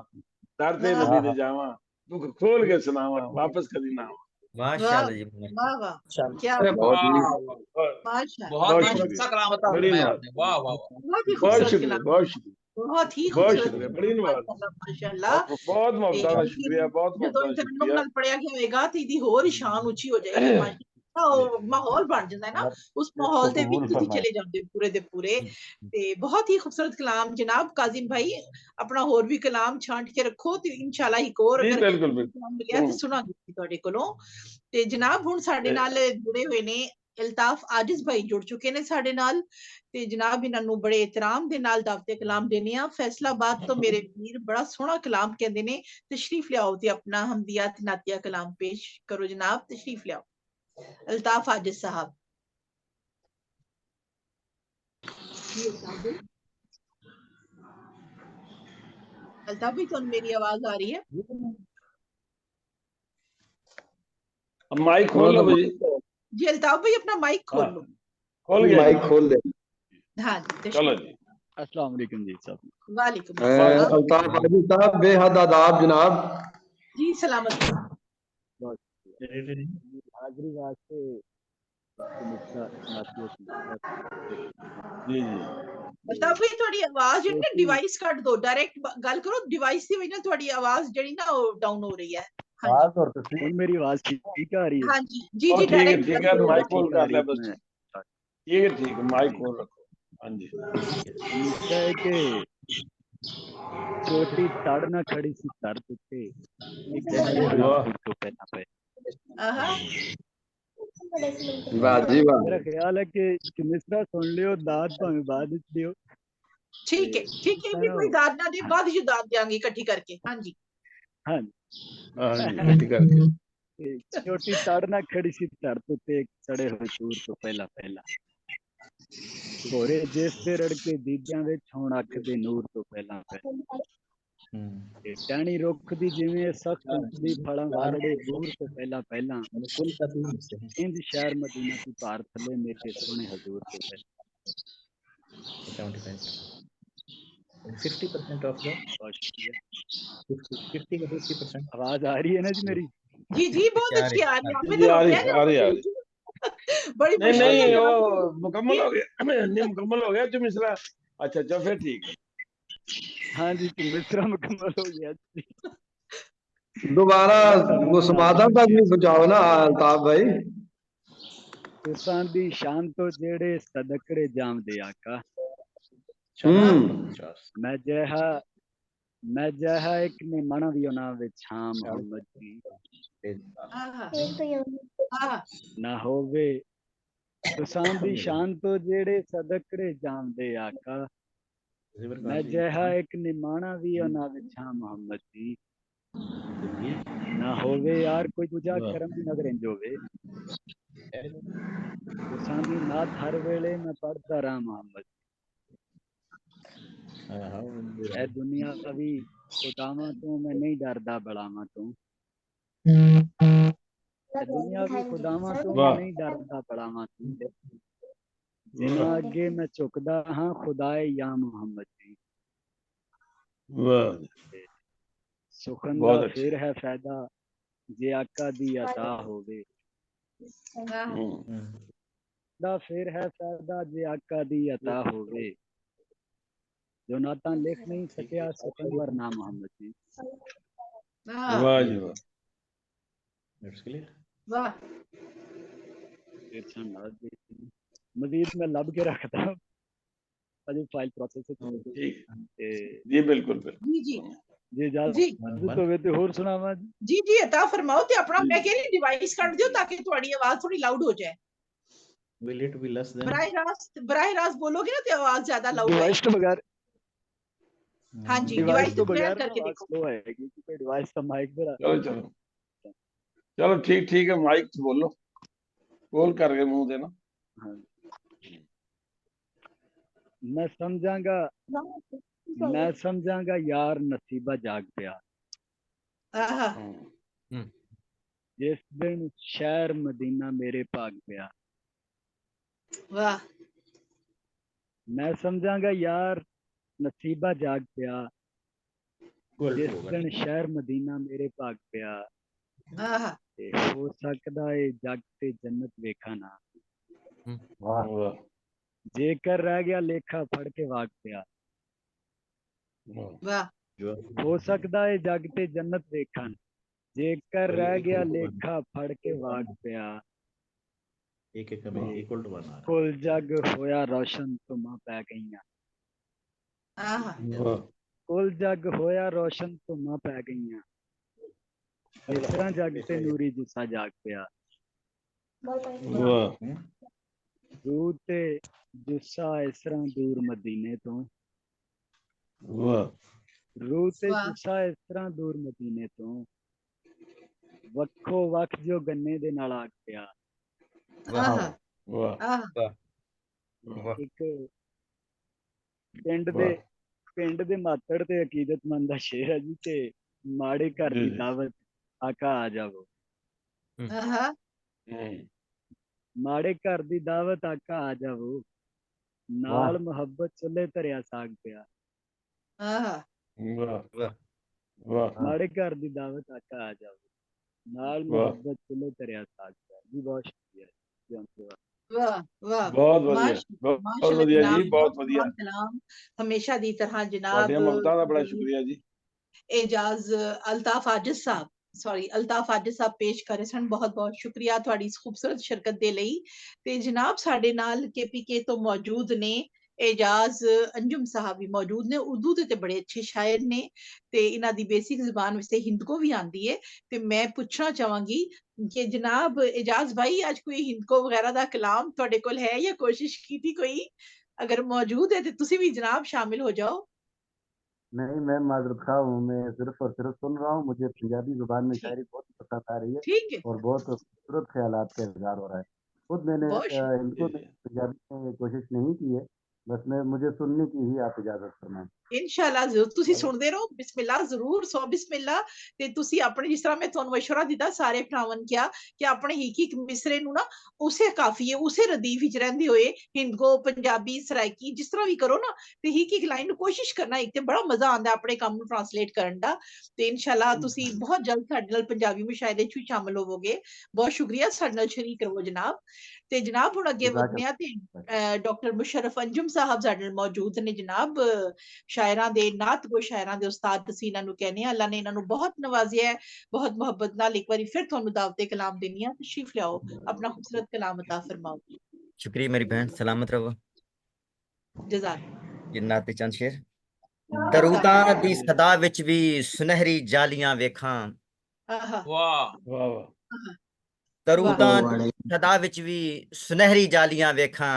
दर ते नबी दे जावा, दुख खोल के सुनावा, वापस कदी ना आवा। माशाल्लाह जी वाह वाह, क्या अरे बहुत ही माशाल्लाह, बहुत ही शुक्रिया, अच्छा कलाम बता बड़ी फरमाया नवाज, आपने, वाह वाह वाह। बहुत ही बहुत खूबसूरत शुक्रिया, कलाम, बहुत शुक्रिया, बहुत ही बहुत खूबसूरत शुक्रिया, बड़ी नवाज, माशाल्लाह। बहुत मोहब्बत का ਤੇ शुक्रिया, बहुत ਜਦੋਂ मोहब्बत का ਇਹ ਤਰਨਮ शुक्रिया। ਨਾਲ ਪੜਿਆ ਗਿਆ ਹੋਵੇਗਾ ਤੇ ਇਹਦੀ ਹੋਰ ਹੀ ਸ਼ਾਨ ਉੱਚੀ ਹੋ ਜਾਏਗੀ ਮਾਸ਼ਾਅੱਲਾ। ਉਹ ਮਾਹੌਲ ਬਣ ਜਾਂਦਾ ਹੈ ਨਾ, ਉਸ ਮਾਹੌਲ ਦੇ ਵਿੱਚ ਤੁਸੀਂ ਚਲੇ ਜਾਂਦੇ ਹੋ ਪੂਰੇ ਦੇ ਪੂਰੇ। ਤੇ ਬਹੁਤ ਹੀ ਖੂਬਸੂਰਤ ਕਲਾਮ ਜਨਾਬ ਕਾਜ਼ਿਮ ਭਾਈ, ਆਪਣਾ ਹੋਰ ਵੀ ਕਲਾਮ ਛਾਂਟ ਕੇ ਰੱਖੋ ਤੇ ਇਨਸ਼ਾਅੱਲਾ ਇੱਕ ਹੋਰ जी ਅਗਰ बिल्कुल बिल्कुल ਕਲਾਮ ਮਿਲਿਆ ਤੇ ਸੁਣਾਂਗੇ ਤੁਹਾਡੇ ਕੋਲੋਂ। ਤੇ ਜਨਾਬ ਹੁਣ ਸਾਡੇ ਨਾਲ ਜੁੜੇ ਹੋਏ ਨੇ ਅਲਤਾਫ ਆਜਿਜ਼ ਭਾਈ, ਜੁੜ ਚੁੱਕੇ ਨੇ ਸਾਡੇ ਨਾਲ ਤੇ ਜਨਾਬ ਇਹਨਾਂ ਨੂੰ ਬੜੇ ਇਤਰਾਮ ਦੇ ਨਾਲ ਦਾਵਤੇ ਕਲਾਮ ਦੇਣੇ ਆ। ਫੈਸਲਾਬਾਦ ਤੋਂ ਮੇਰੇ ਵੀਰ ਬੜਾ ਸੋਹਣਾ ਕਲਾਮ ਕਹਿੰਦੇ ਨੇ, तशरीफ लियाओ ते अपना हमदियात नातिया कलाम पेश करो जनाब, तशरीफ लियाओ अल्ताफ आजिज साहब। अल्ताफ भाई, तुम मेरी आवाज आ रही है? अब माइक खोल लो भाई, जी अल्ताफ भाई अपना माइक खोल लो। खोल गया, माइक खोल दे। हाँ जी, चलो जी। अस्सलाम वालेकुम जी साहब। वालेकुम अस्सलाम। अल्ताफ हाजी साहब बेहद आदाब जनाब। जी सलामत। हाजिरी वास्ते जी जी अल्ताफ भाई थोड़ी आवाज ਜਿਹੜੀ ਨਾ ਡਿਵਾਈਸ ਕੱਟ ਦੋ, ਡਾਇਰੈਕਟ ਗੱਲ ਕਰੋ ਡਿਵਾਈਸ ਦੀ ਵਜ੍ਹਾ ਨਾਲ ਤੁਹਾਡੀ ਆਵਾਜ਼ ਜਿਹੜੀ ਨਾ ਉਹ ਡਾਊਨ ਹੋ ਰਹੀ ਹੈ। आवाज और तस्वीर मेरी आवाज ठीक आ रही है? हाँ जी जी और जी, ठीक है, डायरेक्ट ठीक है, माइक खोल कर ले बस, ठीक है, माइक खोल रखो। हाँ जी, मिलता है कि छोटी तड़ ना खड़ी सी सर पे एक तो पहना पे। वाह जी वाह। मेरा ख्याल है कि मिसरा सुन लियो, दाद भावे बाद विच दियो। ठीक है ठीक है, भी कोई दाद ना दे, बाद जो दाद देंगे इकट्ठी करके। हाँ जी हाँ इकट्ठी करके। छोटी तड़ ना खड़ी सी सर पे एक सड़े हुए सूर तो पहला पहला भोरे जिस दे रड़के दीदियां विच होण अख दे नूर तो पहला पहला टहनी रुख दी जिवें सख्त दी फलां वालड़े दूर तो पहला पहला इंज शहर मदीना की पार थले मेरे सोने हजूर तो पहला 50% ऑफ द 50% आवाज आ रही है ना जी मेरी? जी जी बहुत अच्छी आ रही है, हमें जी तो आ रही रोकना आ रही आ है रही। बड़ी नहीं मुश्किल नहीं से वो मुकम्मल हो गया, नहीं मुकम्मल हो गया जो मिसरा। अच्छा अच्छा फिर ठीक है। हाँ जी मिसरा मुकम्मल हो गया जी। दोबारा वो समाधान तक भी पहुंचाओ ना अल्ताफ भाई। तुसां दी शान तो जेड़े सदकड़े जाम दे आका, मैं जहा एक ने मना भी ना विच हां मोहम्मद जी ना होवे। तुसां दी शान तो जेड़े सदकड़े जाम दे आका, मैं जहा एक निमाना भी ना विच हां मोहम्मद जी ना होवे। यार कोई दूजा करम दी नजर इंज होवे। तुसां दी नात हर वेले मैं पढ़दा रहा मोहम्मद। ए दुनिया भी खुदावा तो मैं नहीं डरदा बलावा तो। दुनिया भी खुदावा तो मैं नहीं डरदा बलावा तो। जिन्ना अगे मैं झुकदा हाँ खुदाए या मोहम्मद जी। सुखन दा फिर है फायदा जे आका दी अता होवे। दा फिर है फायदा जे आका दी अता होवे। जो नाता लिख नहीं सकिया सुखनवर ना मोहम्मद जी। वाह जी वाह, दैट्स क्लियर। वाह मजीद मैं लब के रखता हूँ अभी फाइल प्रोसेस जी बिल्कुल बिल्कुल जी जी जी तो वे तो होर सुनावा जी जी अता फरमाओ ते अपना मैं कह रही डिवाइस काट दियो ताकि तुम्हारी आवाज थोड़ी लाउड हो जाए। Will it be less then? बराह रास्त बोलोगे ना तो आवाज ज्यादा लाउड है। डिवाइस तो बगैर, हाँ जी डिवाइस तो बगैर करके देखो। स्लो है क्योंकि डिवाइस का माइक जरा चलो चलो चलो ठीक ठीक है, माइक से बोलो, बोल करके मुंह देना। हाँ। मैं समझांगा यार नसीबा जाग पिया जिस दिन शहर मदीना मेरे भाग पिया। वाह। मैं समझांगा यार नसीबा जाग पिया जिस दिन शहर मदीना मेरे भाग पिया। ਤੇ ਹੋ ਸਕਦਾ ਏ ਜੱਗ ਤੇ ਜੰਨਤ ਵੇਖਾਂ ਨਾ, ਵਾਹ ਵਾਹ ਜੇਕਰ ਰਹਿ ਗਿਆ ਲੇਖਾ ਫੜ ਕੇ ਵਾਗ ਪਿਆ। ਵਾਹ ਹੋ ਸਕਦਾ ਏ ਜੱਗ ਤੇ ਜੰਨਤ ਵੇਖਾਂ, ਜੇਕਰ ਰਹਿ ਗਿਆ ਲੇਖਾ ਫੜ ਕੇ ਵਾਗ ਪਿਆ। एक एक में इक्वल टू 1 आ रहा ਕੁਲ ਜੱਗ ਹੋਇਆ ਰੋਸ਼ਨ ਧੁੰਮਾਂ ਪੈ ਗਈਆਂ, ਆਹ ਕੁਲ ਜੱਗ ਹੋਇਆ ਰੋਸ਼ਨ ਧੁੰਮਾਂ ਪੈ ਗਈਆਂ। ਇਸ ਤਰ੍ਹਾਂ ਜੱਗ ਤੇ ਨੂਰੀ ਜੁੱਸਾ ਜਾਗ ਪਿਆ। ਵਾਹ ਰੂਹ ਤੇ ਜੁੱਸਾ ਇਸ ਤਰ੍ਹਾਂ ਦੂਰ ਮਦੀਨੇ ਤੋਂ, ਵਾਹ ਰੂਹ ਤੇ ਵਾਹ। ਜੁੱਸਾ ਇਸ ਤਰ੍ਹਾਂ ਦੂਰ ਮਦੀਨੇ ਤੋਂ, ਵੱਖੋ ਵੱਖ ਜੋ ਗੰਨੇ ਦੇ ਨਾਲ ਆਗ ਪਿਆ। ਆਹ ਵਾਹ ਆਹ ਵਾਹ ਇੱਕ ਪਿੰਡ ਦੇ ਮਾਤੜ ਤੇ ਅਕੀਦਤਮੰਦ ਦਾ ਸ਼ੇਰ ਹੈ ਜੀ, ਤੇ ਮਾੜੇ ਘਰ ਦੀ ਜੀ। ਦਾਵਤ ਆਕਾ ਆ ਜਾਵੋ। ਆਹ ਮਾੜੇ ਘਰ ਦੀ ਦਾਵਤ ਆਕਾ ਆ ਜਾਵੋ, ਨਾਲ ਮੁਹੱਬਤ ਚੁੱਲ੍ਹੇ ਧਰਿਆ ਸਾਗ ਪਿਆ। ਆਹ ਵਾਹ ਵਾਹ ਵਾਹ ਮਾੜੇ ਘਰ ਦੀ ਦਾਵਤ ਆਕਾ ਆ ਜਾਵੋ, ਨਾਲ ਵਾਹ। ਮੁਹੱਬਤ ਚੁੱਲ੍ਹੇ ਧਰਿਆ ਸਾਗ ਪਿਆ। ਜੀ ਬਹੁਤ ਸ਼ੁਕਰੀਆ ਜੀ। ਵਾਹ ਵਾਹ ਬਹੁਤ ਵਧੀਆ ਬਹੁਤ ਮਾਸ਼ਾਅੱਲਾ ਵਧੀਆ ਜਨਾਬ, ਜੀ ਬਹੁਤ ਵਧੀਆ ਬਹੁਤ ਕਲਾਮ ਹਮੇਸ਼ਾ ਦੀ ਤਰ੍ਹਾਂ ਜਨਾਬ। ਤੁਹਾਡੀਆਂ ਮੁਹੱਬਤਾਂ ਦਾ ਬੜਾ ਸ਼ੁਕਰੀਆ ਜੀ। एजाज अल्ताफ आजिज साहब अल्ताफ आजिज साहब पेश करे सन। बहुत बहुत शुक्रिया ਤੁਹਾਡੀ ਇਸ ਖੂਬਸੂਰਤ ਸ਼ਿਰਕਤ ਦੇ ਲਈ। ਤੇ ਜਨਾਬ ਸਾਡੇ ਨਾਲ KPK ਤੋਂ ਮੌਜੂਦ ਨੇ एजाज अंजुम साहब भी मौजूद ने। उर्दू ਦੇ ਤੇ ਬੜੇ ਅੱਛੇ ਸ਼ਾਇਰ ਨੇ ਤੇ ਇਹਨਾਂ ਦੀ ਬੇਸਿਕ ਜ਼ੁਬਾਨ ਵਿੱਚ ਤੇ ਹਿੰਦਕੋ ਵੀ ਆਂਦੀ ਹੈ। ਤੇ ਮੈਂ ਪੁੱਛਣਾ ਚਾਹਾਂਗੀ ਕਿ ਜਨਾਬ एजाज भाई ਅੱਜ ਕੋਈ ਹਿੰਦਕੋ ਵਗੈਰਾ ਦਾ ਕਲਾਮ ਤੁਹਾਡੇ ਕੋਲ ਹੈ ਜਾਂ ਕੋਸ਼ਿਸ਼ ਕੀਤੀ ਕੋਈ? अगर मौजूद है तो तुसी भी जनाब शामिल हो जाओ। नहीं, मैं माजूर खा हूँ, मैं सिर्फ और सिर्फ सुन रहा हूँ। मुझे पंजाबी जुबान में शायरी बहुत पसंद आ रही है ठीक है, और बहुत खूबसूरत ख्यालात का इजहार हो रहा है। खुद मैंने बहुत इनको पंजाबी में कोशिश नहीं की है, बस मुझे सुनने की ही आप इजाजत फरमाएं। इंशाल्लाह जरूर तुसी सुनदे रहो। बिस्मिल्लाह जरूर सो बिस्मिल्लाह। ते तुसी अपने जिस तरह मैं तुहानू मशवरा दिता सारे भरावां नू किया कि अपने हिक हिक मिसरे नू ना उसे काफिये उसे रदीफ विच रहिंदे होए हिंदको पंजाबी सराइकी जिस तरह भी करो ना ते हिक हिक लाइन नू कोशिश करना। एक ते बड़ा मजा आंदा अपने काम नू ट्रांसलेट करन दा। ते इंशाल्लाह तुसी बहुत जल्द साडे नाल पंजाबी मुशायरे च भी शामिल होवोगे। बहुत शुक्रिया साडे नाल शरीक रहो जनाब। ते जनाब हुण अगे वधने आ ते डॉक्टर मुशर्रफ अंजुम साहब साडे नाल मौजूद ने जनाब। शायरां दे नात गो शायरां दे उस्ताद असीं इन्हां नू कहने आ। अल्लाह ने इन्हां नू बहुत नवाजिया है, बहुत मोहब्बत नाल। एक बारी फिर तुहानू दावते कलाम देनी आ। तशरीफ लियाओ, अपना खूबसूरत कलाम अता फरमाओ। शुक्रिया मेरी बहन, सलामत रहो। जज़ाक जिन्नात चंद शेर। दरूदां दी सदा विच भी सुनहरी जालियां वेखां। आहा वाह वाह वाह दरूदां दी सदा विच भी सुनहरी जालियां वेखां।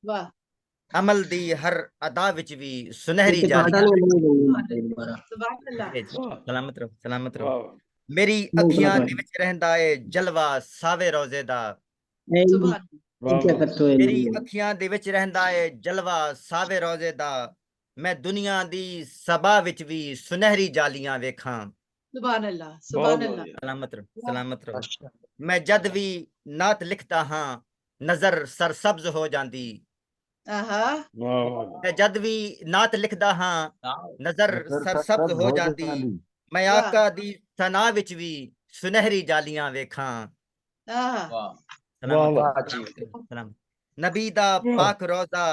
वाह अमल दी हर अदा विच भी सुनहरी जालियां। सुभान अल्लाह। सलामत रहो, सलामत रहो। वाह मेरी अखियां दे विच रहंदा है जलवा सावे रोजे दा। सुभान मेरी अखियां दे विच रहंदा है जलवा सावे रोजे दा। मैं दुनिया दी सबा विच भी सुनहरी जालियां वेखां। सुभान अल्लाह, बहुत सुभान अल्लाह। बढ़िया सलामत रहो, सलामत रहो। मैं जद भी नात लिखता हां नजर सरसब्ज हो जांदी। आहा वाह वाह मैं जद भी नात लिखदा हां नजर सरसब्ज हो जांदी। मैं वाह आका दी सना विच भी सुनहरी जालियां वेखां। आहा वाह सलामत वाह रहो, सलामत रहो, सलामत। नबी दा पाक रोजा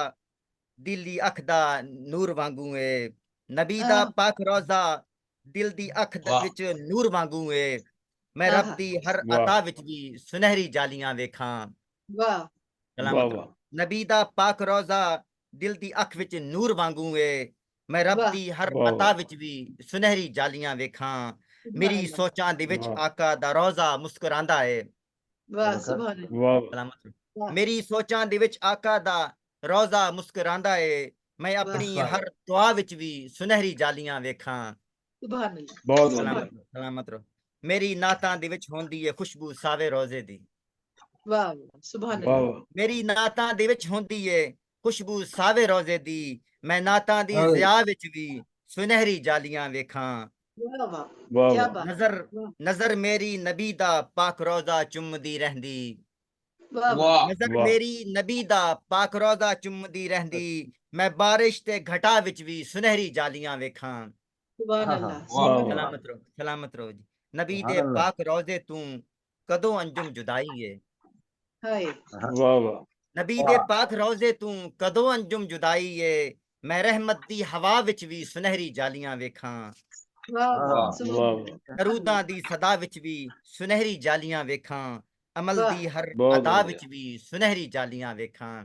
दिल दी अख दा नूर वांगू ए। नबी दा पाक रोजा दिल दी अख वाह विच नूर वांगू ए। मैं रब आहा दी हर वाह अता विच भी सुनहरी जालियां वेखां। वाह वाह सलामत रहो। वाह नबी दा पाक रोजा दिल दी अख विच नूर वांगू ए। मैं रब वाह दी हर वाह अता वाह विच भी सुनहरी जालियां वेखां। सुभान मेरी अल्लाह। सोचां दे विच वाह आका दा रोजा मुस्कुरांदा है। वाह सुभान अल्लाह। वाह सलामत रहो। वाह मेरी सोचां दे विच आका दा रोजा मुस्कुरांदा है। मैं अपनी वाह हर दुआ विच भी सुनहरी जालियां वेखां। सुभान अल्लाह, बहुत सुभान बढ़िया सलामत रहो, सलामत रहो। मेरी नातां दे विच होंदी है खुशबू सावे रोजे दी। वाह सुभान वाह अल्लाह। वाह मेरी नातां दे विच होंदी है खुशबू सावे रोजे दी। मैं नातां दी ज़िया विच भी सुनहरी जालियां वेखां। वाह वाह वाह क्या वाह बात। नजर वाह नजर मेरी नबी दा पाक रोजा चुमदी रहंदी। वाह वाह वाह नजर वाह मेरी नबी दा पाक रोजा चुमदी रहंदी। मैं बारिश ते घटा विच भी सुनहरी जालियां वेखां। सुभान अल्लाह, वाह सुभान वाह अल्लाह। सलामत रहो जी। नबी दे पाक रोजे तू कदों अंजुम जुदाई है। हाय वाह वाह नबी दे पाक रोजे तू कदों अंजुम जुदाई है। मैं रहमत दी हवा विच भी सुनहरी जालियां वेखां। वाह वाह सुभान वाह दरूदां दी सदा विच भी सुनहरी जालियां वेखां। अमल वाह दी हर बहुत अदा बढ़िया विच भी सुनहरी जालियां वेखां।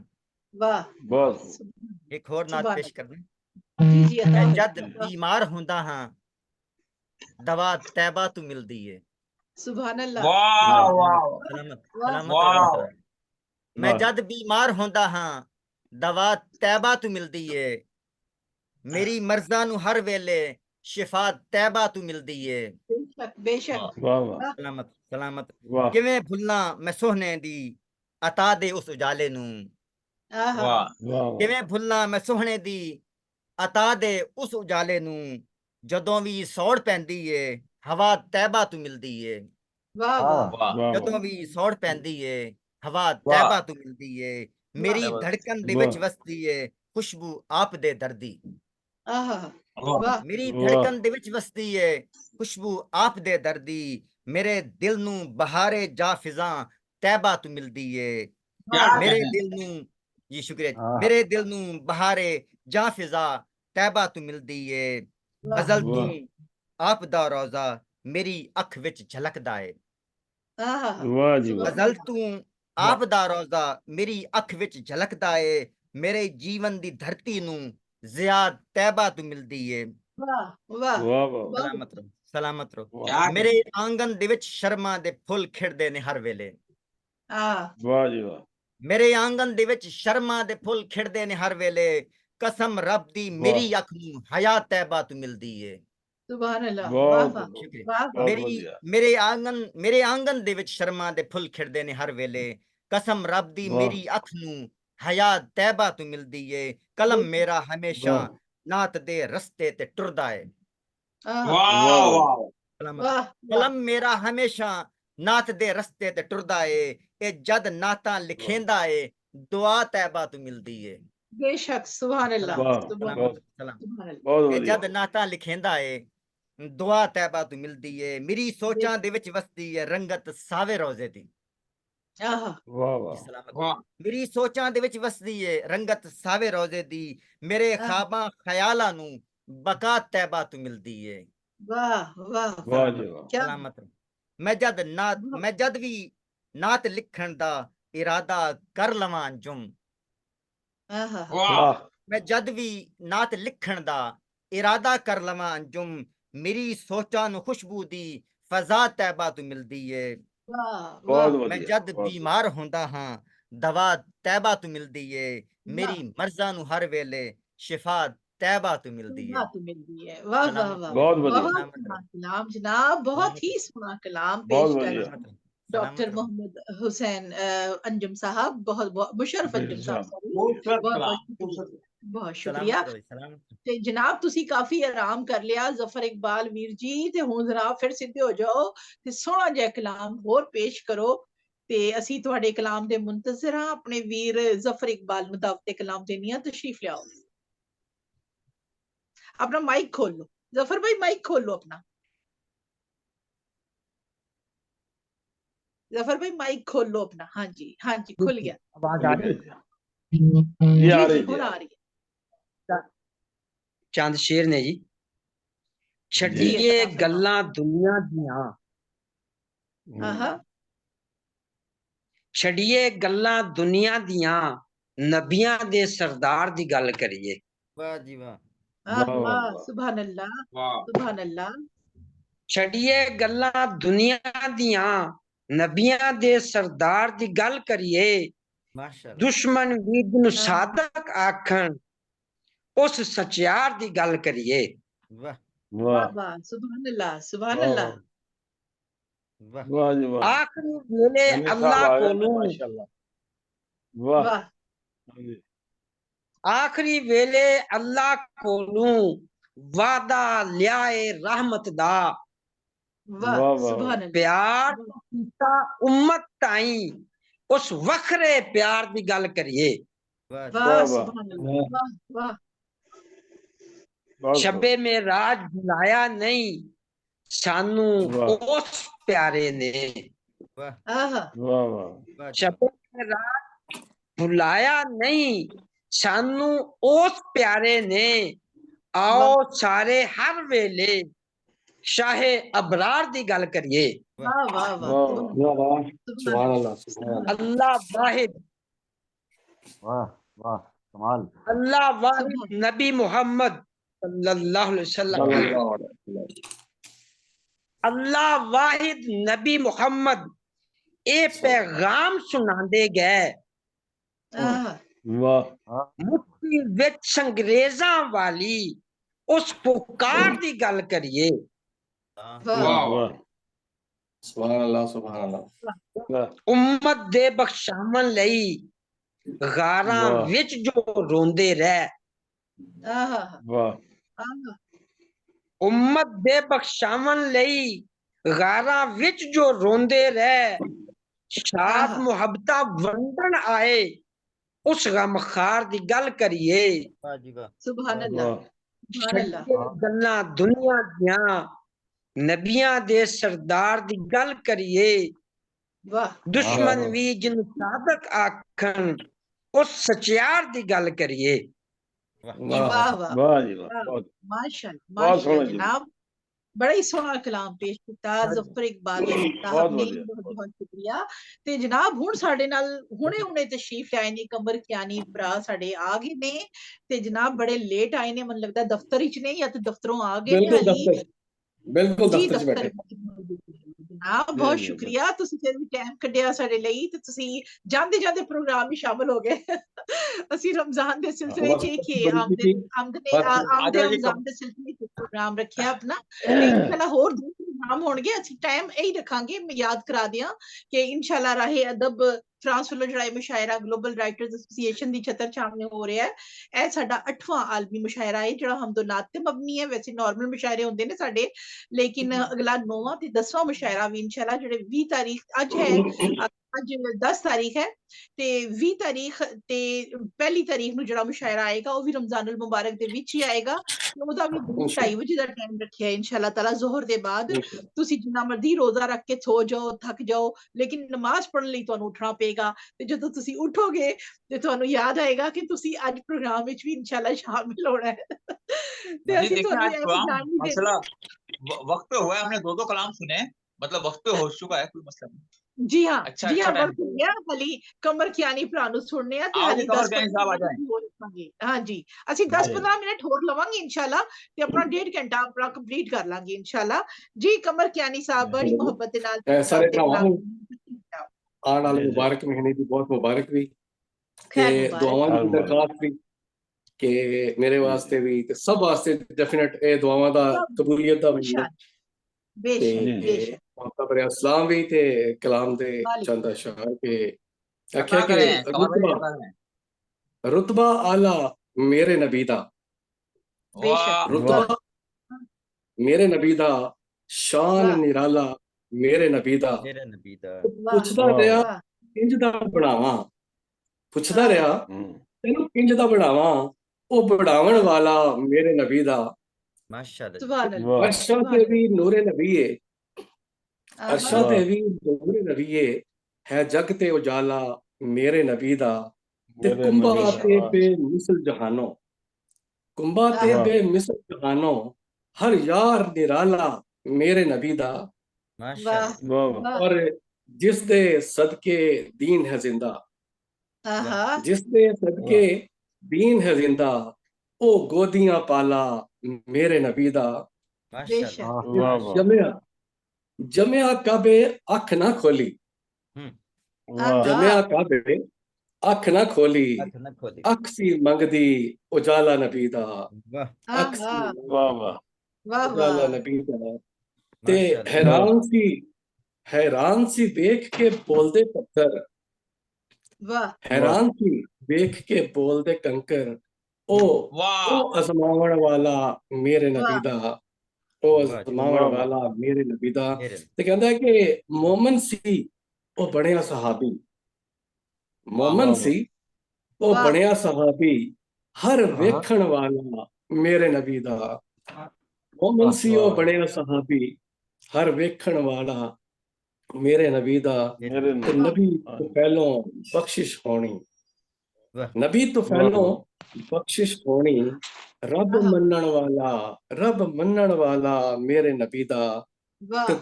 वाह बहुत एक होर नात सुभान पेश करना। जी जी अता मैं है जद बीमार हुंदा हां दवा तैबा तू मिलदी है। सुभान अल्लाह वाह वाह सलामत वाह सलामत वाह रहो सलामत। मैं वाह जद बीमार होंदा हां दवा तैबा तू मिलदी है। मेरी मर्ज़ा नू हर वेले शिफा तैबा तू मिलदी है। बेशक वाह वाह सलामत सलामत। वाह किवें भुल्ला मैं सोहने दी अता दे उस उजाले नू। आहा वाह वाह किवें भुल्ला मैं सोहने दी अता दे उस उजाले नू। जदों भी सौड़ पैंदी है हवा तैबा तू मिलदी है। वाह वाह वाह वाह जदों भी सौड़ पैंदी है हवा वाह तैबा तू मिलदी है। मेरी वाह धड़कन दे विच वाह वसदी है खुशबू आप दे दर्दी। आहा वाह वाह मेरी वाह धड़कन दे विच वसदी है खुशबू आप दे दर्दी। मेरे दिल नू बहारे जा फिजा तैबा तू मिलदी है। क्या मेरे कहें दिल नू जी शुक्रिया मेरे दिल नू बहारे जा फिजा तैबा तू मिलदी है। गजल तू वाह आप दा रोजा मेरी अख विच झलकदा है। आहा वाह जी वाह गजल तू वाह आप दा रोजा मेरी अख विच झलकदा है। मेरे जीवन दी धरती नू जिया तैबा तू मिलदी है। वाह वाह वाह वाह वाह सलामत रहो सलामत रहो। वाह क्या मेरे कहें आंगन दे विच शर्मा दे फुੱਲ खिड़दे ने हर वेले। वाह जी वाह मेरे आंगन दे विच शर्मा दे फुੱਲ खिड़दे ने हर वेले। कसम रब दी मेरी वाह अख नू हया तैबा तू मिलदी है। सुभान अल्लाह वाह बहुत वाह शुक्रिया वाह वाह बहुत मेरी बढ़िया मेरे आंगन दे विच शर्मा दे फुੱਲ खिड़दे ने हर वेले। कसम रब दी वाह मेरी अख नू हया तैबा तू मिलदी है। कलम मेरा हमेशा वाह नात दे रस्ते ते टुरदा है। आहा वाह वाह वाह वाह सलामत वाह वाह कलम मेरा हमेशा नात दे रस्ते ते टुरदा है। ए जद नातां वाह लिखेंदा है दुआ तैबा तू मिलदी है। बेशक सुभान अल्लाह सलामत वाह सुभान सलामत बहुत सलाम सुभान अल्लाह बहुत ए बढ़िया जद नातां लिखेंदा है दुआ तैबा तू मिलदी है। मेरी सोचां दे विच वसदी है रंगत सावे रोजे दी। आहा वाह जी वाह सलामत वाह मेरी सोचां दे विच वसदी है रंगत सावे रोजे दी। मेरे आहा ख्वाबां ख्यालां नू बका तैबा तू मिलदी है। वाह वाह वाह सलामत जी वाह क्या सलामत मैं जद भी नात लिखण दा इरादा कर लवां अंजुम। आहा वाह वाह मैं जद भी नात लिखण दा इरादा कर लवां अंजुम। मेरी सोचां नू खुशबू दी फजा तैबा तू मिलदी है। वाह वाह बहुत मैं बढ़िया जद बहुत बीमार होंदा हां दवा तैबा तू मिलदी है। मेरी वाह मर्ज़ा नू हर वेले शिफा तैबा तू मिलदी है। बात मिलती है वाह वाह सलामत वाह रहो बहुत बढ़िया बहुत सलामत सुना रहो कलाम जनाब बहुत सलामत ही रहो सुना कलाम बहुत पेश कर बढ़िया रहे सलामत हैं रहो डॉक्टर सलामत रहो मोहम्मद हुसैन अंजुम साहब बहुत बहुत मुशर्रफ अंजुम साहब बेशक सॉरी खूबसूरत बहुत बहुत कलाम शुक्रिया खूबसूरत बहुत शुक्रिया सलामत रहो सलामत रहो। ਤੇ ਜਨਾਬ ਤੁਸੀਂ ਕਾਫੀ ਆਰਾਮ ਕਰ ਲਿਆ ਜ਼ਫਰ ਇਕਬਾਲ ਵੀਰ ਜੀ ਤੇ ਹੁਣ ਜਨਾਬ ਫਿਰ ਸਿੱਧੇ ਹੋ ਜਾਓ ਤੇ ਸੋਹਣਾ ਜਿਹਾ ਕਲਾਮ ਹੋਰ ਪੇਸ਼ ਕਰੋ ਤੇ ਅਸੀਂ ਤੁਹਾਡੇ ਕਲਾਮ ਦੇ ਮੁੰਤਜ਼ਰ ਹਾਂ ਆਪਣੇ ਵੀਰ ਜ਼ਫਰ ਇਕਬਾਲ ਨੂੰ ਦਾਵਤ ਕਲਾਮ ਦੇਣੀ ਆ ਤਸ਼ਰੀਫ ਲਿਆਓ अपना माइक खोल लो जफर भाई माइक खोल लो अपना जफर भाई माइक खोल लो अपना हाँ जी खुल गया आवाज आ रही ये आ जी रही जी है आ रही है चंद शेर ने जी जी छड़िए अता फरमाओ गल्लां दुनिया दियां हाँ छड़िए गल्लां दुनिया दियां नबियां दे सरदार दी गल करिए वाह जी वाह वाह वाह वाह वाह वाह सुभान अल्लाह छड़िए गल्लां दुनिया दियां नबियां दे सरदार दी गल करिए माशाल्लाह दुश्मन विद नु हाँ, सादक आखन उस सचियार दी गल करिए वाह वाह वाह सुभान वाह अल्लाह वाह वाह जी वाह आखिरी वेले अमीर साहब अल्लाह आ गए ना कोलू माशाल्लाह वाह वाह हाँ जी, आखिरी वेले अल्लाह कोलू वादा लियाए रहमत दा वाह वाह वाह सुभान अल्लाह प्यार कीता उम्मत ताई उस वखरे प्यार दी गल करिए वाह जी वाह वाह वाह सुभान अल्लाह वाह वाह बहुत शबे में राज बुलाया नहीं सानू वाह उस प्यारे ने वाह वाह। शबे रात भुलाया नहीं सानू उस प्यारे ने, आओ सारे हर वेले शाहे अबरार दी गल करिए। अल्लाह वाहिद, वाह वाह कमाल। अल्लाह वाहिद नबी मोहम्मद सल्लल्लाहु अलैहि वसल्लम, अल्लाह वाहिद नबी मोहम्मद ए पैगाम सुनांदे गए, मुट्ठी विच अंग्रेजां वाली उस पुकार दी गल करिए। सुभान अल्लाह सुभान अल्लाह। उम्मत दे बख्शावन लई गारां विच जो रोंदे रह, उम्मत दे बख्शावन लई गारां विच जो रोंदे रह, शाद मुहब्बता वंडन आए उस गमखार दी गल करिए। सुभान अल्लाह सुभान अल्लाह। गल्लां दुनिया दियां नबियां दे सरदार दी गल करिए, दुश्मन भी जिन सादक आखन उस सचियार दी गल करिए। वाह वाह जी वाह, माशाअल्लाह जनाब, बड़ा ही सोहना कलाम पेश किया ज़फर इकबाल साहब ने, बहुत बहुत शुक्रिया। ते जनाब हुण साडे नाल हुणे तशरीफ लाए ने कमर कियानी भरा साडे आ गए ने, ते जनाब बड़े लेट आए ने, मन लगदा दफ्तर विच ने या ते दफ्तरों आ गए ने। बिल्कुल जी दफ्तर जनाब बहुत शुक्रिया, तुसी फिर भी टाइम कड्ढिया साडे लई, ते तुसी जांदे जांदे प्रोग्राम में शामिल हो गए। असी रमजान दे सिलसिले च कि आमदे रमजान दे सिलसिले च प्रोग्राम रखिया अपना, ते इंशाल्लाह होर दूर प्रोग्राम होणगे। असी टाइम यही रखांगे, मैं याद करा दियां कि इंशाल्लाह राहे अदब फ्रांस वालों जड़ा मुशायरा ग्लोबल राइटर्स एसोसिएशन दी छतर छाव में हो रहा है। साडा 8वां आलमी मुशायरा है जड़ा हमदोनात ते मबनी है। वैसे नॉर्मल मुशायरे होंदे ने साडे, लेकिन अगला 9वां ते 10वां मुशायरा भी इंशाल्लाह जेड़े 20 तारीख अज है, अज 10 तारीख है, ते 20 तारीख ते पहली तारीख नूं जड़ा मुशायरा आएगा वो भी रमजानुल मुबारक दे विच ही आएगा। ओदा भी 2:30 बजे दा टाइम रखिया है इंशाल्लाह ताला। जोहर दे बाद तुसी जिन्ना मर्जी रोजा रख के सो जाओ, थक जाओ, लेकिन नमाज पढ़ने लई तुहानू उठना पेगा। ते जदों तुसी उठोगे ते तुहानू याद आएगा कि तुसी आज प्रोग्राम विच भी इंशाल्लाह शामिल होना है। ते असी तुहानू मसला वक्त पे हुआ है, हमने 2-2 कलाम सुने, मतलब वक्त पे हो चुका है, कोई मसला नहीं। जी हाँ, अच्छा जी हाँ, टाइम वक्त हो गया। हाली कमर कियानी भरा नू सुनने आ, ते हाली 10-15 मिनट होर रखांगे। हाँ जी, असी 10-15 मिनट होर लवांगे इंशाल्लाह, ते अपना 1.5 घंटा अपना कंप्लीट कर लांगे इंशाल्लाह। जी कमर कियानी साहब बड़ी मोहब्बत दे नाल सारे आने वाले मुबारक महीने की बहुत मुबारक भी, के दुआवां दी दरखास्त भी के मेरे वास्ते भी ते सब वास्ते डेफिनेट ए दुआवां दा कबूलियत दा महीना बेशक आपका बड़े अस्सलाम भी ते कलाम दे चंद अशआर के आख्या के रुतबा आला मेरे नबी दा, रुतबा मेरे नबी दा, शान निराला मेरे नबी दा, पुछदा रहा इंज दा बढ़ावा, पुछदा रहा तेनू इंज दा बढ़ावा, ओ बढ़ावन वाला मेरे नबी दा। माशाअल्लाह, अर्शा ते भी नूरे नबी है, अर्शा ते भी नूरे नबी है जग ते उजाला मेरे नबी दा। ते कुंभा ते बेमिसल जहानो, कुंभा ते बेमिसल जहानो, हर यार निराला मेरे नबी दा। और जिस दे सदके दीन है जिंदा, जिस दे सदके दीन है जिंदा, ओ गोदियां पाला मेरे नबी दा। जमया जमया काबे अख ना खोली, जमया काबे अख ना खोली, अख सी मंगदी उजाला नबी दा, अख सी उजाला नबी दा। ते हैरान सी देख के बोलदे पत्थर, हैरान सी देख के बोलदे कंकर, ओ अजमावण वाला मेरे नबी दा, ओ अजमावण वाला मेरे नबी दा। ते कहंदा है कि मोमन सी ओ बणिया सहाबी, मोमन सी ओ बणिया सहाबी, हर वेखण वाला मेरे नबी दा। मोमन सी ओ बणिया सहाबी, हर वेखण वाला मेरे नबी दा ते नबी तो पहलों बख्शिश होनी, नबी तो पहलों बख्शिश होनी, रब मनण वाला मेरे नबी दा ते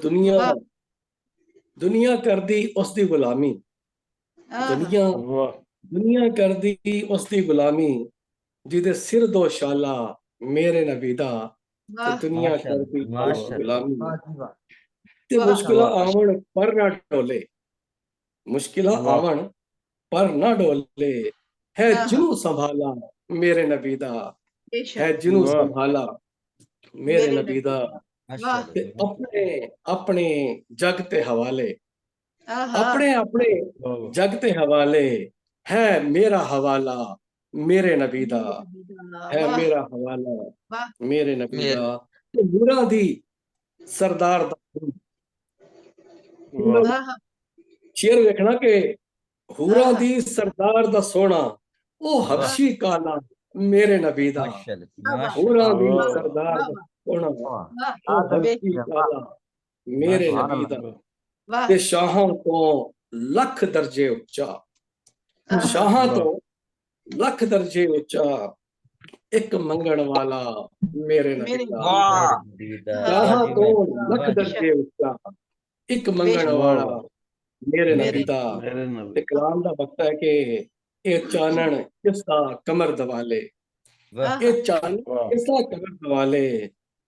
दुनिया कर दी उसकी गुलामी, दुनिया कर दी उसकी गुलामी, जिदे सिर दो शाला मेरे नबी दा ते दुनिया कर दी गुलामी। ते मुश्किल आवन पर ना डोले, मुश्किल आवन पर ना डोले, है जिनू संभाला मेरे नबी दा, है जिनू संभाला मेरे नबी दा, ते अपने अपने जग ते हवाले, अपने अपने जग ते हवाले, है मेरा हवाला मेरे नबी दा, है मेरा हवाला मेरे नबी दा। ते नूरां दी सरदार दा शेर वेखना के हूरां दी सरदार दा सोना ओ हबशी काला मेरे नबी दा, हूरां दी सरदार दा सोना ओ हबशी काला मेरे नबी दा, ते शाहां तो लख दर्जे उच्चा, शाहां तो लख दर्जे उच्चा, एक मंगण वाला मेरे नबी दा, शाहां तो लख दर्जे उच्चा, एक मंगण वाला मेरे नबी दा। ते कलाम दा वक्त है कि ए चानन किसदा कमर दवाले, ए चानन किसदा कमर दवाले,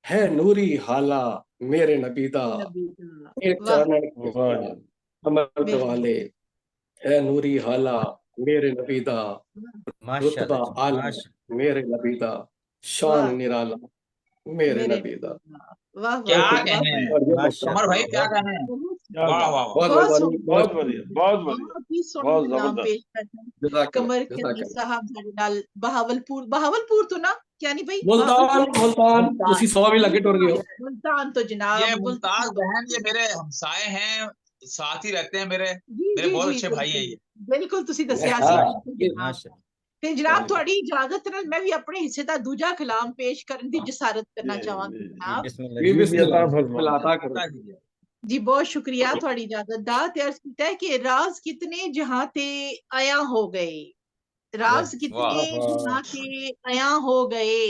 है नूरी हाला मेरे नबी दा, ए चानन किसदा कमर दवाले, है नूरी हाला मेरे नबी दा, रुतबा आला मेरे नबी दा, शान निराला मेरे नबी दा। क्या कहने अमर भाई, क्या कहने, वाह वाह बहुत बढ़िया, बहुत जबरदस्त। कमर खलील साहब ਸਾਡੇ ਨਾਲ बहावलपुर तो ना क्या नहीं भाई, मुल्तान उसी 100 भी लगे टुर गए। मुल्तान तो जनाब, ये मुल्तान बहन, ये मेरे हमसाए हैं, साथ ही रहते हैं, मेरे बहुत अच्छे भाई हैं ये। बिल्कुल ਤੁਸੀਂ ਦੱਸਿਆ ਸੀ। ਤੇ ਜਨਾਬ ਤੁਹਾਡੀ ਇਜਾਜ਼ਤ ਨਾਲ ਮੈਂ ਵੀ ਆਪਣੇ ਹਿੱਸੇ ਦਾ ਦੂਜਾ ਕਲਾਮ ਪੇਸ਼ ਕਰਨ ਦੀ ਜਸਾਰਤ ਕਰਨਾ ਚਾਹਾਂਗੀ ਜਨਾਬ। जी बहुत शुक्रिया थोड़ी इजाजत दा। ते अर्ज कीता है कि राज कितने जहां ते आया हो गए, राज कितने जहां ते आया हो गए,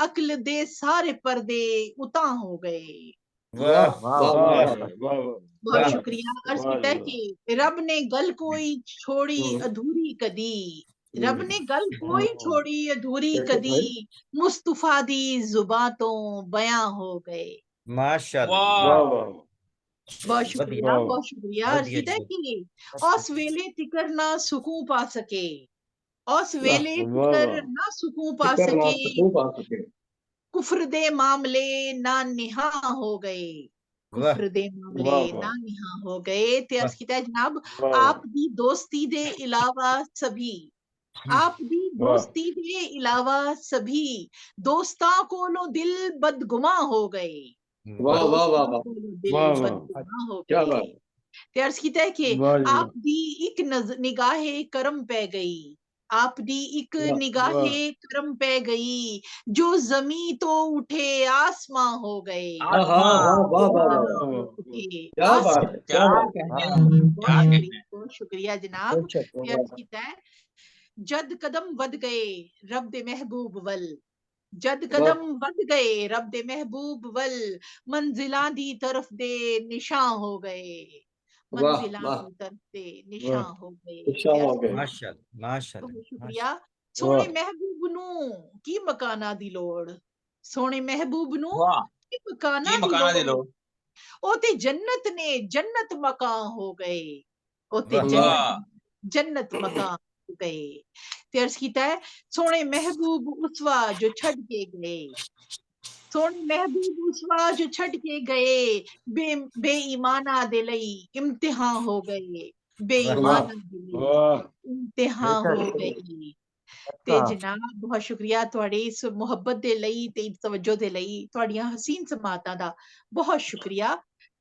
अक्ल दे सारे पर्दे उता हो गए। बहुत शुक्रिया। अर्ज कीता है कि रब ने गल कोई छोड़ी अधूरी कदी, रब ने गल कोई छोड़ी अधूरी कदी, मुस्तफा दी जुबां तो बयां हो गए। माशाअल्लाह, बहुत शुक्रिया। अर्ज कीता है कि उस वेले तिकर ना सुकून पा सके, उस वेले तिकर ना सुकून पा सके, कुफ्र दे मामले ना निहा हो गए, कुफ्र दे मामले ना निहा हो गए। ते अर्ज कीता है जनाब, आप दी दोस्ती दे इलावा सभी, आप दी दोस्ती दे इलावा सभी दोस्तां कोलों दिल बदगुमा हो गए। वाह वाह वाह वाह, क्या बात। ते अर्ज कीता है कि आप दी एक निगाहे करम पै गई, आप दी एक निगाहे करम पै गई, जो जमी तो उठे आसमां हो गए। बहुत शुक्रिया जनाब। अर्ज कीता है जद कदम वध गए रब दे महबूब वल, जद कदम बढ़ गए रब दे महबूब वल, मंजिलां दी तरफ दे निशां हो गए, मंजिलां दी तरफ दे निशां हो गए। माशाअल्लाह, शुक्रिया। सोने महबूब नू की मकाना दी लोड़, सोने महबूब नू की मकाना दी लोड़, ओ ते जन्नत ने जन्नत मकान हो गए, ओ ते जन्नत मकान हो गए। ते अर्ज कीता है सोने महबूब उसवा जो छड़ के गए, सोने महबूब उसवा जो छड़ के गए, बेईमाना दे लई इम्तिहान हो गए, बेईमाना दे लई इम्तिहान हो गई। ते जनाब बहुत शुक्रिया थोड़ी इस मुहब्बत दे लई ते तवज्जो दे लई, थोड़ियां हसीन समातां दा बहुत शुक्रिया।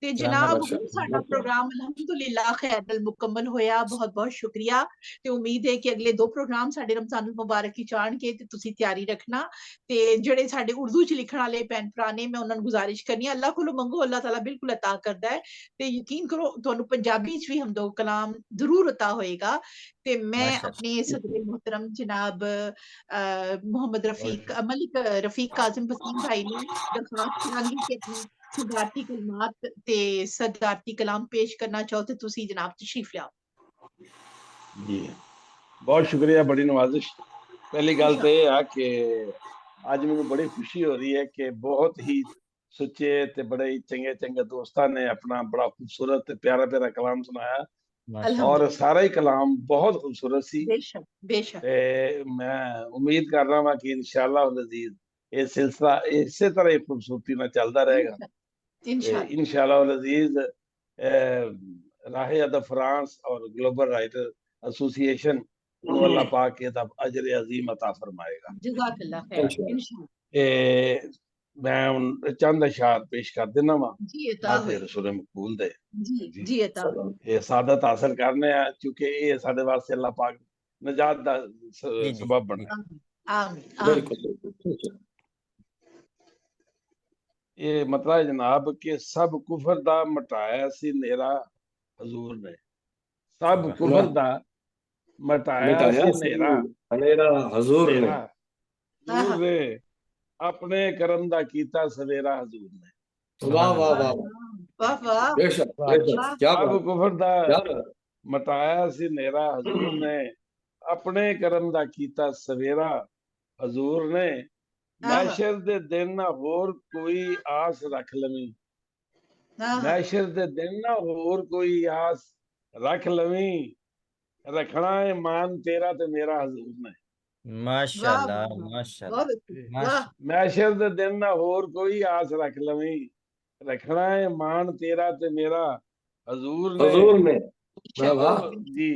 ਤੇ ਜਨਾਬ ਹੁਣ ਸਾਡਾ ਪ੍ਰੋਗਰਾਮ ਅਲਹਮਦੁਲਿਲਾ ਖੈਰਲ ਮੁਕੰਮਲ ਹੋਇਆ। ਬਹੁਤ ਬਹੁਤ ਸ਼ੁਕਰੀਆ ਤੇ ਉਮੀਦ ਹੈ ਕਿ ਅਗਲੇ 2 ਪ੍ਰੋਗਰਾਮ ਸਾਡੇ ਰਮਜ਼ਾਨ ਮੁਬਾਰਕ ਵਿੱਚ ਆਉਣਗੇ ਤੇ ਤੁਸੀਂ ਤਿਆਰੀ ਰੱਖਣਾ। ਤੇ ਜਿਹੜੇ ਸਾਡੇ ਉਰਦੂ ਚ ਲਿਖਣ ਵਾਲੇ ਭੈਣ ਭਰਾ ਨੇ ਮੈਂ ਉਹਨਾਂ ਨੂੰ ਗੁਜ਼ਾਰਿਸ਼ ਕਰਨੀ ਅੱਲਾਹ ਕੋਲੋਂ ਮੰਗੋ, ਅੱਲਾਹ ਤਾਲਾ ਬਿਲਕੁਲ ਅਤਾ ਕਰਦਾ ਹੈ ਤੇ ਯਕੀਨ ਕਰੋ ਤੁਹਾਨੂੰ ਪੰਜਾਬੀ ਚ ਵੀ ਹਮਦੋ ਕਲਾਮ ਜ਼ਰੂਰ ਅਤਾ ਹੋਏਗਾ। ਤੇ ਮੈਂ ਆਪਣੇ ਸਦਰ ਮੁਹਤਰਮ ਜਨਾਬ मोहम्मद रफीक मलिक रफीक काजिम वसीम भाई ने दरखास्त करांगी कि अपनी सदारती कलमात ते सदारती कलाम पेश करना चाहो तो तुसी जनाब तशरीफ लियाओ जी। बहुत शुक्रिया, बड़ी नवाजिश। पहली गल तो यह है कि आज मैंने बड़ी खुशी हो रही है कि बहुत ही सुच्चे ते बड़े ही चंगे चंगे दोस्तों ने अपना बड़ा खूबसूरत ते प्यारा प्यारा कलाम सुनाया और सारा ही कलाम बहुत खूबसूरत सी। बेशक बेशक। मैं उम्मीद कर रहा हूँ कि इंशाअल्लाह अज़ीज़ ये सिलसिला इसी तरह ही खूबसूरती में चलता रहेगा इंशाअल्लाह अज़ीज़। राहे अदब फ्रांस और ग्लोबल राइटर एसोसिएशन अल्लाह पाक के तब अजर अजीम अता फरमाएगा। जज़ाकल्लाह खैर इंशाअल्लाह। मैं चंद अशार पेश कर देना वा जी अता होए रसूल मकबूल दे जी अता होए। ये सादत हासिल करने हैं क्योंकि ये साडे वास्ते अल्लाह पाक नजात दा सबब बने। आमीन। ये मतलब है जनाब कि सब कुफर दा मटाया सी नेरा हजूर ने, सब कुफर दा मटाया सी नेरा हजूर ने अपने करम दा कीता सवेरा हजूर ने। वाह वाह वाह वाह वाह बेशक बेशक क्या सब कुफर दा मटाया सी नेरा हजूर ने अपने करम दा कीता सवेरा हजूर ने। मैशर दे दिन ना होर कोई आस रख लवी, मैशर दे दिन ना होर कोई आस रख लवी, रखना है मान तेरा ते मेरा हजूर ने। माशाअल्लाह माशाअल्लाह। मैशर दे दिन ना होर कोई आस रख लवी, रखना है मान तेरा ते मेरा हजूर ने। जी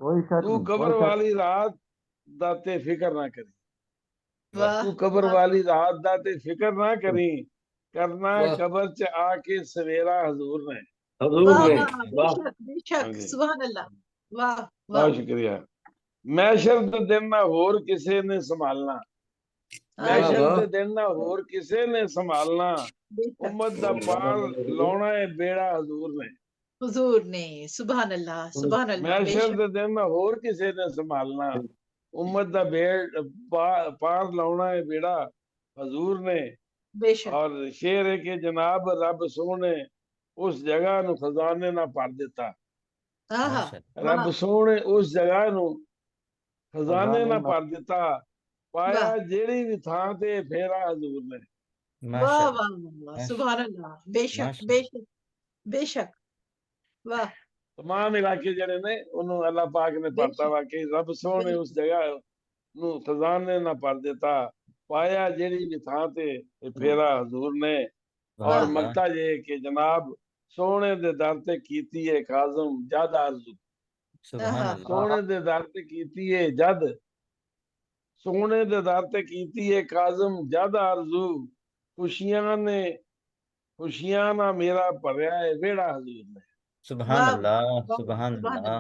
तू कब्र वाली रात दा ते फिक्र ना करी, तू कब्र वाली रात दा ते फिक्र ना करी, करना कब्र च आके सवेरा हजूर ने। बेशक सुभान अल्लाह। वाह बहुत शुक्रिया। मैशर दे दिन ना होर किसे ने संभालना, मैशर दे दिन ना होर किसे ने संभालना, उम्मत दा पार लाउना है बेड़ा हजूर ने। हुजूर ने सुभान अल्लाह सुभान अल्लाह। मैशर दे दिन ना होर किसे ने संभालना, उम्मत दा पार लाउना है बेड़ा हजूर ने। और शेर है कि जनाब रब सोने उस जगह नु खजाने ना भर दिता, रब सोने उस जगह नु खजाने ना भर दिता, पाया जेड़ी भी थां ते फेरा हजूर ने। वाह वाह वाह सुभान अल्लाह। बेशक बेशक बेशक वाह। तमाम इलाके जड़े ने उन्होंने अल्लाह पाक ने भरता वा कि रब सोने उस जगह नु खजाने ना भर दिता, पाया जेड़ी भी थां ते फेरा हजूर ने। और मकता ये कि जनाब सोने दे दर ते कीती है काज़म जद आरज़ू, सोने दे दर ते कीती है जद, सोने दे दर ते कीती है काज़म जद आरज़ू, खुशियां ना मेरा भरया है वेड़ा हजूर ने। सुभान अल्लाह सुभान अल्लाह।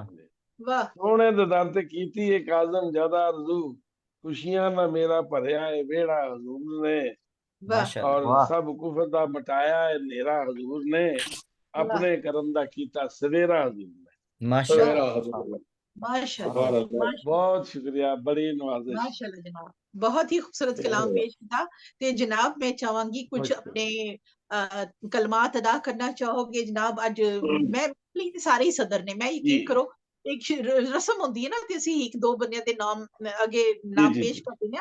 वाह सोने दे दर ते कीती है काज़म जद आरज़ू, खुशियां ना मेरा भरया है वेड़ा हजूर ने। और सब कुफर दा मटाया है नेरा हजूर ने, अपने करम दा कीता सवेरा हजूर ने। माशाअल्लाह बहुत शुक्रिया, बड़ी नवाजिश। माशाअल्लाह जनाब बहुत ही खूबसूरत कलाम पेश किया। ते जनाब मैं चाहूंगी कुछ अपने कलमात अदा करना चाहोगे जनाब? अज मैं सारे ही सदर ने, मैं यकीन करो एक रस्म होती है ना कि ਅਸੀਂ ਇੱਕ ਦੋ ਬੰਦਿਆਂ ਦੇ ਨਾਮ ਅੱਗੇ ਨਾਮ ਪੇਸ਼ ਕਰਦੇ ਨੇ।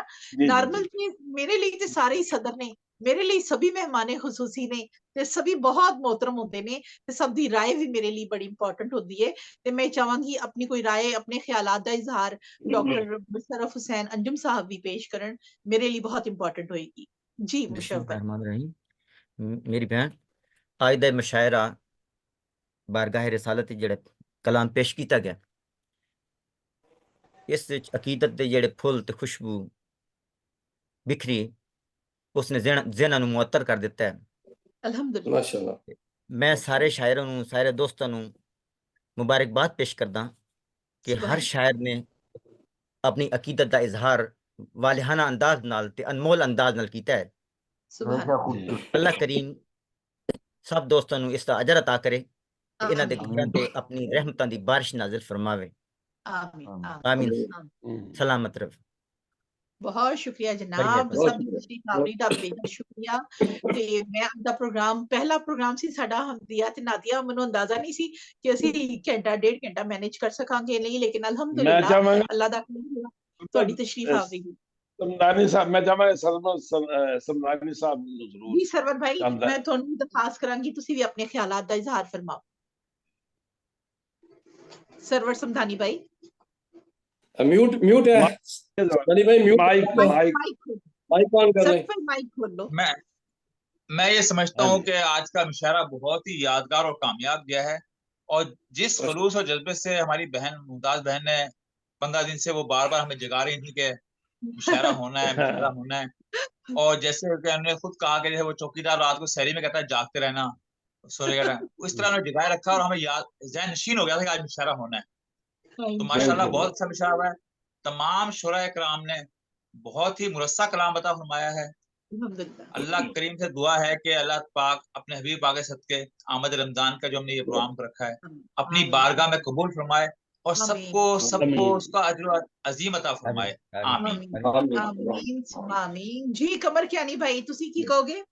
ਨਾਰਮਲ ਤੇ ਮੇਰੇ ਲਈ ਤੇ ਸਾਰੇ ਹੀ ਸਦਰ ਨੇ, ਮੇਰੇ ਲਈ ਸਭੀ ਮਹਿਮਾਨੇ ਖੁਸੂਸੀ ਨੇ ਤੇ ਸਭੀ ਬਹੁਤ मोहतरम ਹੁੰਦੇ ਨੇ ਤੇ ਸਭ ਦੀ ਰਾਏ ਵੀ ਮੇਰੇ ਲਈ ਬੜੀ ਇੰਪੋਰਟੈਂਟ ਹੁੰਦੀ ਹੈ। ਤੇ ਮੈਂ ਚਾਹਾਂਗੀ ਆਪਣੀ ਕੋਈ ਰਾਏ ਆਪਣੇ ਖਿਆਲਾਤ ਦਾ ਇਜ਼ਹਾਰ ਡਾਕਟਰ ਮੁਸ਼ਰਫ हुसैन अंजुम साहब भी पेश करन, मेरे लिए बहुत इंपॉर्टेंट होएगी। जी मुशर्रफ मेरी बहन आज दा मुशायरा बारगाह रिसालत जेड़ा कलाम पेश किया गया, इस अकीदत दे जेड़े फुल ते खुशबू बिखरी उसने ज़हनां नूं मुअत्तर कर दिता है। अल्हम्दुलिल्लाह माशाल्लाह। मैं सारे शायरों ਨੂੰ ਸਾਰੇ ਦੋਸਤਾਂ ਨੂੰ ਮੁਬਾਰਕਬਾਦ ਪੇਸ਼ ਕਰਦਾ ਕਿ ਹਰ ਸ਼ਾਇਰ ਨੇ ਆਪਣੀ ਅਕੀਦਤ ਦਾ ਇਜ਼ਹਾਰ ਵਾਲਿਹਾਨਾ ਅੰਦਾਜ਼ ਨਾਲ ਤੇ ਅਨਮੋਲ ਅੰਦਾਜ਼ ਨਾਲ ਕੀਤਾ ਹੈ। ਅੱਲਾਹ ਕਰੀਮ ਸਭ ਦੋਸਤਾਂ ਨੂੰ ਇਸ ਦਾ ਅਜਰ ਅਤਾ ਕਰੇ ਤੇ ਇਹਨਾਂ ਦੇ ਘਰਾਂ ਤੇ ਆਪਣੀ ਰਹਿਮਤਾਂ ਦੀ ਬਾਰਿਸ਼ ਨਾਜ਼ਿਲ ਫਰਮਾਵੇ। आमीन आमीन। आमीन। सलामत रहो। बहुत शुक्रिया जनाब, सब तशरीफ आवरी दा बेहद शुक्रिया। ते मैं अपना प्रोग्राम पहला प्रोग्राम सी साडा हमदिया ते नादिया, मैनूं अंदाजा नहीं सी कि ਅਸੀਂ ਘੰਟਾ ਡੇਢ ਘੰਟਾ ਮੈਨੇਜ ਕਰ ਸਕਾਂਗੇ ਨਹੀਂ, लेकिन अल्हम्दुलिल्लाह अल्लाह दा ਤੁਹਾਡੀ ਤਸ਼ਰੀਫ आवरी। समदानी साहब मैं चाहांगा समदानी साहब ਨੂੰ ਜ਼ਰੂਰ जी सरवर भाई, मैं ਤੁਹਾਨੂੰ ਦਰਖਾਸਤ ਕਰਾਂਗੀ ਤੁਸੀਂ ਵੀ ਆਪਣੇ ਖਿਆਲਾਤ ਦਾ ਇਜ਼ਹਾਰ ਫਰਮਾਓ। सरवर समदानी भाई म्यूट है समदानी भाई, म्यूट माइक ऑन कर लें। माइक खोल लो। मैं ये समझता हूँ कि आज का मुशायरा बहुत ही यादगार और कामयाब गया है, और जिस खलूस और जज्बे से हमारी बहन मुमताज बहन ने 15 दिन से वो बार बार हमें जगा रही थी कि मुशायरा होना है, मुशायरा होना है, और जैसे कि हमने खुद कहा कि वो चौकीदार रात को सहरी में कहता है जागते रहना, सोने उस तरह हमने जगाए रखा और हमें याद ज़हन नशीन हो गया था कि आज मुशायरा होना है। तो माशाल्लाह बहुत अच्छा मुशायरा हुआ है। तमाम शुरा इकराम ने बहुत ही मुरस्सा कलाम बता फरमाया है। अल्लाह करीम से दुआ है कि अल्लाह पाक अपने हबीब पाक के सदके आमद रमजान का जो हमने ये प्रोग्राम पर रखा है अपनी बारगाह में कबूल फरमाए और सबको उसका अजर अजीम अता फरमाए। आमीन आमीन आमीन। जी कमर कियानी भाई तुसी की कहोगे?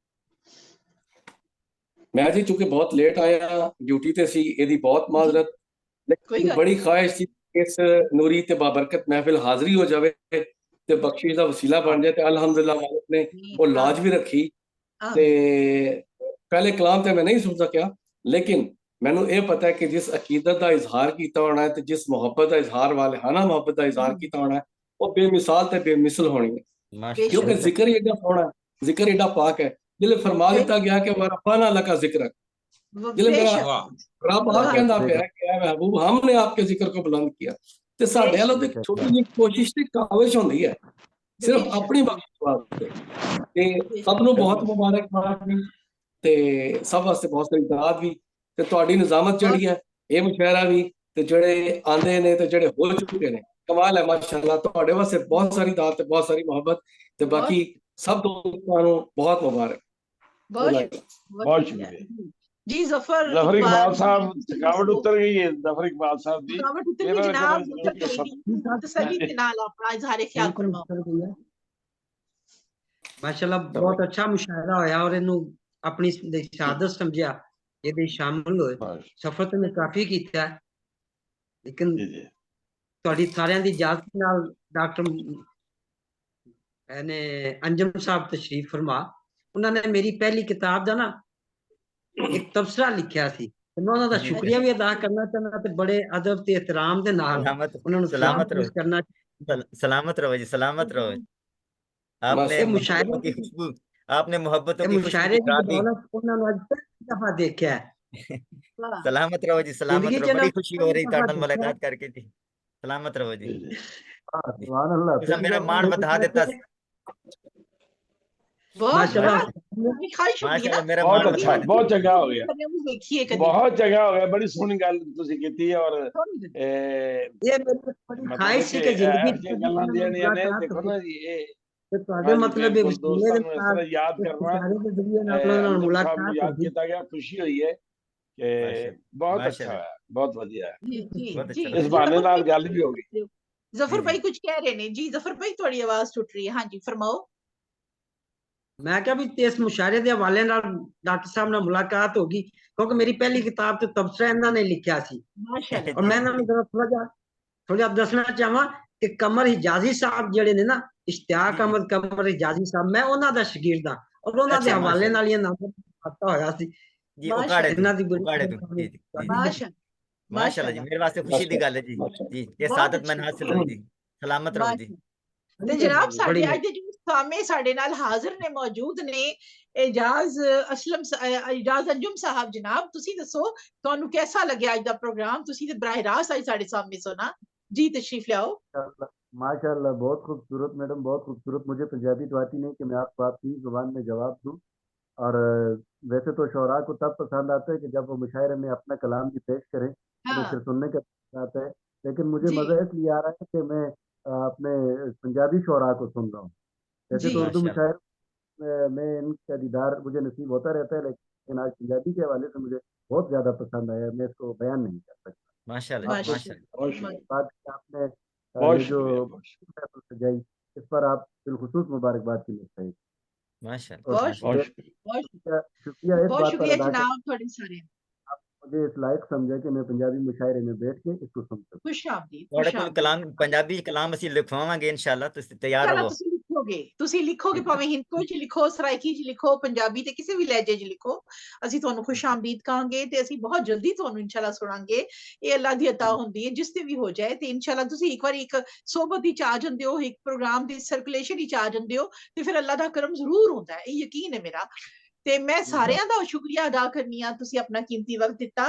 मैं जी चूंकि बहुत लेट आया ड्यूटी ते सी, एदी बहुत माजरत, लेकिन बड़ी ख्वाहिश थी इस नूरी ते बाबरकत महफिल हाजिरी हो जावे ते बख्शिश दा वसीला बन जाए। ते अल्हम्दुलिल्लाह मालिक ने वो लाज भी रखी। ते पहले कलाम ते मैं नहीं सुन सकिया, लेकिन मैनू ये पता है कि जिस अकीदत का इजहार किया होना है, जिस मुहब्बत का इजहार वालिहाना मुहब्बत का इजहार किया होना है, वो बेमिसाल ते बेमिसल होनी है, क्योंकि जिक्र ही एडा सोहना है, जिक्र एडा पाक है। जिले फरमा दिता गया कि वरफ़अना लका ज़िक्रक, जिले मेरा रब हक कहंदा पिया कि ऐ महबूब हमने आपके जिक्र को बुलंद किया। ते साडे वालों ते छोटी जी कोशिश ते काविश होंदी है सिर्फ अपनी बख्शिश वास्ते। ते सब नूं बहुत मुबारकबाद भी ते सब वास्ते बहुत सारी दाद भी ते तुहाडी निजामत जड़ी है ये मुशायरा भी ते जेड़े आंदे ने ते जेड़े हो चुके ने कमाल है माशाअल्लाह। तुहाडे वास्ते बहुत सारी दाद ते बहुत सारी मोहब्बत ते बाकी सब दोस्तां नूं बहुत मुबारक। बहुत शुक्रिया जी। जफर इकबाल साहब थकावट उतर गई है। जफर इकबाल साहब दी थकावट उतर गई जनाब, तसल्ली के नाल अपना इजहार ख्याल फरमाओ। माशाल्लाह बहुत अच्छा मुशायरा होया और इन्हू अपनी शहादत समझिया ये शामिल होए। सफर तो मैं काफी किया, लेकिन थोड़ी सारियां दी इजाजत नाल डॉक्टर ने अंजम साहब तशरीफ फरमा, उन्होंने मेरी पहली किताब दा ना एक तबसरा लिखा सी, मैं उन्हां दा शुक्रिया भी अदा करना चाहना ते बड़े अदब ते एहतराम दे नाल उन्हां नूं सलाम करना। सलामत रहो जी, सलामत रहो। आपने मुशायरे की खुशबू, आपने मोहब्बतों की मुशायरे की बदौलत उन्हां नूं अज पहली दफा देखा है। सलामत रहो जी, सलामत रहो। बड़ी खुशी हो रही तुहाडे नाल मुलाकात करके जी। सलामत रहो जी। सुभान अल्लाह। तुसा मेरा मान बढ़ा देता। माशाल्लाह मेरा बहुत अच्छा, बहुत चंगा हो गया, बहुत चंगा हो गया। बड़ी सोहनी गल तुसी कीती है और ये मेरी ख्वाहिश है कि जिंदगी गल्लां देनियां ने देखो ना जी ये ਤੁਹਾਡੇ ਮਤਲਬ ਇਹ दोस्तों ਨੂੰ इस तरह याद करना याद किया गया, खुशी हुई है कि बहुत अच्छा है, बहुत बढ़िया है। इस बहाने नाल गल भी हो गई। जफर भाई कुछ कह रहे ने जी। जफर भाई थोड़ी आवाज टूट रही है। हाँ जी फरमाओ। मैं क्या भी इस मुशायरे के हवाले नाल डॉक्टर साहब नाल मुलाकात होगी, क्योंकि मेरी पहली किताब तो तबसरा इन्होंने लिखा सी और मैं थोड़ा दसना चाहवा कि कमर हिजाजी साहब जेड़े ने ना, इश्तियाक अहमद कमर हिजाजी साहब, मैं उन्हां दा शागिर्द हां और उन्हां दे हवाले नाल ये नाम पता होया सी जी। उकाड़े माशाल्लाह जी, मेरे वास्ते खुशी दी गल है जी। जी ये सादत मैंने हासिल हुई जी। सलामत रहो जी। ते जनाब साडे अज दे जो सामे साडे नाल हाजिर ने मौजूद ने एजाज एजाज अंजुम साहब। जनाब तुसी दसो तुहानू कैसा लगे आज दा प्रोग्राम? तुसी ते बराह रास्त आज साडे सामने सुना जी, तशरीफ लाओ। माशाल्लाह बहुत खूबसूरत मैडम, बहुत खूबसूरत। मुझे पंजाबी तो आती नहीं कि मैं आपको आपकी जुबान में जवाब दूं, और वैसे तो शोरा को तब पसंद आता है कि जब वो मुशायरे में अपना कलाम भी पेश करें तो फिर सुनने का आता है, लेकिन मुझे मजा इसलिए आ रहा है कि मैं अपने पंजाबी शोरा को सुन रहा हूँ। वैसे तो उर्दू मुशायरे में इनका दीदार मुझे नसीब होता रहता है, लेकिन आज पंजाबी के हवाले से मुझे बहुत ज्यादा पसंद आया, मैं इसको बयान नहीं कर सकता। माशाल्लाह बात आपने ये जो सजाई इस पर आप बिलखुसूस मुबारकबाद के लिए बहुत शुक्रिया इस बात पर अदा जनाब थोड़े सारे आप मुझे इस लायक समझे कि मैं पंजाबी मुशायरे में बैठ के इसको सुन सकूं। खुशामदीद कलाम पंजाबी कलाम ਅਸੀਂ ਲਿਖਵਾਵਾਂਗੇ इंशाल्लाह ਤੁਸੀਂ ਤਿਆਰ ਰਹੋ। ਤੁਸੀਂ ਲਿਖੋਗੇ ਭਾਵੇਂ ਹਿੰਦੀ ਚ ਲਿਖੋ, ਸਰਾਇਕੀ ਚ ਲਿਖੋ, ਪੰਜਾਬੀ ਤੇ ਕਿਸੇ ਵੀ ਲਹਿਜੇ ਚ ਲਿਖੋ, ਅਸੀਂ ਤੁਹਾਨੂੰ ਖੁਸ਼ਾਮਦੀਦ ਕਹਾਂਗੇ ਤੇ ਅਸੀਂ ਬਹੁਤ ਜਲਦੀ ਤੁਹਾਨੂੰ ਇਨਸ਼ਾਅੱਲਾ ਸੁਣਾਂਗੇ। ਇਹ ਅੱਲਾ ਦੀ ਅਤਾ ਹੁੰਦੀ ਹੈ, ਜਿਸ ਤੇ ਵੀ ਹੋ ਜਾਏ ਤੇ ਇਨਸ਼ਾਅੱਲਾ ਤੁਸੀਂ ਇੱਕ ਵਾਰੀ ਇੱਕ ਸੋਬਤ ਵਿੱਚ ਆ ਜਾਂਦੇ ਹੋ, ਇੱਕ ਪ੍ਰੋਗਰਾਮ ਦੀ ਸਰਕੂਲੇਸ਼ਨ ਵਿੱਚ ਆ ਜਾਂਦੇ ਹੋ ਤੇ ਫਿਰ ਅੱਲਾ ਦਾ ਕਰਮ ਜ਼ਰੂਰ ਹੁੰਦਾ ਹੈ, ਇਹ ਯਕੀਨ ਹੈ ਮੇਰਾ। ਤੇ ਮੈਂ ਸਾਰਿਆਂ ਦਾ ਸ਼ੁਕਰੀਆ ਅਦਾ ਕਰਨੀ ਆ, ਤੁਸੀਂ ਆਪਣਾ ਕੀਮਤੀ ਵਕਤ ਦਿੱਤਾ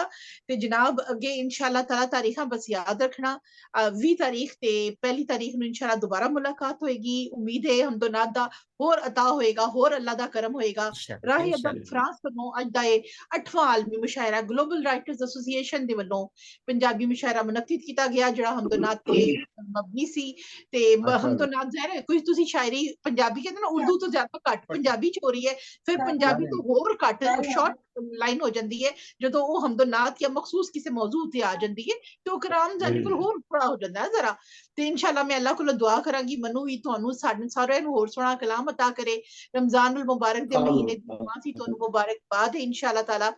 ਤੇ ਜਨਾਬ ਅੱਗੇ ਇਨਸ਼ਾਅੱਲਾ ਤਾਲਾ ਤਾਰੀਖਾਂ ਬਸ ਯਾਦ ਰੱਖਣਾ, 20 ਤਾਰੀਖ ਤੇ 1 ਤਾਰੀਖ ਨੂੰ ਇਨਸ਼ਾਅੱਲਾ ਦੁਬਾਰਾ ਮੁਲਾਕਾਤ ਹੋਏਗੀ। ਉਮੀਦ ਹੈ ਹਮਦਨਾਦ ਦਾ ਹੋਰ ਅਤਾ ਹੋਏਗਾ, ਹੋਰ ਅੱਲਾ ਦਾ ਕਰਮ ਹੋਏਗਾ। ਰਾਹੇ ਅਦਬ ਫਰਾਂਸ ਵੱਲੋਂ ਅੱਜ ਦਾ ਇਹ 8ਵਾਂ ਆਲਮੀ ਮੁਸ਼ਾਇਰਾ ਗਲੋਬਲ ਰਾਈਟਰਸ ਐਸੋਸੀਏਸ਼ਨ ਦੇ ਵੱਲੋਂ ਪੰਜਾਬੀ ਮੁਸ਼ਾਇਰਾ ਮੁਨੱਕਿਦ ਕੀਤਾ ਗਿਆ, ਜਿਹੜਾ ਹਮਦਨਾਦ ਤੇ ਮਬਨੀ ਸੀ। ਤੇ ਹਮਦਨਾਦ ਜ਼ਾਹਿਰ ਕੋਈ ਤੁਸੀਂ ਸ਼ਾਇਰੀ ਪੰਜਾਬੀ ਕਹਿੰਦੇ ਨਾ, ਉਰਦੂ ਤੋਂ ਜ਼ਿਆਦਾ ਘੱਟ ਪੰਜਾਬੀ ਚ ਹੋ ਰਹੀ ਹੈ, ਫਿਰ ਪੰਜਾਬੀ ਤੋਂ ਹੋਰ ਘੱਟ ਸ਼ਾਰਟ ਲਾਈਨ ਹੋ ਜਾਂਦੀ ਹੈ ਜਦੋਂ ਉਹ ਹਮਦਨਾਦ ਜਾਂ ਮਖਸੂਸ ਕਿਸੇ ਮੌਜੂ ਤੇ ਆ ਜਾਂਦੀ ਹੈ ਤੇ ਉਹ ਕਲਾਮ ਸਾਡੇ ਕੋਲ ਹੋਰ ਥੋੜਾ ਹੋ ਜਾਂਦਾ ਹੈ ਜ਼ਰਾ। ਤੇ ਇਨਸ਼ਾਅੱਲਾ ਮੈਂ ਅੱਲਾ ਕੋਲੋਂ ਦੁਆ ਕਰਾਂਗੀ ਮੈਨੂੰ ਵੀ ਤੁਹਾਨੂੰ ਸਾਡੇ ਸਾਰਿਆਂ ਨੂੰ ਹੋਰ ਸੋਹਣਾ ਕਲਾਮ ਅਤਾ ਕਰੇ। रमजानुल मुबारक दे महीने दी दुआ सी तुहानू मुबारकबाद है इंशाअल्लाह ताला।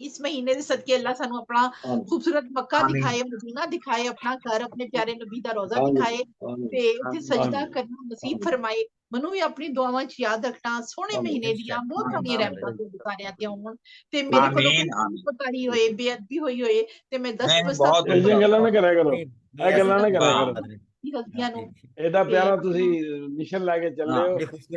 इस महीने दे सदके अल्लाह सानू अपना खूबसूरत मक्का दिखाए, मदीना दिखाए, अपना घर अपने प्यारे नबी दा रोजा दिखाए ते उत्थे सजदा करना नसीब फरमाए। मनु भी अपनी दुआवां च याद रखना, सोहने महीने दियां बहुत सारियां रहमतां ते गुजारियां ते होण ते मेरे कोलों कोताही होए, बेअदबी होई होए ते मैं 10 ਇਹ ਗੱਲਾਂ ਨਾ ਕਰਿਆ ਕਰੋ, ਇਹ ਗੱਲਾਂ ਨਾ ਕਰਿਆ ਕਰੋ। ਇਹਦਾ ਪਿਆਰਾ ਤੁਸੀਂ ਮਿਸ਼ਨ ਲੈ ਕੇ ਚੱਲੇ ਹੋ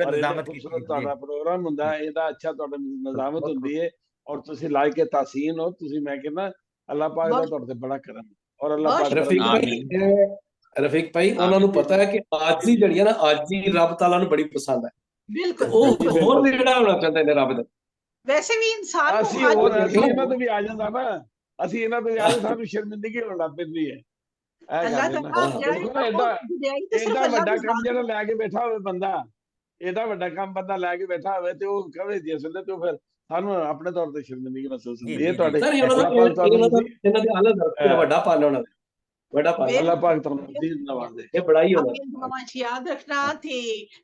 ਔਰ ਇਹਦਾ ਖੂਬਸੂਰਤ ਤੁਹਾਡਾ ਪ੍ਰੋਗਰਾਮ ਹੁੰਦਾ, ਇਹਦਾ ਅੱਛਾ ਤੁਹਾਡਾ ਨਿਜ਼ਾਮਤ ਹੁੰਦੀ ਹੈ ਔਰ ਤੁਸੀਂ ਲਾਇਕ ਕੇ ਤਾਸੀਨ ਹੋ। ਤੁਸੀਂ ਮੈਂ ਕਹਿੰਦਾ ਅੱਲਾਹ ਪਾਕ ਦਾ ਤੁਹਾਡੇ ਤੇ ਬੜਾ ਕਰਮ ਔਰ ਅੱਲਾਹ ਪਾਕ ਰਫੀਕ ਭਾਈ ਉਹਨਾਂ ਨੂੰ ਪਤਾ ਹੈ ਕਿ ਆਜੀ ਜਿਹੜੀ ਹੈ ਨਾ, ਆਜੀ ਰੱਬ ਤਾਲਾ ਨੂੰ ਬੜੀ ਪਸੰਦ ਹੈ। ਬਿਲਕੁਲ ਉਹ ਹੋਰ ਨੇੜਾ ਹੋਣਾ ਚਾਹੁੰਦੇ ਨੇ ਰੱਬ ਦੇ। ਵੈਸੇ ਵੀ ਇਨਸਾਨ ਅਸੀਂ ਇਹਨਾਂ ਤੋਂ ਵੀ ਆ ਜਾਂਦਾ ਨਾ, ਅਸੀਂ ਇਹਨਾਂ ਤੋਂ ਆ ਸਾਨੂੰ ਸ਼ਰਮਿੰਦਗੀ ਹੋਣ ਲੱਗ ਪੈਂਦੀ ਹੈ। ਐਡਾ ਵੱਡਾ ਕੰਮ ਜਿਹੜਾ ਲੈ ਕੇ ਬੈਠਾ ਹੋਵੇ ਬੰਦਾ, ਇਹਦਾ ਵੱਡਾ ਕੰਮ ਬੰਦਾ ਲੈ ਕੇ ਬੈਠਾ ਹੋਵੇ ਤੇ ਉਹ ਕਵੇ ਜਿਸ ਵੇਲੇ ਤੇ ਫਿਰ ਸਾਨੂੰ ਆਪਣੇ ਤੌਰ ਤੇ ਸ਼ਰਮਿੰਦਗੀ ਮਹਿਸੂਸ ਹੁੰਦੀ ਹੈ। ਤੁਹਾਡੇ ਇਹਨਾਂ ਦੇ ਹਾਲਤ ਵੱਡਾ ਪਾਲਣ ਉਹਨਾਂ ਦਾ ਵੱਡਾ ਪਾਲਣ ਅੱਲਾਹ ਪਾਕ ਤੁਹਾਨੂੰ ਮਜ਼ੀਦ ਨਵਾਜ਼ੇ। ਇਹ ਬੜਾਈ ਹੋਣਾ दुआवां च याद रखना थे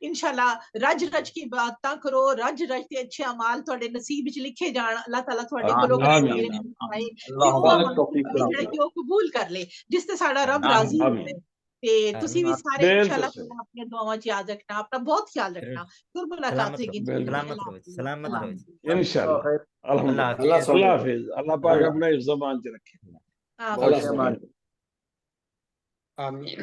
इंशाअल्लाह। रज रज की बातां करो, रज रज ते अच्छे अमाल तुहाडे नसीब च लिखे जाण। अल्लाह ताला तुहाडे कोलों जेह्ड़े कि ओह कबूल कर ले जिस ते साडा रब राजी होवे। ते तुसी भी सारे इंशाअल्लाह अपने दुआवां च याद रखना, अपना बहुत ख्याल रखना। फिर मुलाकात होगी सलामत रहो इंशाअल्लाह। अल्लाह हाफिज। अल्लाह पाक अपने हिफ्ज़-ओ-मान च रखे। आमीन।